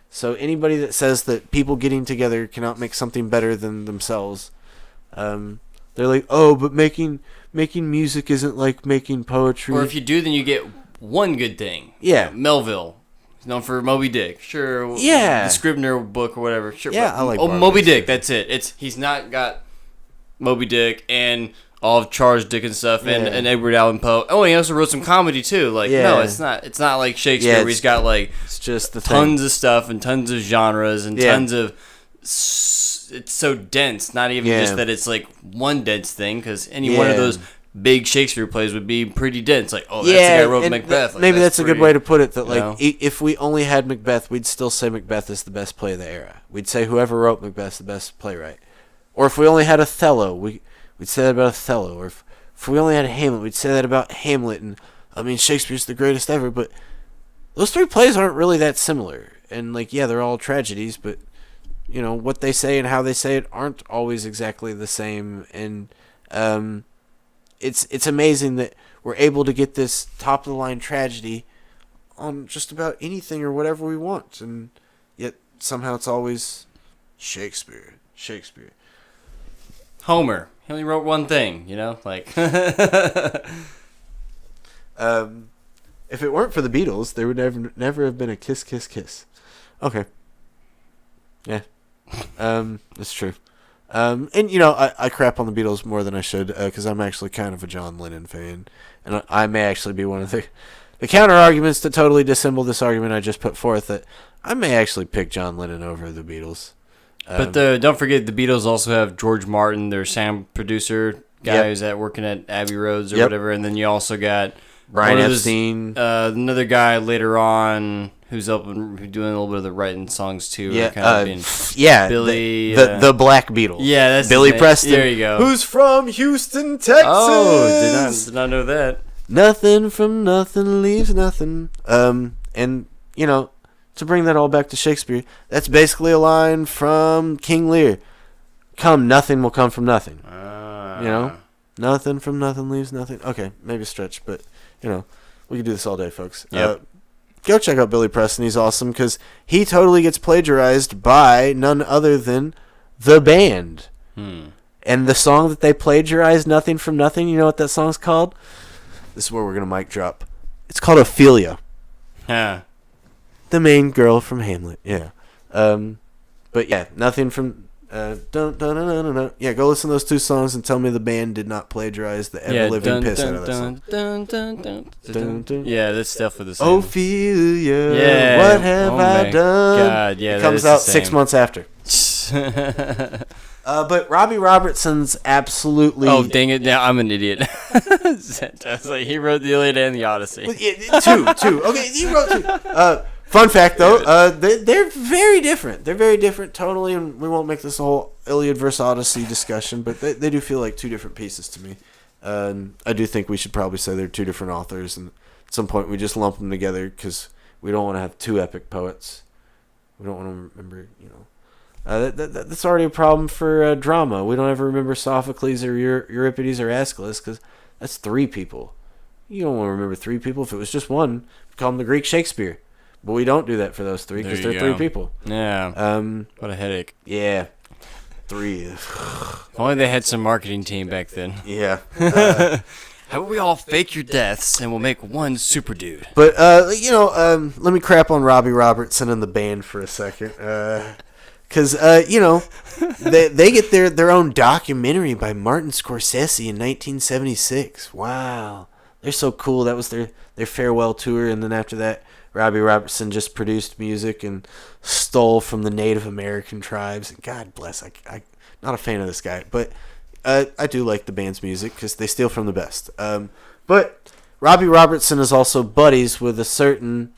So anybody that says that people getting together cannot make something better than themselves, they're like, oh, but making music isn't like making poetry. Or if you do, then you get one good thing. Yeah. Melville. He's known for Moby Dick. Sure. Yeah. The Scribner book or whatever. Sure. Yeah, I like Moby Dick. That's it. He's not got Moby Dick and all of Charles Dickens stuff and Edward Allan Poe. Oh, he also wrote some comedy too. Like, no, it's not like Shakespeare where he's got like it's just the tons of stuff and tons of genres and tons of. It's so dense. Not even just that it's like one dense thing, because any one of those big Shakespeare plays would be pretty dense. Like, oh, that's the guy who wrote Macbeth. Like, maybe that's a good way to put it. That like, if we only had Macbeth, we'd still say Macbeth is the best play of the era. We'd say whoever wrote Macbeth's the best playwright. Or if we only had Othello, we'd say that about Othello. Or if we only had Hamlet, we'd say that about Hamlet. And I mean, Shakespeare's the greatest ever, but those three plays aren't really that similar. And like, yeah, they're all tragedies, but what they say and how they say it aren't always exactly the same. And it's amazing that we're able to get this top of the line tragedy on just about anything or whatever we want, and yet somehow it's always Shakespeare. Homer. He only wrote one thing, If it weren't for the Beatles, there would never have been a Kiss, Kiss, Kiss. Okay. Yeah. That's true. And I crap on the Beatles more than I should, because I'm actually kind of a John Lennon fan, and I may actually be one of the counter arguments to totally dissemble this argument I just put forth, that I may actually pick John Lennon over the Beatles. But don't forget, the Beatles also have George Martin, their sound producer guy who's working at Abbey Roads or whatever, and then you also got Brian Epstein, another guy later on who's doing a little bit of the writing songs too. Billy, the Black Beetle. Yeah, that's Billy Preston. There you go. Who's from Houston, Texas? Oh, did not know that. Nothing from nothing leaves nothing. And to bring that all back to Shakespeare, that's basically a line from King Lear. Come, nothing will come from nothing. Nothing from nothing leaves nothing. Okay, maybe a stretch, but we can do this all day, folks. Yep. Go check out Billy Preston. He's awesome because he totally gets plagiarized by none other than the band. And the song that they plagiarized, Nothing from Nothing, you know what that song's called? This is where we're going to mic drop. It's called Ophelia. Yeah. The main girl from Hamlet, yeah. But yeah, Nothing from... Yeah, go listen to those two songs and tell me the band did not plagiarize the ever-living piss out of that song. Yeah, that's definitely the same. Ophelia, yeah, what have I done? God, yeah, it comes out 6 months after. But Robbie Robertson's absolutely... Oh, dang it. Now I'm an idiot. I was like, he wrote the Iliad and the Odyssey. Two. Okay, he wrote two. Fun fact, though, they're very different. They're very different totally, and we won't make this a whole Iliad versus Odyssey discussion, but they do feel like two different pieces to me. I do think we should probably say they're two different authors, and at some point we just lump them together because we don't want to have two epic poets. We don't want to remember, that's already a problem for drama. We don't ever remember Sophocles or Euripides or Aeschylus because that's three people. You don't want to remember three people. If it was just one, we'd call them the Greek Shakespeare. But we don't do that for those three because they're three people. Yeah. What a headache. Yeah. Three. If only they had some marketing team back then. Yeah. How about we all fake your deaths and we'll make one super dude? But, let me crap on Robbie Robertson and the band for a second. Because, they get their own documentary by Martin Scorsese in 1976. Wow. They're so cool. That was their farewell tour. And then after that, Robbie Robertson just produced music and stole from the Native American tribes. God bless. I'm not a fan of this guy. But I do like the band's music because they steal from the best. But Robbie Robertson is also buddies with a certain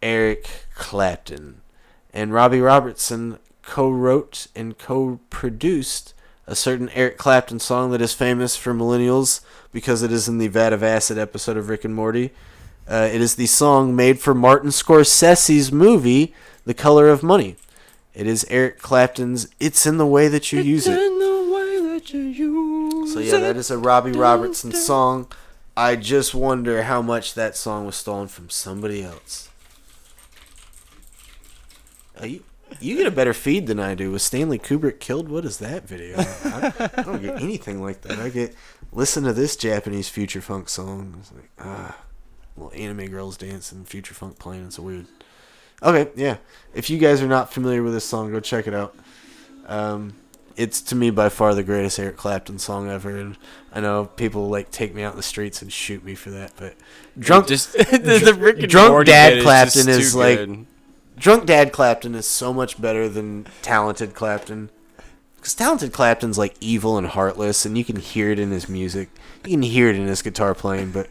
Eric Clapton. And Robbie Robertson co-wrote and co-produced a certain Eric Clapton song that is famous for millennials because it is in the Vat of Acid episode of Rick and Morty. It is the song made for Martin Scorsese's movie, The Color of Money. It is Eric Clapton's It's in the Way That You Use It. It's in the way that you use it. So yeah, that is a Robbie Robertson song. I just wonder how much that song was stolen from somebody else. You get a better feed than I do. Was Stanley Kubrick killed? What is that video? I don't get anything like that. I get, listen to this Japanese future funk song. It's like, little anime girls dancing, future funk playing. It's weird. Okay, yeah. If you guys are not familiar with this song, go check it out. It's, to me, by far the greatest Eric Clapton song ever. And I know people take me out in the streets and shoot me for that, but drunk Dad Clapton is like... Drunk Dad Clapton is so much better than Talented Clapton. Because Talented Clapton's evil and heartless, and you can hear it in his music. You can hear it in his guitar playing, but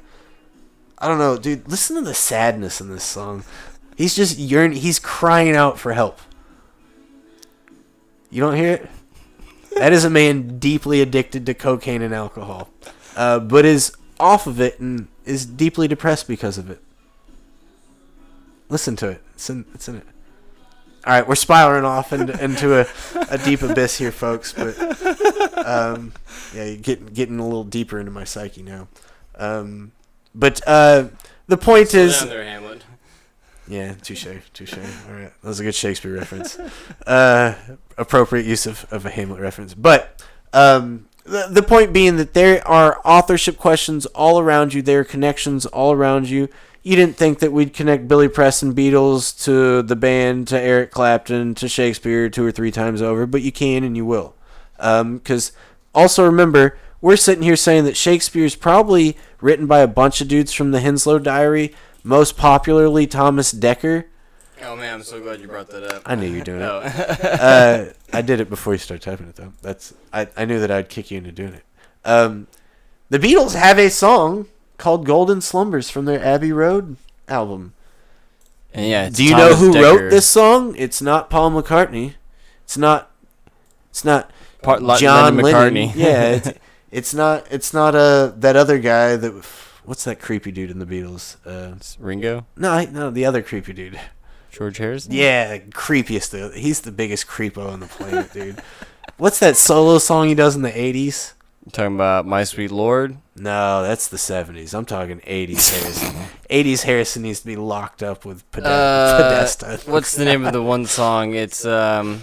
I don't know, dude. Listen to the sadness in this song. He's just he's crying out for help. You don't hear it? That is a man deeply addicted to cocaine and alcohol, but is off of it and is deeply depressed because of it. Listen to it. It's in it. All right, we're spiraling off into a deep abyss here, folks. But you're getting a little deeper into my psyche now. But the point Slow is, down there, Hamlet. yeah, touche. All right, that was a good Shakespeare reference. Appropriate use of a Hamlet reference. But the point being that there are authorship questions all around you. There are connections all around you. You didn't think that we'd connect Billy Preston, Beatles, to the band, to Eric Clapton, to Shakespeare 2 or 3 times over, but you can and you will. Because also remember, we're sitting here saying that Shakespeare's probably written by a bunch of dudes from the Henslow Diary, most popularly Thomas Dekker. Oh man, I'm so glad you brought that up. I knew you were doing No. it. I did it before you started typing it, though. I knew that I'd kick you into doing it. The Beatles have a song called Golden Slumbers from their Abbey Road album. And yeah, it's Do you Thomas know who Dekker. wrote this song? It's not Paul McCartney. It's not John Lennon Lennon. McCartney. Yeah, it's not that other guy that. What's that creepy dude in the Beatles? It's Ringo? No, the other creepy dude. George Harrison? Yeah, creepiest. He's the biggest creepo on the planet, dude. What's that solo song he does in the 80s? You talking about My Sweet Lord? No, that's the 70s. I'm talking 80s Harrison. 80s Harrison needs to be locked up with Podesta. What's the name of the one song? It's talking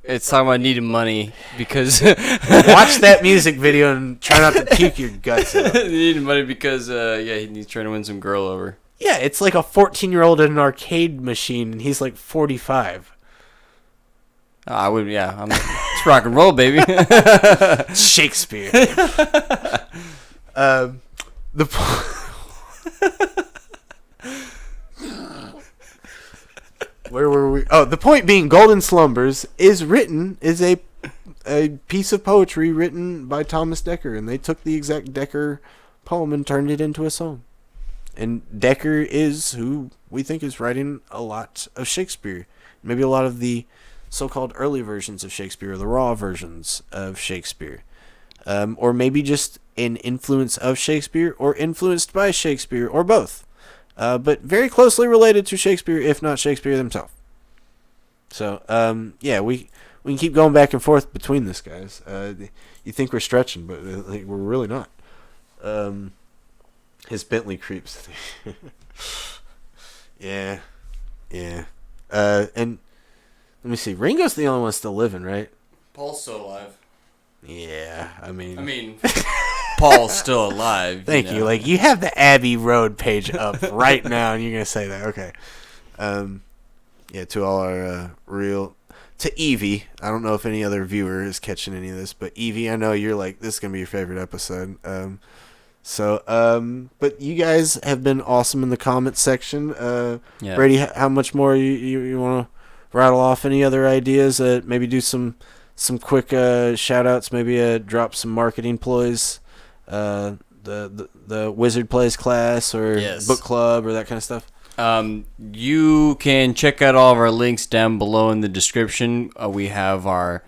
about needing money because Watch that music video and try not to puke your guts out. needing money because he's trying to win some girl over. Yeah, it's like a 14-year-old in an arcade machine, and he's like 45. It's rock and roll, baby. Shakespeare. Where were we? Oh, the point being, Golden Slumbers is a piece of poetry written by Thomas Dekker, and they took the exact Dekker poem and turned it into a song. And Dekker is who we think is writing a lot of Shakespeare. Maybe a lot of the so-called early versions of Shakespeare, or the raw versions of Shakespeare. Or maybe just an influence of Shakespeare, or influenced by Shakespeare, or both. But very closely related to Shakespeare, if not Shakespeare himself. So, we can keep going back and forth between this, guys. You think we're stretching, but we're really not. His Bentley creeps. Yeah. And let me see. Ringo's the only one still living, right? Paul's still alive. Yeah, I mean, Paul's still alive. Thank you. Like, you have the Abbey Road page up right now, and you're gonna say that. Okay. To all our to Evie. I don't know if any other viewer is catching any of this, but Evie, I know you're like, this is gonna be your favorite episode. But you guys have been awesome in the comments section. Brady, how much more you want to rattle off? Any other ideas? Maybe do some quick shout outs, maybe drop some marketing ploys, the Wizard Plays class, or book club, or that kind of stuff. You can check out all of our links down below in the description. We have our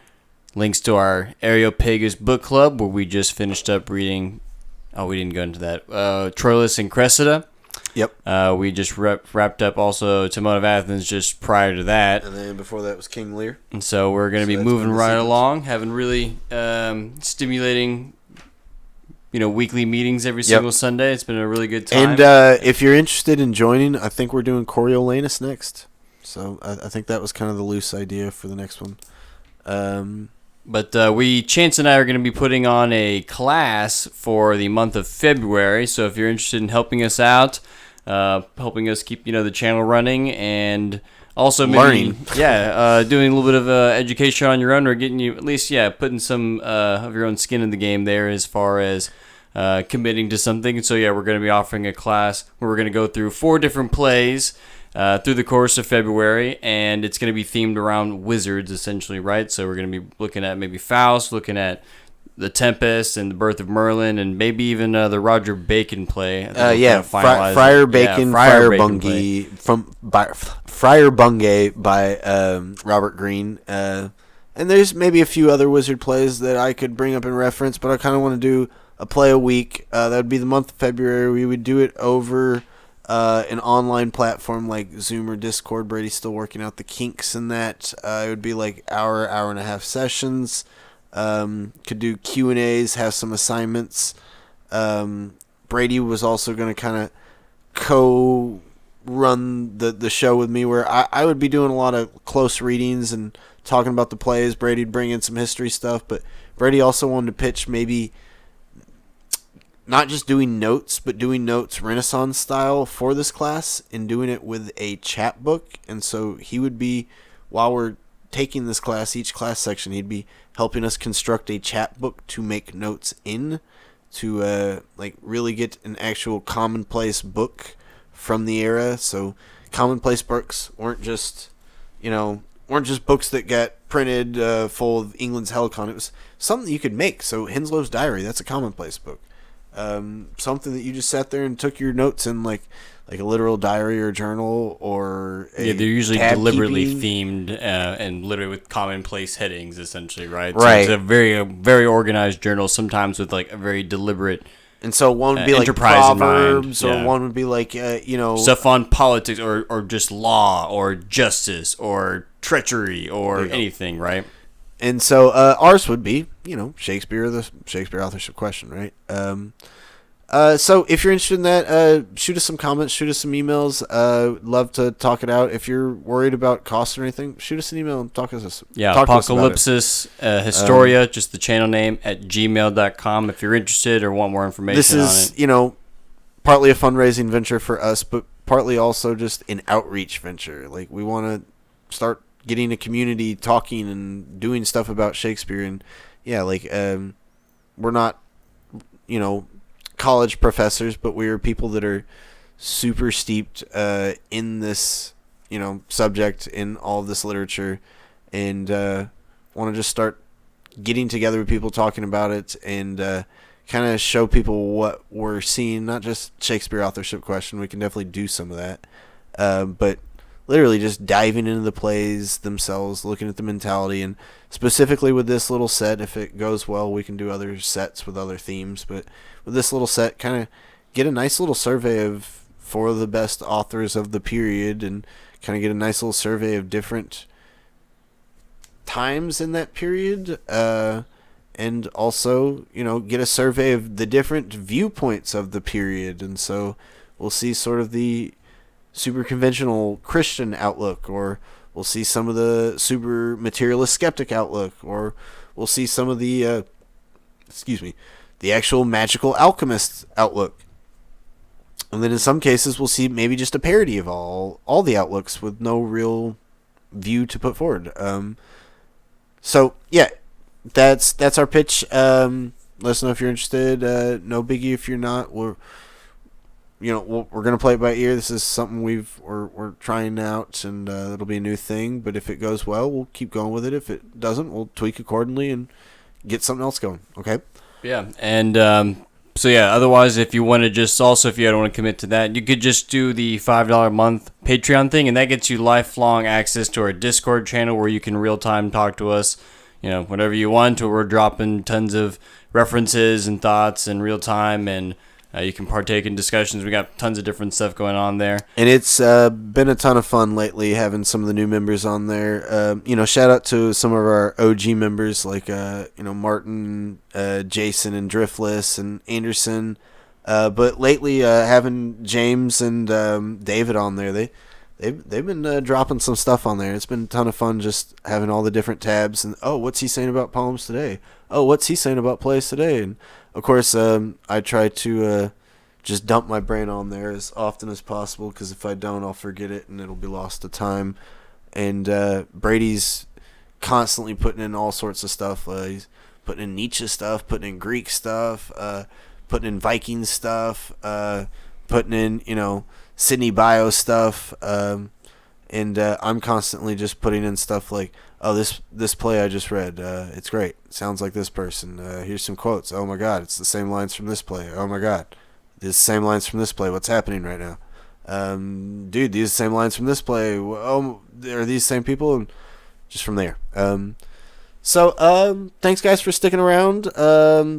links to our Areopagus book club, where we just finished up reading. Oh, we didn't go into that. Troilus and Cressida. Yep. We just wrapped up also Timon of Athens just prior to that. And then before that was King Lear. And so we're going to be moving right along, having really stimulating, weekly meetings every single Sunday. It's been a really good time. And if you're interested in joining, I think we're doing Coriolanus next. So I think that was kind of the loose idea for the next one. But Chance and I are going to be putting on a class for the month of February. So if you're interested in helping us out, helping us keep the channel running, and also maybe learning, doing a little bit of education on your own, or getting you at least putting some of your own skin in the game there as far as committing to something. So we're going to be offering a class where we're going to go through 4 different plays through the course of February, and it's going to be themed around wizards, essentially, right? So we're going to be looking at maybe Faust, looking at The Tempest and The Birth of Merlin, and maybe even the Roger Bacon play. Friar Bacon, Friar Bungay Friar Bungay by Robert Greene. And there's maybe a few other wizard plays that I could bring up in reference, but I kind of want to do a play a week. That would be the month of February. We would do it over an online platform like Zoom or Discord. Brady's still working out the kinks in that. It would be like hour and a half sessions. Could do Q&As, have some assignments. Brady was also going to kind of co-run the show with me, where I would be doing a lot of close readings and talking about the plays. Brady'd bring in some history stuff, but Brady also wanted to pitch maybe not just doing notes, but doing notes Renaissance style for this class and doing it with a chapbook. And so he would be, while we're taking this class, each class section, he'd be helping us construct a chapbook to make notes in, to like really get an actual commonplace book from the era. So commonplace books weren't just books that got printed full of England's helicon. It was something you could make. So Henslow's Diary, that's a commonplace book. Something that you just sat there and took your notes in, like a literal diary or journal, or they're usually deliberately themed and literally with commonplace headings, essentially, right? So it's a very organized journal, sometimes with like a very deliberate. And so one would be like Proverbs, or one would be like stuff on politics, or just law, or justice, or treachery, or anything, right? And so ours would be, Shakespeare, the Shakespeare authorship question, right? So if you're interested in that, shoot us some comments, shoot us some emails. Love to talk it out. If you're worried about cost or anything, shoot us an email and talk to us. Yeah, Apocalypsis Historia, just the channel name, at gmail.com if you're interested or want more information on it. This is, partly a fundraising venture for us, but partly also just an outreach venture. Like, we want to start getting a community talking and doing stuff about Shakespeare. And we're not, college professors, but we're people that are super steeped in this, subject, in all of this literature, and want to just start getting together with people, talking about it, and kind of show people what we're seeing. Not just Shakespeare authorship question. We can definitely do some of that, but literally just diving into the plays themselves, looking at the mentality, and specifically with this little set, if it goes well, we can do other sets with other themes, but with this little set, kind of get a nice little survey of 4 of the best authors of the period, and kind of get a nice little survey of different times in that period, and also, get a survey of the different viewpoints of the period. And so we'll see sort of the super conventional Christian outlook, or we'll see some of the super materialist skeptic outlook, or we'll see some of the the actual magical alchemist outlook. And then in some cases we'll see maybe just a parody of all the outlooks with no real view to put forward. So yeah, that's our pitch. Let us know if you're interested. No biggie if you're not. We're gonna play it by ear. This is something we're trying out, and it'll be a new thing. But if it goes well, we'll keep going with it. If it doesn't, we'll tweak accordingly and get something else going. Okay. Yeah, and otherwise, if you want to if you don't want to commit to that, you could just do the $5 a month Patreon thing, and that gets you lifelong access to our Discord channel, where you can real time talk to us, whatever you want. Or we're dropping tons of references and thoughts in real time, and you can partake in discussions. We got tons of different stuff going on there. And it's been a ton of fun lately having some of the new members on there. Shout out to some of our OG members like, Martin, Jason, and Driftless, and Anderson. But lately, having James and David on there, they've been dropping some stuff on there. It's been a ton of fun just having all the different tabs. And, what's he saying about poems today? What's he saying about plays today? And of course, I try to just dump my brain on there as often as possible, because if I don't, I'll forget it and it'll be lost to time. And Brady's constantly putting in all sorts of stuff. He's putting in Nietzsche stuff, putting in Greek stuff, putting in Viking stuff, putting in, Sydney Bio stuff. And I'm constantly just putting in stuff like, this play I just read, it's great. It sounds like this person. Here's some quotes. Oh my God, it's the same lines from this play. Oh my God, these same lines from this play. What's happening right now? Dude, these are the same lines from this play. Oh, are these same people? And just from there. So, thanks guys for sticking around.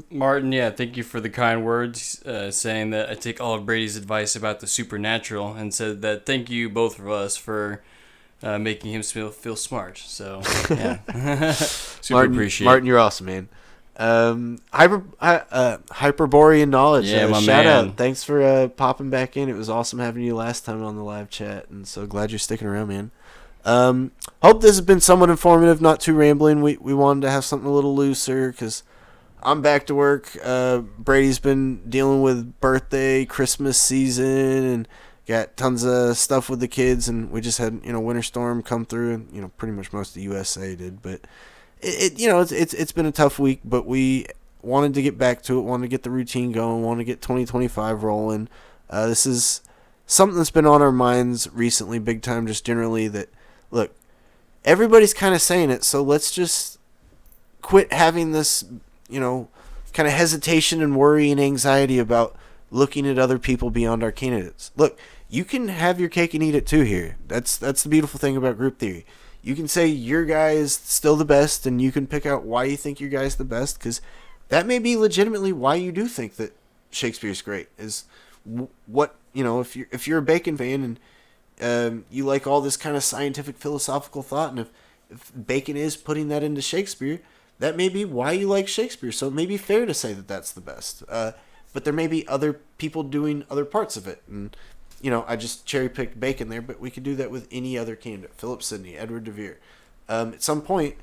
Martin, yeah, thank you for the kind words, saying that I take all of Brady's advice about the supernatural, and said that thank you both of us for making him feel smart. So, yeah, super Martin, appreciate. Martin, you're awesome, man. Hyperborean knowledge. Yeah, my shout man. out. Thanks for popping back in. It was awesome having you last time on the live chat, and so glad you're sticking around, man. Hope this has been somewhat informative, not too rambling. We wanted to have something a little looser because I'm back to work. Brady's been dealing with birthday, Christmas season, and got tons of stuff with the kids. And we just had winter storm come through, and pretty much most of the USA did. But it's been a tough week. But we wanted to get back to it. Wanted to get the routine going. Wanted to get 2025 rolling. This is something that's been on our minds recently, big time, just generally that. Look, everybody's kind of saying it, so let's just quit having this, kind of hesitation and worry and anxiety about looking at other people beyond our candidates. Look, you can have your cake and eat it too here. That's the beautiful thing about group theory. You can say your guy is still the best, and you can pick out why you think your guy's the best, because that may be legitimately why you do think that Shakespeare's great. Is what if you're a Bacon fan and you like all this kind of scientific philosophical thought, and if Bacon is putting that into Shakespeare, that may be why you like Shakespeare. So it may be fair to say that that's the best. But there may be other people doing other parts of it. And, I just cherry-picked Bacon there, but we could do that with any other candidate. Philip Sidney, Edward de Vere. At some point,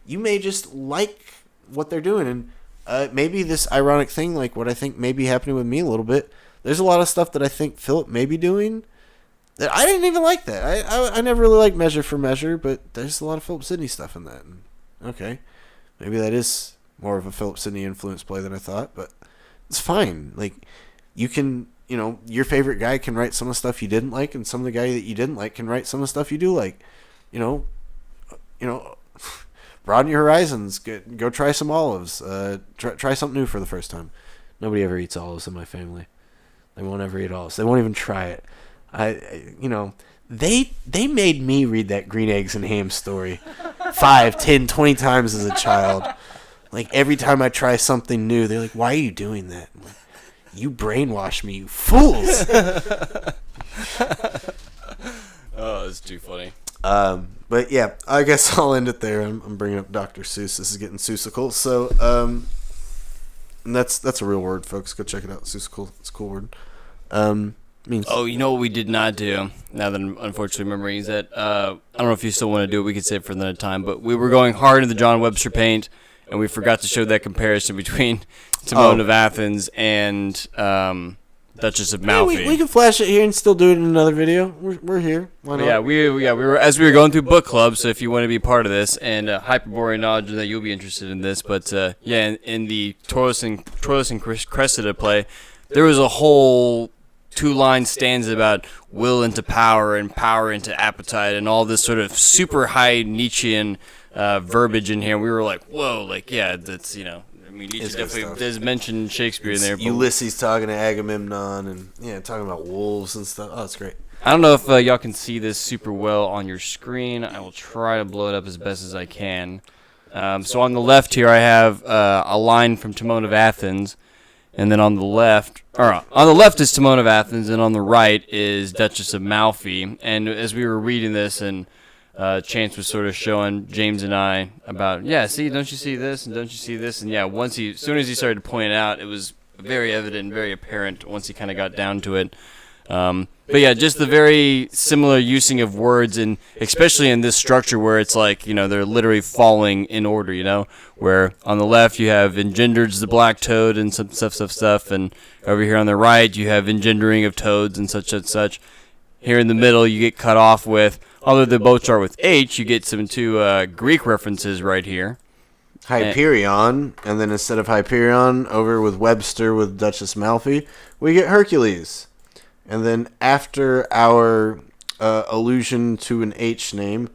you may just like what they're doing. And maybe this ironic thing, like what I think may be happening with me a little bit, there's a lot of stuff that I think Philip may be doing that I didn't even like that. I never really liked Measure for Measure, but there's a lot of Philip Sidney stuff in that. And, okay, maybe that is more of a Philip Sidney influence play than I thought, but it's fine. Like, you can, your favorite guy can write some of the stuff you didn't like, and some of the guy that you didn't like can write some of the stuff you do like. Broaden your horizons. Go try some olives. Try something new for the first time. Nobody ever eats olives in my family. They won't ever eat olives. They won't even try it. They made me read that green eggs and ham story 5, 10, 20 times as a child. Like, every time I try something new, they're like, "Why are you doing that?" I'm like, "You brainwash me, you fools." Oh, that's too funny. But yeah, I guess I'll end it there. I'm bringing up Dr. Seuss. This is getting Seussical. So, and that's a real word, folks. Go check it out. Seussical. It's a cool word. Means. Oh, you know what we did not do? Now that I'm unfortunately remembering is that I don't know if you still want to do it. We could save it for another time. But we were going hard in the John Webster paint, and we forgot to show that comparison between Timon of Athens and Duchess of Malfi. We can flash it here and still do it in another video. We're here. Why not? Yeah, we were as we were going through book club. So if you want to be part of this, and Hyperborean knowledge that you'll be interested in this, but in the Troilus and Cressida play, there was a whole 2-line stanza about will into power and power into appetite and all this sort of super high Nietzschean verbiage in here. We were like, whoa, like, yeah, that's, Nietzsche definitely does mention Shakespeare in there. But Ulysses talking to Agamemnon and talking about wolves and stuff. Oh, it's great. I don't know if y'all can see this super well on your screen. I will try to blow it up as best as I can. So on the left here, I have a line from Timon of Athens. And then on the left is Timon of Athens, and on the right is Duchess of Malfi. And as we were reading this, and Chance was sort of showing James and I about, see, don't you see this, and don't you see this? And as soon as he started to point it out, it was very evident and very apparent once he kind of got down to it. But yeah, just the very similar using of words, and especially in this structure where it's like, they're literally falling in order, where on the left you have engendered the black toad and some stuff, and over here on the right you have engendering of toads and such. Here in the middle you get cut off with, although they both start with H, you get some two Greek references right here. Hyperion, and then instead of Hyperion, over with Webster with Duchess Malfi, we get Hercules. And then after our allusion to an H name,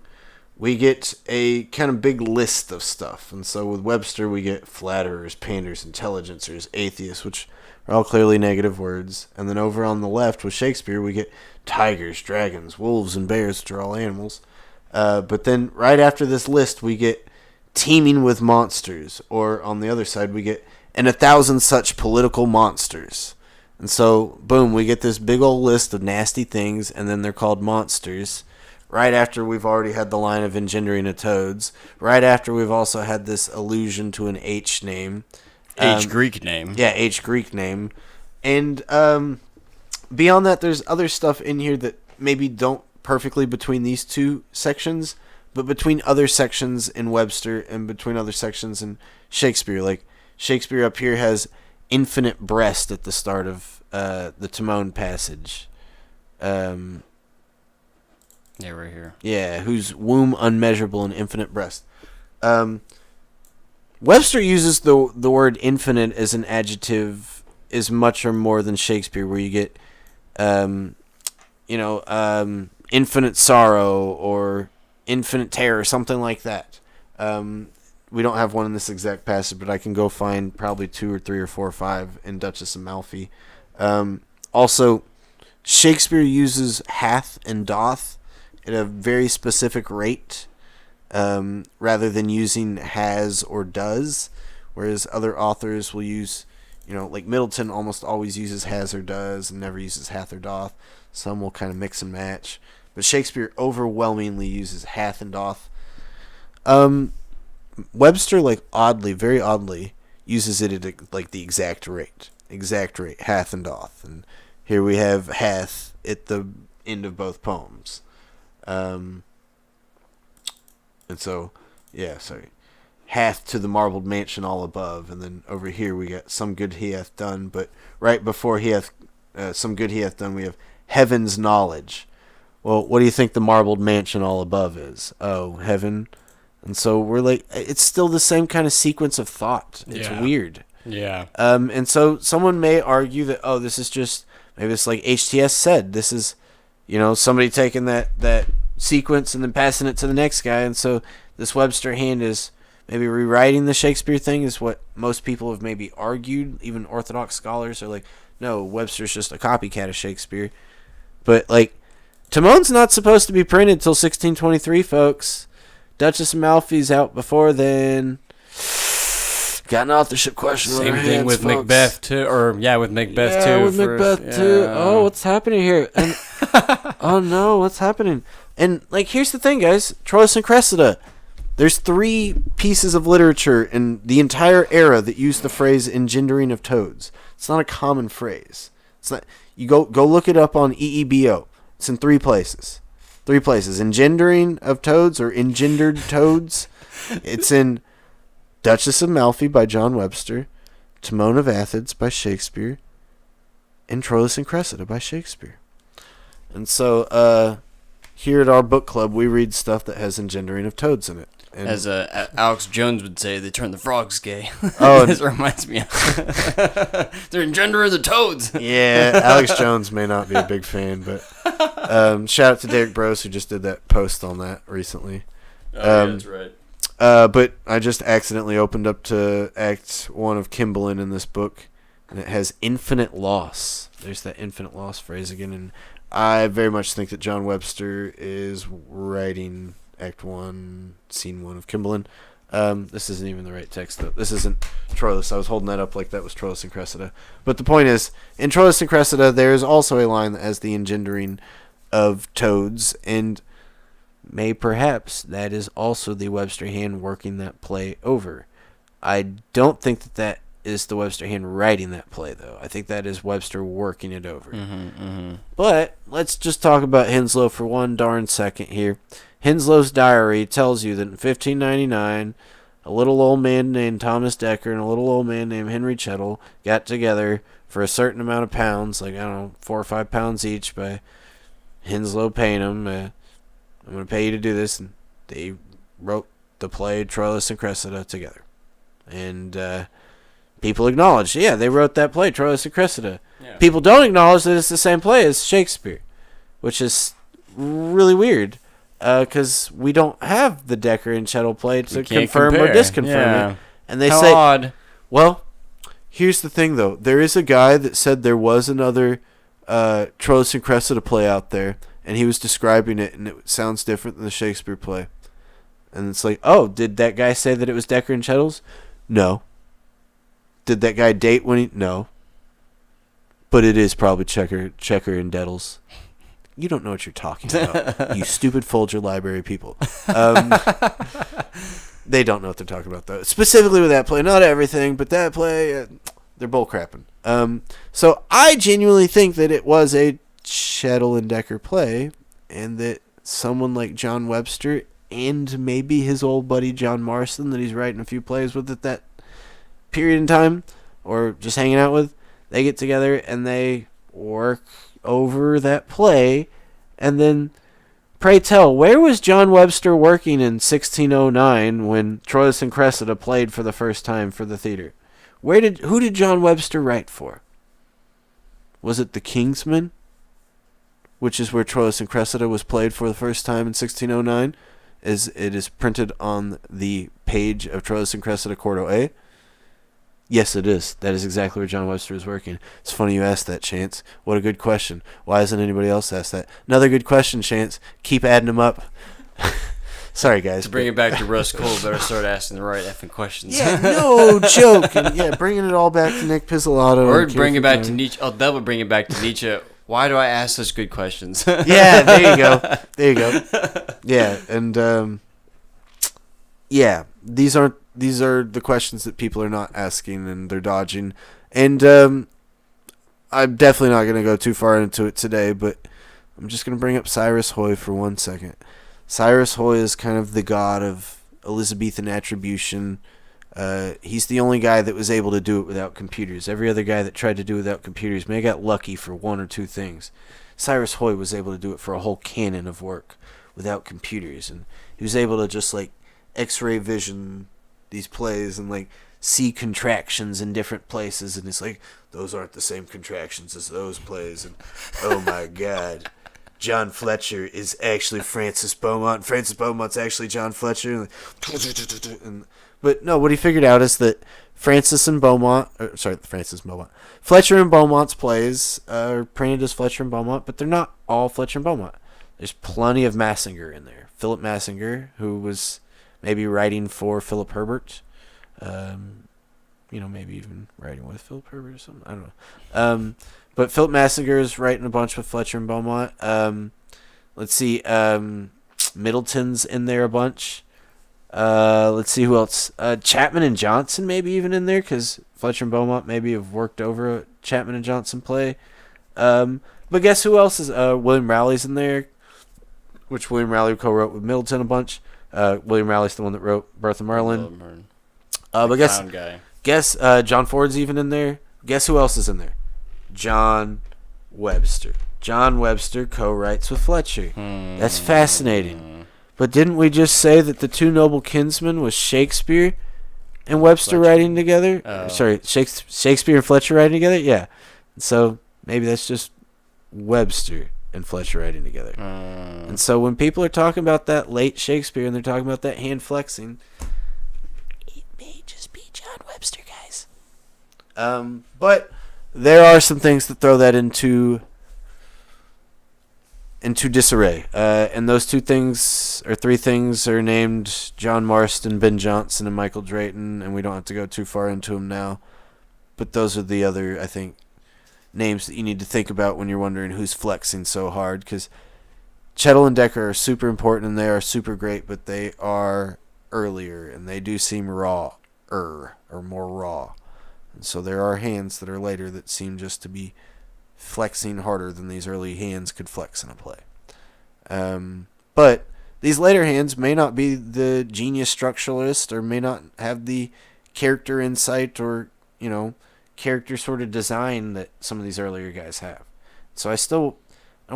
we get a kind of big list of stuff. And so with Webster, we get flatterers, panders, intelligencers, atheists, which are all clearly negative words. And then over on the left with Shakespeare, we get tigers, dragons, wolves, and bears, which are all animals. But then right after this list, we get teeming with monsters. Or on the other side, we get and 1,000 such political monsters. And so, boom, we get this big old list of nasty things, and then they're called monsters. Right after we've already had the line of engendering of toads. Right after we've also had this allusion to an H name. Greek name. Yeah, H Greek name. And beyond that, there's other stuff in here that maybe don't perfectly between these two sections, but between other sections in Webster and between other sections in Shakespeare. Like, Shakespeare up here has infinite breast at the start of the Timon passage. Yeah, right here. Yeah, whose womb unmeasurable and infinite breast. Webster uses the word infinite as an adjective as much or more than Shakespeare, where you get, infinite sorrow or infinite terror, something like that. We don't have one in this exact passage, but I can go find probably 2 or 3 or 4 or 5 in Duchess of Malfi. Also, Shakespeare uses hath and doth at a very specific rate, rather than using has or does, whereas other authors will use, like Middleton almost always uses has or does and never uses hath or doth. Some will kind of mix and match, but Shakespeare overwhelmingly uses hath and doth. Webster, very oddly, uses it at the exact rate, hath and doth, and here we have hath at the end of both poems. And so, hath to the marbled mansion all above, and then over here we got some good he hath done, but right before he hath some good he hath done, we have heaven's knowledge. Well, what do you think the marbled mansion all above is? Oh, heaven. And so we're it's still the same kind of sequence of thought. It's weird. Yeah. And so someone may argue that, this is just, maybe it's like HTS said, this is, somebody taking that sequence and then passing it to the next guy. And so this Webster hand is maybe rewriting the Shakespeare thing, is what most people have maybe argued. Even Orthodox scholars are like, no, Webster's just a copycat of Shakespeare. But, Timon's not supposed to be printed till 1623, folks. Duchess of Malfi's out before then. Got an authorship question. Same thing with folks. Macbeth too, with Macbeth too. Yeah, with Macbeth too. Oh, what's happening here? And oh no, what's happening? And here's the thing, guys. Troilus and Cressida. There's 3 pieces of literature in the entire era that use the phrase "engendering of toads." It's not a common phrase. It's not. You go look it up on EEBO. It's in 3 places. 3 places. Engendering of toads or engendered toads. It's in Duchess of Malfi by John Webster, Timon of Athens by Shakespeare, and Troilus and Cressida by Shakespeare. And so here at our book club, we read stuff that has engendering of toads in it. And as Alex Jones would say, they turn the frogs gay. Oh, this reminds me of they're engendering the toads. Yeah, Alex Jones may not be a big fan, but shout out to Derek Bros, who just did that post on that recently. That's right. But I just accidentally opened up to Act 1 of Kimberlin in this book, and it has infinite loss. There's that infinite loss phrase again, and I very much think that John Webster is writing Act 1, Scene 1 of Kimberlin. This isn't even the right text, though. This isn't Troilus. I was holding that up like that was Troilus and Cressida. But the point is, in Troilus and Cressida, there is also a line that has the engendering of toads, and perhaps that is also the Webster hand working that play over. I don't think that is the Webster hand writing that play, though. I think that is Webster working it over. But let's just talk about Henslow for one darn second here. Henslow's diary tells you that in 1599, a little old man named Thomas Dekker and a little old man named Henry Chettle got together for a certain amount of pounds, 4 or 5 pounds each, by Henslow paying them. I'm going to pay you to do this. And they wrote the play Troilus and Cressida together. And people acknowledge, they wrote that play, Troilus and Cressida. Yeah. People don't acknowledge that it's the same play as Shakespeare, which is really weird. Because we don't have the Dekker and Chettle play to confirm or disconfirm it. And they say, odd. Well, here's the thing, though. There is a guy that said there was another Troilus and Cressida play out there, and he was describing it, and it sounds different than the Shakespeare play. And it's like, oh, did that guy say that it was Decker and Chettles? No. Did that guy date when he... No. But it is probably Checker and Dettles. You don't know what you're talking about, you stupid Folger Library people. They don't know what they're talking about, though. Specifically with that play. Not everything, but that play, they're bullcrapping. So I genuinely think that it was a Chettle and Decker play, and that someone like John Webster and maybe his old buddy John Marston that he's writing a few plays with at that period in time, or just hanging out with, they get together and they work over that play. And then, pray tell, where was John Webster working in 1609 when Troilus and Cressida played for the first time for the theater? Who did John Webster write for? Was it the Kingsmen, which is where Troilus and Cressida was played for the first time in 1609, as it is printed on the page of Troilus and Cressida Quarto A? Yes, it is. That is exactly where John Webster is working. It's funny you asked that, Chance. What a good question. Why hasn't anybody else asked that? Another good question, Chance. Keep adding them up. Sorry, guys. To bring it back to Russ Cole, better start asking the right effing questions. Yeah, no joke. And yeah, bringing it all back to Nick Pizzolatto. Or bring it back to Nietzsche. Oh, that would bring it back to Nietzsche. Why do I ask such good questions? Yeah, there you go. There you go. Yeah, and yeah, these are the questions that people are not asking and they're dodging. And I'm definitely not going to go too far into it today, but I'm just going to bring up Cyrus Hoy for 1 second. Cyrus Hoy is kind of the god of Elizabethan attribution. He's the only guy that was able to do it without computers. Every other guy that tried to do it without computers may have got lucky for one or two things. Cyrus Hoy was able to do it for a whole canon of work without computers, and he was able to just like X-ray vision these plays and like see contractions in different places, and it's like, those aren't the same contractions as those plays, and oh my god, John Fletcher is actually Francis Beaumont, Francis Beaumont's actually John Fletcher, but no, what he figured out is that Francis and Beaumont, Fletcher and Beaumont's plays are printed as Fletcher and Beaumont, but they're not all Fletcher and Beaumont. There's plenty of Massinger in there. Philip Massinger, who was maybe writing for Philip Herbert, maybe even writing with Philip Herbert or something. I don't know. But Philip Massinger is writing a bunch with Fletcher and Beaumont. Let's see. Middleton's in there a bunch. Let's see who else. Chapman and Johnson maybe even in there, because Fletcher and Beaumont maybe have worked over a Chapman and Johnson play. But guess who else is? William Rowley's in there, which William Rowley co-wrote with Middleton a bunch. William Rowley's the one that wrote Bertha Merlin. But guess John Ford's even in there. Guess who else is in there? John Webster. John Webster co-writes with Fletcher. That's fascinating. But didn't we just say that the two noble kinsmen was Shakespeare and Webster writing together? Oh. Sorry, Shakespeare and Fletcher writing together? Yeah. So maybe that's just Webster and Fletcher writing together. And so when people are talking about that late Shakespeare and they're talking about that hand flexing, it may just be John Webster, guys. But there are some things that throw that into disarray. And those three things are named John Marston, Ben Jonson, and Michael Drayton, and we don't have to go too far into them now. But those are the other, I think, names that you need to think about when you're wondering who's flexing so hard, because Chettle and Decker are super important and they are super great, but they are earlier and they do seem raw or more raw. And so there are hands that are later that seem just to be flexing harder than these early hands could flex in a play. But these later hands may not be the genius structuralist or may not have the character insight or, character sort of design that some of these earlier guys have. So I don't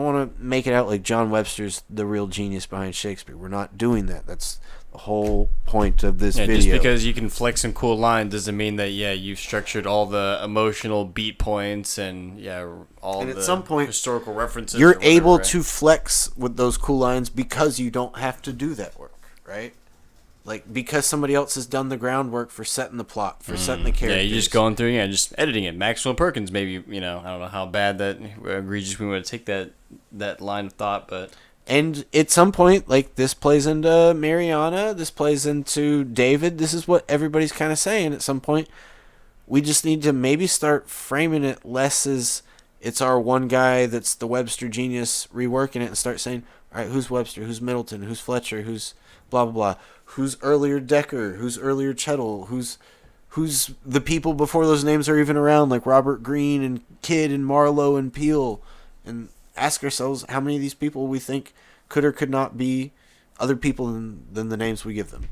want to make it out like John Webster's the real genius behind Shakespeare. We're not doing that. That's the whole point of this video. Just because you can flex some cool lines doesn't mean that you've structured all the emotional beat points and all and the at some point, historical references. You're able to flex with those cool lines because you don't have to do that work, right? Like, because somebody else has done the groundwork for setting the plot, for setting the characters. Yeah, you're just going through, just editing it. Maxwell Perkins, maybe, I don't know how bad that egregious we want to take that line of thought, but And at some point, like, this plays into Mariana, this plays into David. This is what everybody's kind of saying. At some point, we just need to maybe start framing it less as it's our one guy that's the Webster genius reworking it, and start saying, all right, who's Webster, who's Middleton, who's Fletcher, who's blah, blah, blah, who's earlier Decker, who's earlier Chettle, who's the people before those names are even around, like Robert Greene and Kidd and Marlowe and Peele, and ask ourselves how many of these people we think could or could not be other people than the names we give them.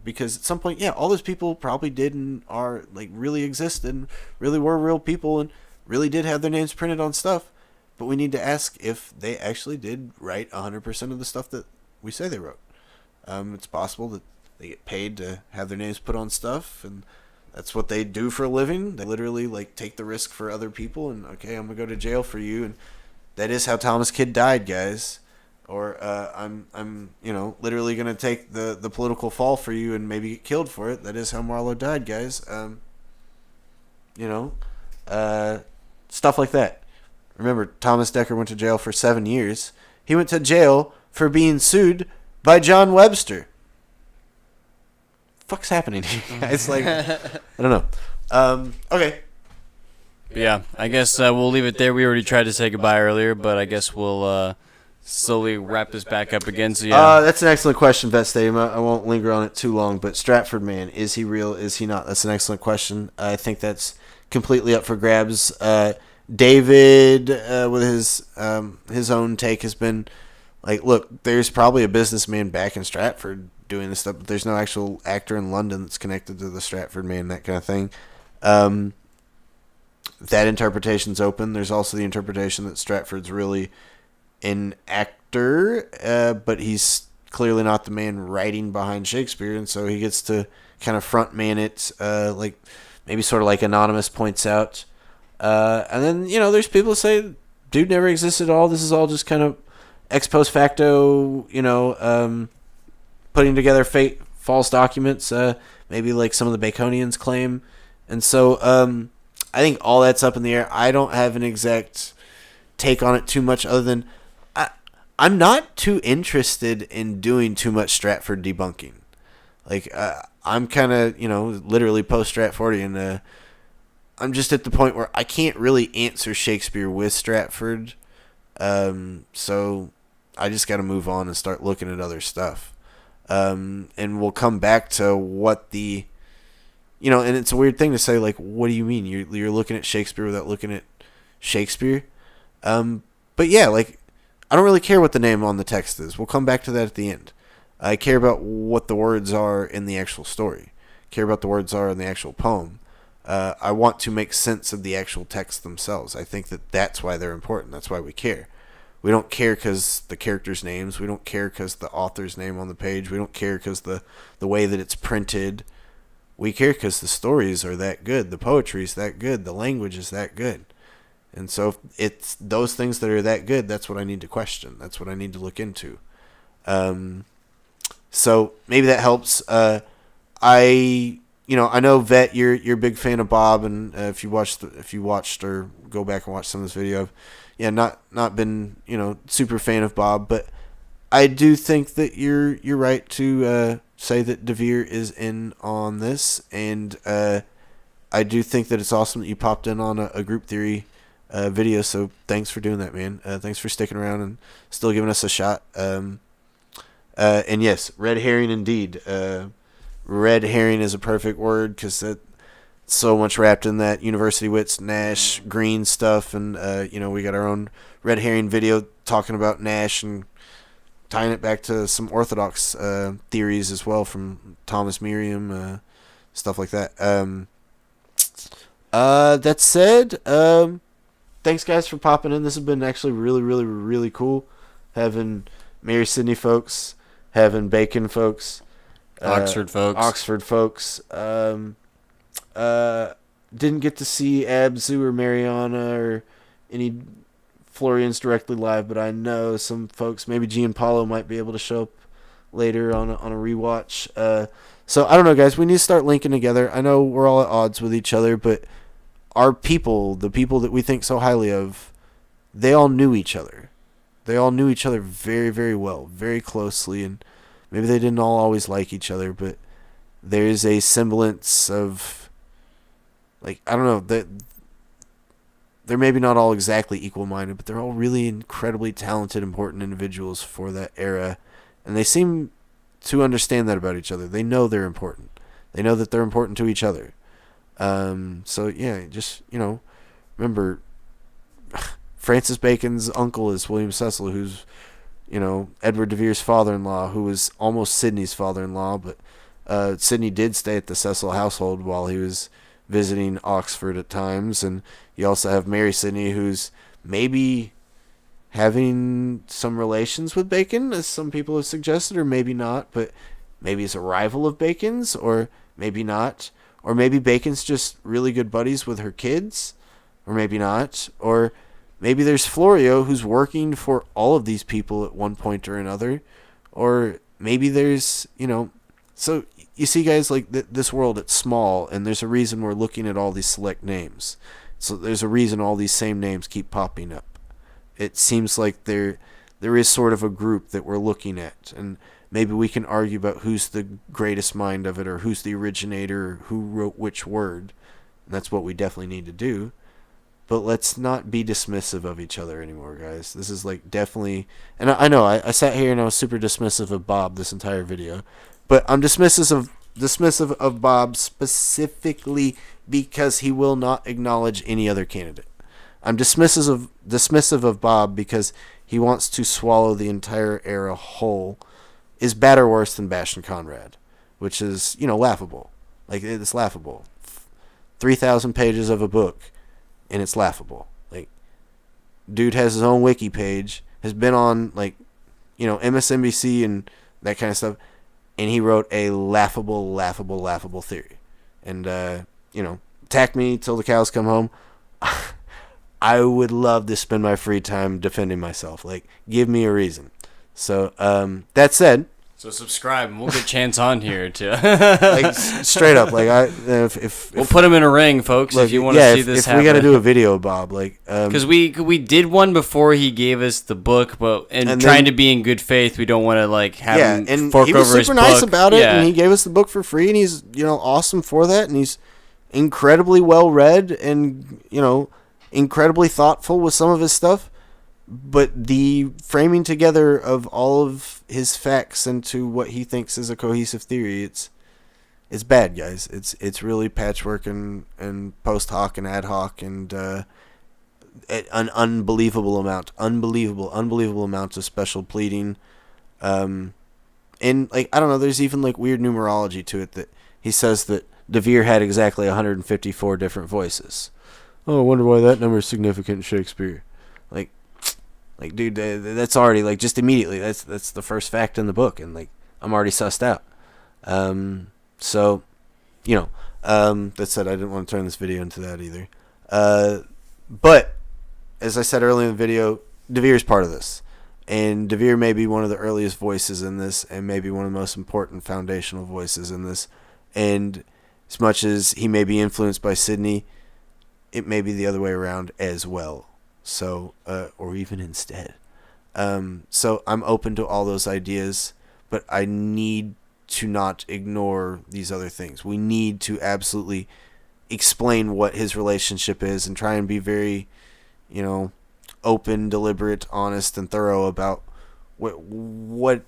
Because at some point, yeah, all those people probably did and are, like, really existed and really were real people and really did have their names printed on stuff. But we need to ask if they actually did write 100% of the stuff that we say they wrote. It's possible that they get paid to have their names put on stuff, and that's what they do for a living. They literally, like, take the risk for other people, and, okay, I'm going to go to jail for you, and that is how Thomas Kidd died, guys. Or I'm literally going to take the political fall for you and maybe get killed for it. That is how Marlowe died, guys. Stuff like that. Remember, Thomas Dekker went to jail for 7 years. He went to jail for being sued by John Webster. Fuck's happening here, guys? Like, I don't know. Okay. Yeah, I guess we'll leave it there. We already tried to say goodbye earlier, but I guess we'll slowly wrap this back up again. So yeah, that's an excellent question, Vet Stadium. I won't linger on it too long, but Stratford Man, is he real? Is he not? That's an excellent question. I think that's completely up for grabs. David, with his own take, has been like, look, there's probably a businessman back in Stratford doing this stuff, but there's no actual actor in London that's connected to the Stratford Man, that kind of thing. That interpretation's open. There's also the interpretation that Stratford's really an actor, but he's clearly not the man writing behind Shakespeare, and so he gets to kind of front man it, like maybe sort of like Anonymous points out. And then, there's people that say, dude never existed at all. This is all just kind of ex post facto, putting together false documents, maybe like some of the Baconians claim. And so I think all that's up in the air. I don't have an exact take on it too much, other than I'm not too interested in doing too much Stratford debunking. Like, I'm kind of, literally post-Stratfordian. And I'm just at the point where I can't really answer Shakespeare with Stratford. So I just got to move on and start looking at other stuff. And we'll come back to what the... and it's a weird thing to say, like, what do you mean? You're looking at Shakespeare without looking at Shakespeare? But yeah, like, I don't really care what the name on the text is. We'll come back to that at the end. I care about what the words are in the actual story. I care about the words are in the actual poem. I want to make sense of the actual texts themselves. I think that that's why they're important. That's why we care. We don't care because the characters' names. We don't care because the author's name on the page. We don't care because the way that it's printed. We care because the stories are that good. The poetry's that good. The language is that good. And so if it's those things that are that good, that's what I need to question. That's what I need to look into. So maybe that helps. I know Vet, you're a big fan of Bob, and if you watched or go back and watch some of this video, not been super fan of Bob, but I do think that you're right to say that DeVere is in on this, and I do think that it's awesome that you popped in on a group theory video. So thanks for doing that, man. Thanks for sticking around and still giving us a shot. And yes, red herring indeed. Red herring is a perfect word because it's so much wrapped in that University Wits, Nash, Green stuff. And, we got our own red herring video talking about Nash and tying it back to some Orthodox theories as well from Thomas Merriam, stuff like that. That said, thanks, guys, for popping in. This has been actually really, really, really cool. Having Mary Sydney folks, having Bacon folks. Oxford folks. Didn't get to see Abzu or Mariana or any Florians directly live, but I know some folks, maybe Gianpaolo might be able to show up later on a rewatch. So I don't know, guys. We need to start linking together. I know we're all at odds with each other, but our people, the people that we think so highly of, they all knew each other. they all knew each other very, very well, very closely, and maybe they didn't all always like each other, but there's a semblance of, like, I don't know, that they're maybe not all exactly equal-minded, but they're all really incredibly talented, important individuals for that era, and they seem to understand that about each other. They know they're important. They know that they're important to each other. So yeah, just, remember, Francis Bacon's uncle is William Cecil, who's, Edward de Vere's father-in-law, who was almost Sidney's father-in-law, but Sidney did stay at the Cecil household while he was visiting Oxford at times, and you also have Mary Sidney, who's maybe having some relations with Bacon, as some people have suggested, or maybe not, but maybe it's a rival of Bacon's, or maybe not, or maybe Bacon's just really good buddies with her kids, or maybe not, or maybe there's Florio, who's working for all of these people at one point or another, or maybe there's, so you see, guys, like, this world, it's small, and there's a reason we're looking at all these select names. So there's a reason all these same names keep popping up. It seems like there is sort of a group that we're looking at, and maybe we can argue about who's the greatest mind of it, or who's the originator, or who wrote which word, and that's what we definitely need to do. But let's not be dismissive of each other anymore, guys. This is, like, definitely, and I know I sat here and I was super dismissive of Bob this entire video, but I'm dismissive of Bob specifically because he will not acknowledge any other candidate. I'm dismissive of Bob because he wants to swallow the entire era whole. Is bad or worse than Bastian Conrad, which is, laughable. Like, it's laughable. 3,000 pages of a book, and it's laughable. Like, dude has his own wiki page, has been on, like, MSNBC and that kind of stuff, and he wrote a laughable theory. And, attack me till the cows come home. I would love to spend my free time defending myself. Like, give me a reason. So, that said, so subscribe, and we'll get Chance on here to like, straight up. Like, if we'll put him in a ring, folks. Look, if you want to see this if happen, we got to do a video, Bob, like, because we did one before he gave us the book, but and trying to be in good faith, we don't want to like have him and fork he was over his super nice book. about it, Yeah. and he gave us the book for free, and he's awesome for that, and he's incredibly well read, and incredibly thoughtful with some of his stuff. But the framing together of all of his facts into what he thinks is a cohesive theory, it's bad, guys. It's really patchwork and post hoc and ad hoc and an unbelievable amount of special pleading. And like, I don't know, there's even like weird numerology to it that he says that De Vere had exactly 154 different voices. Oh, I wonder why that number is significant in Shakespeare. Like, dude, that's already, like, just immediately, that's the first fact in the book, and, like, I'm already sussed out. So, that said, I didn't want to turn this video into that either. But, as I said earlier in the video, De Vere's part of this. And De Vere may be one of the earliest voices in this, and maybe one of the most important foundational voices in this. And as much as he may be influenced by Sidney, it may be the other way around as well. So, or even instead. So I'm open to all those ideas, but I need to not ignore these other things. We need to absolutely explain what his relationship is and try and be very, open, deliberate, honest, and thorough about what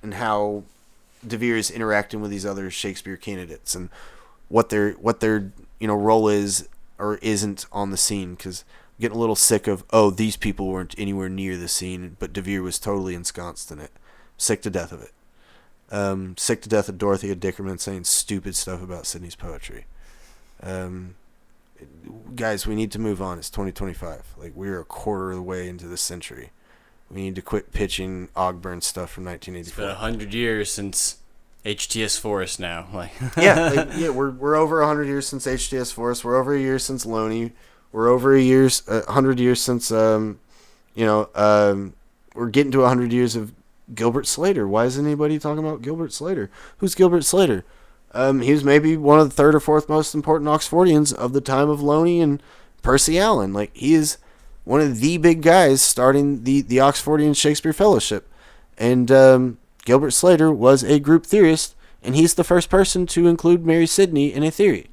and how De Vere is interacting with these other Shakespeare candidates and what their role is or isn't on the scene, because getting a little sick of, these people weren't anywhere near the scene, but De Vere was totally ensconced in it. Sick to death of it. Sick to death of Dorothea Dickerman saying stupid stuff about Sidney's poetry. Guys, we need to move on. It's 2025. Like, we're a quarter of the way into this century. We need to quit pitching Ogburn stuff from 1984. It's been 100 years since HTS Forest now. Like, we're over 100 years since HTS Forest. We're over a year since Loney. We're over 100 years since, we're getting to 100 years of Gilbert Slater. Why isn't anybody talking about Gilbert Slater? Who's Gilbert Slater? He was maybe one of the third or fourth most important Oxfordians of the time of Loney and Percy Allen. Like, he is one of the big guys starting the Oxfordian Shakespeare Fellowship. And Gilbert Slater was a group theorist, and he's the first person to include Mary Sidney in a theory.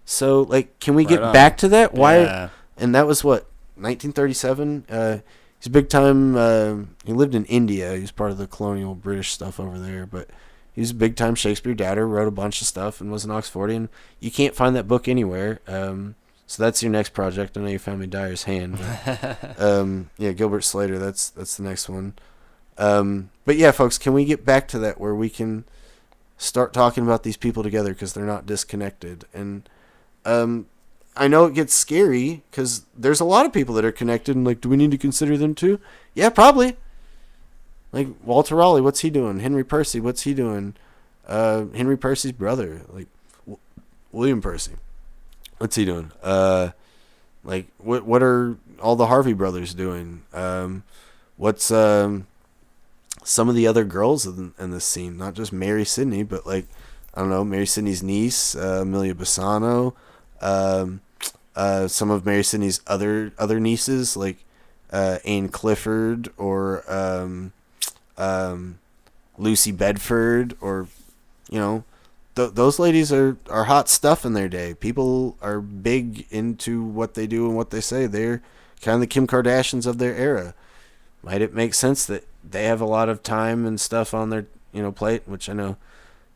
So, like, can we get back to that? Why? Yeah. And that was, 1937? He's big time. He lived in India. He was part of the colonial British stuff over there, but he's a big time Shakespeare doubter, wrote a bunch of stuff, and was an Oxfordian. You can't find that book anywhere. So that's your next project. I know you found me Dyer's Hand. But, yeah, Gilbert Slater, that's the next one. But yeah, folks, can we get back to that where we can start talking about these people together because they're not disconnected? And I know it gets scary because there's a lot of people that are connected, and like, do we need to consider them too? Yeah, probably. Like Walter Raleigh, what's he doing? Henry Percy, what's he doing? Henry Percy's brother, like William Percy, what's he doing? Like what are all the Harvey brothers doing? What's some of the other girls in this scene? Not just Mary Sidney, but like, I don't know, Mary Sidney's niece, Amelia Bassano, some of Mary Sidney's other nieces, like Anne Clifford or Lucy Bedford, or those ladies are hot stuff in their day. People are big into what they do and what they say. They're kind of the Kim Kardashians of their era. Might it make sense that they have a lot of time and stuff on their plate? Which I know,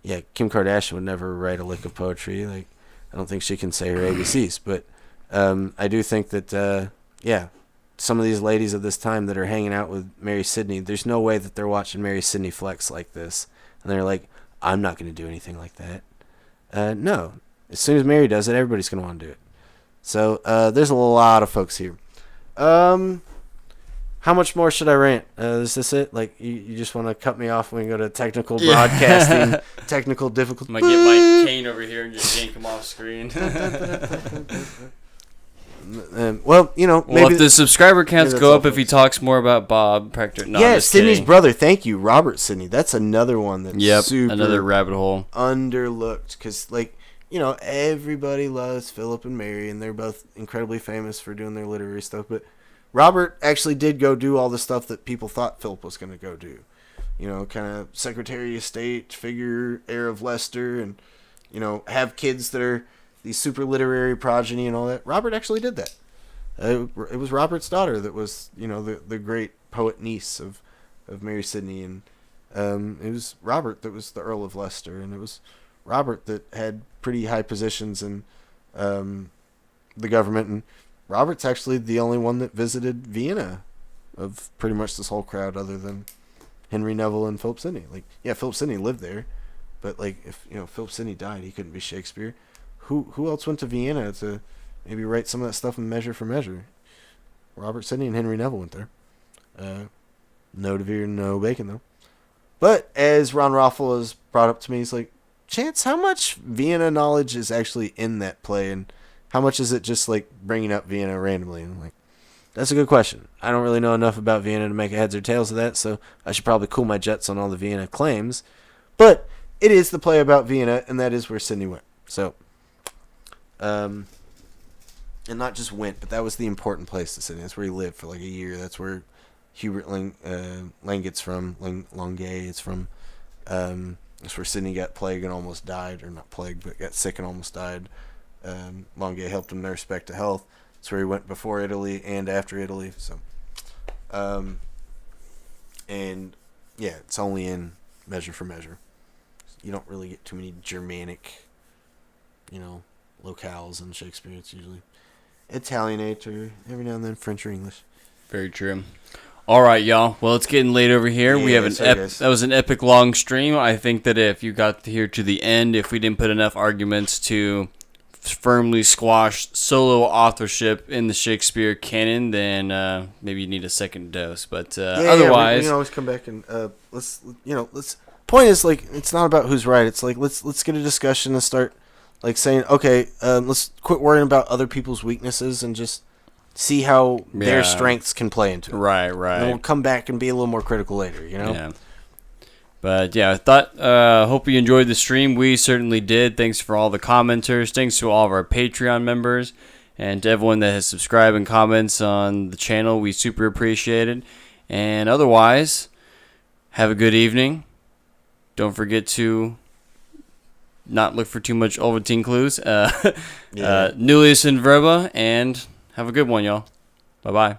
yeah, Kim Kardashian would never write a lick of poetry. Like, I don't think she can say her ABCs. But I do think that yeah, some of these ladies of this time that are hanging out with Mary Sidney, there's no way that they're watching Mary Sidney flex like this, and they're like, I'm not going to do anything like that. No, as soon as Mary does it, everybody's going to want to do it. So there's a lot of folks here. How much more should I rant? Is this it? Like, you just want to cut me off when we go to technical broadcasting, technical difficulty? I might get my cane over here and just yank him off screen. Well, maybe if the subscriber counts go up if he talks more about Bob Proctor. No, yeah, Sidney's brother. Thank you, Robert Sidney. That's another one that's super another rabbit hole underlooked, because everybody loves Philip and Mary, and they're both incredibly famous for doing their literary stuff. But Robert actually did go do all the stuff that people thought Philip was going to go do. Kind of Secretary of State figure, heir of Leicester, and have kids that are these super literary progeny and all that. Robert actually did that. It was Robert's daughter that was, the great poet niece of Mary Sidney, and it was Robert that was the Earl of Leicester, and it was Robert that had pretty high positions in the government, and Robert's actually the only one that visited Vienna of pretty much this whole crowd, other than Henry Neville and Philip Sidney. Like, yeah, Philip Sidney lived there, but like, if Philip Sidney died, he couldn't be Shakespeare. Who else went to Vienna to maybe write some of that stuff in Measure for Measure? Robert Sidney and Henry Neville went there. No De Vere, no Bacon, though. But as Ron Raffel has brought up to me, he's like, Chance, how much Vienna knowledge is actually in that play, and how much is it just like bringing up Vienna randomly? And I'm like, that's a good question. I don't really know enough about Vienna to make a heads or tails of that, so I should probably cool my jets on all the Vienna claims. But it is the play about Vienna, and that is where Sidney went. So, and not just went, but that was the important place to Sidney. That's where he lived for like a year. That's where Hubert Lang's from. Longuet is from. That's where Sidney got plague and almost died, or not plague, but got sick and almost died. Longuet helped him nurse back to health. That's where he went before Italy and after Italy. So, and yeah, it's only in Measure for Measure. You don't really get too many Germanic, locales in Shakespeare. It's usually Italianate, or every now and then French or English. Very true. All right, y'all. Well, it's getting late over here. Yeah, we have that was an epic long stream. I think that if you got here to the end, if we didn't put enough arguments to firmly squash solo authorship in the Shakespeare canon, then maybe you need a second dose. But otherwise, we can always come back and let's. Point is, like, it's not about who's right. It's like let's get a discussion and start like saying, okay, let's quit worrying about other people's weaknesses and just see how their strengths can play into it. Right. And then we'll come back and be a little more critical later, Yeah. But yeah, I thought, hope you enjoyed the stream. We certainly did. Thanks for all the commenters. Thanks to all of our Patreon members. And to everyone that has subscribed and comments on the channel, we super appreciate it. And otherwise, have a good evening. Don't forget to not look for too much Ovaltine clues. Nullius in verba, and have a good one, y'all. Bye-bye.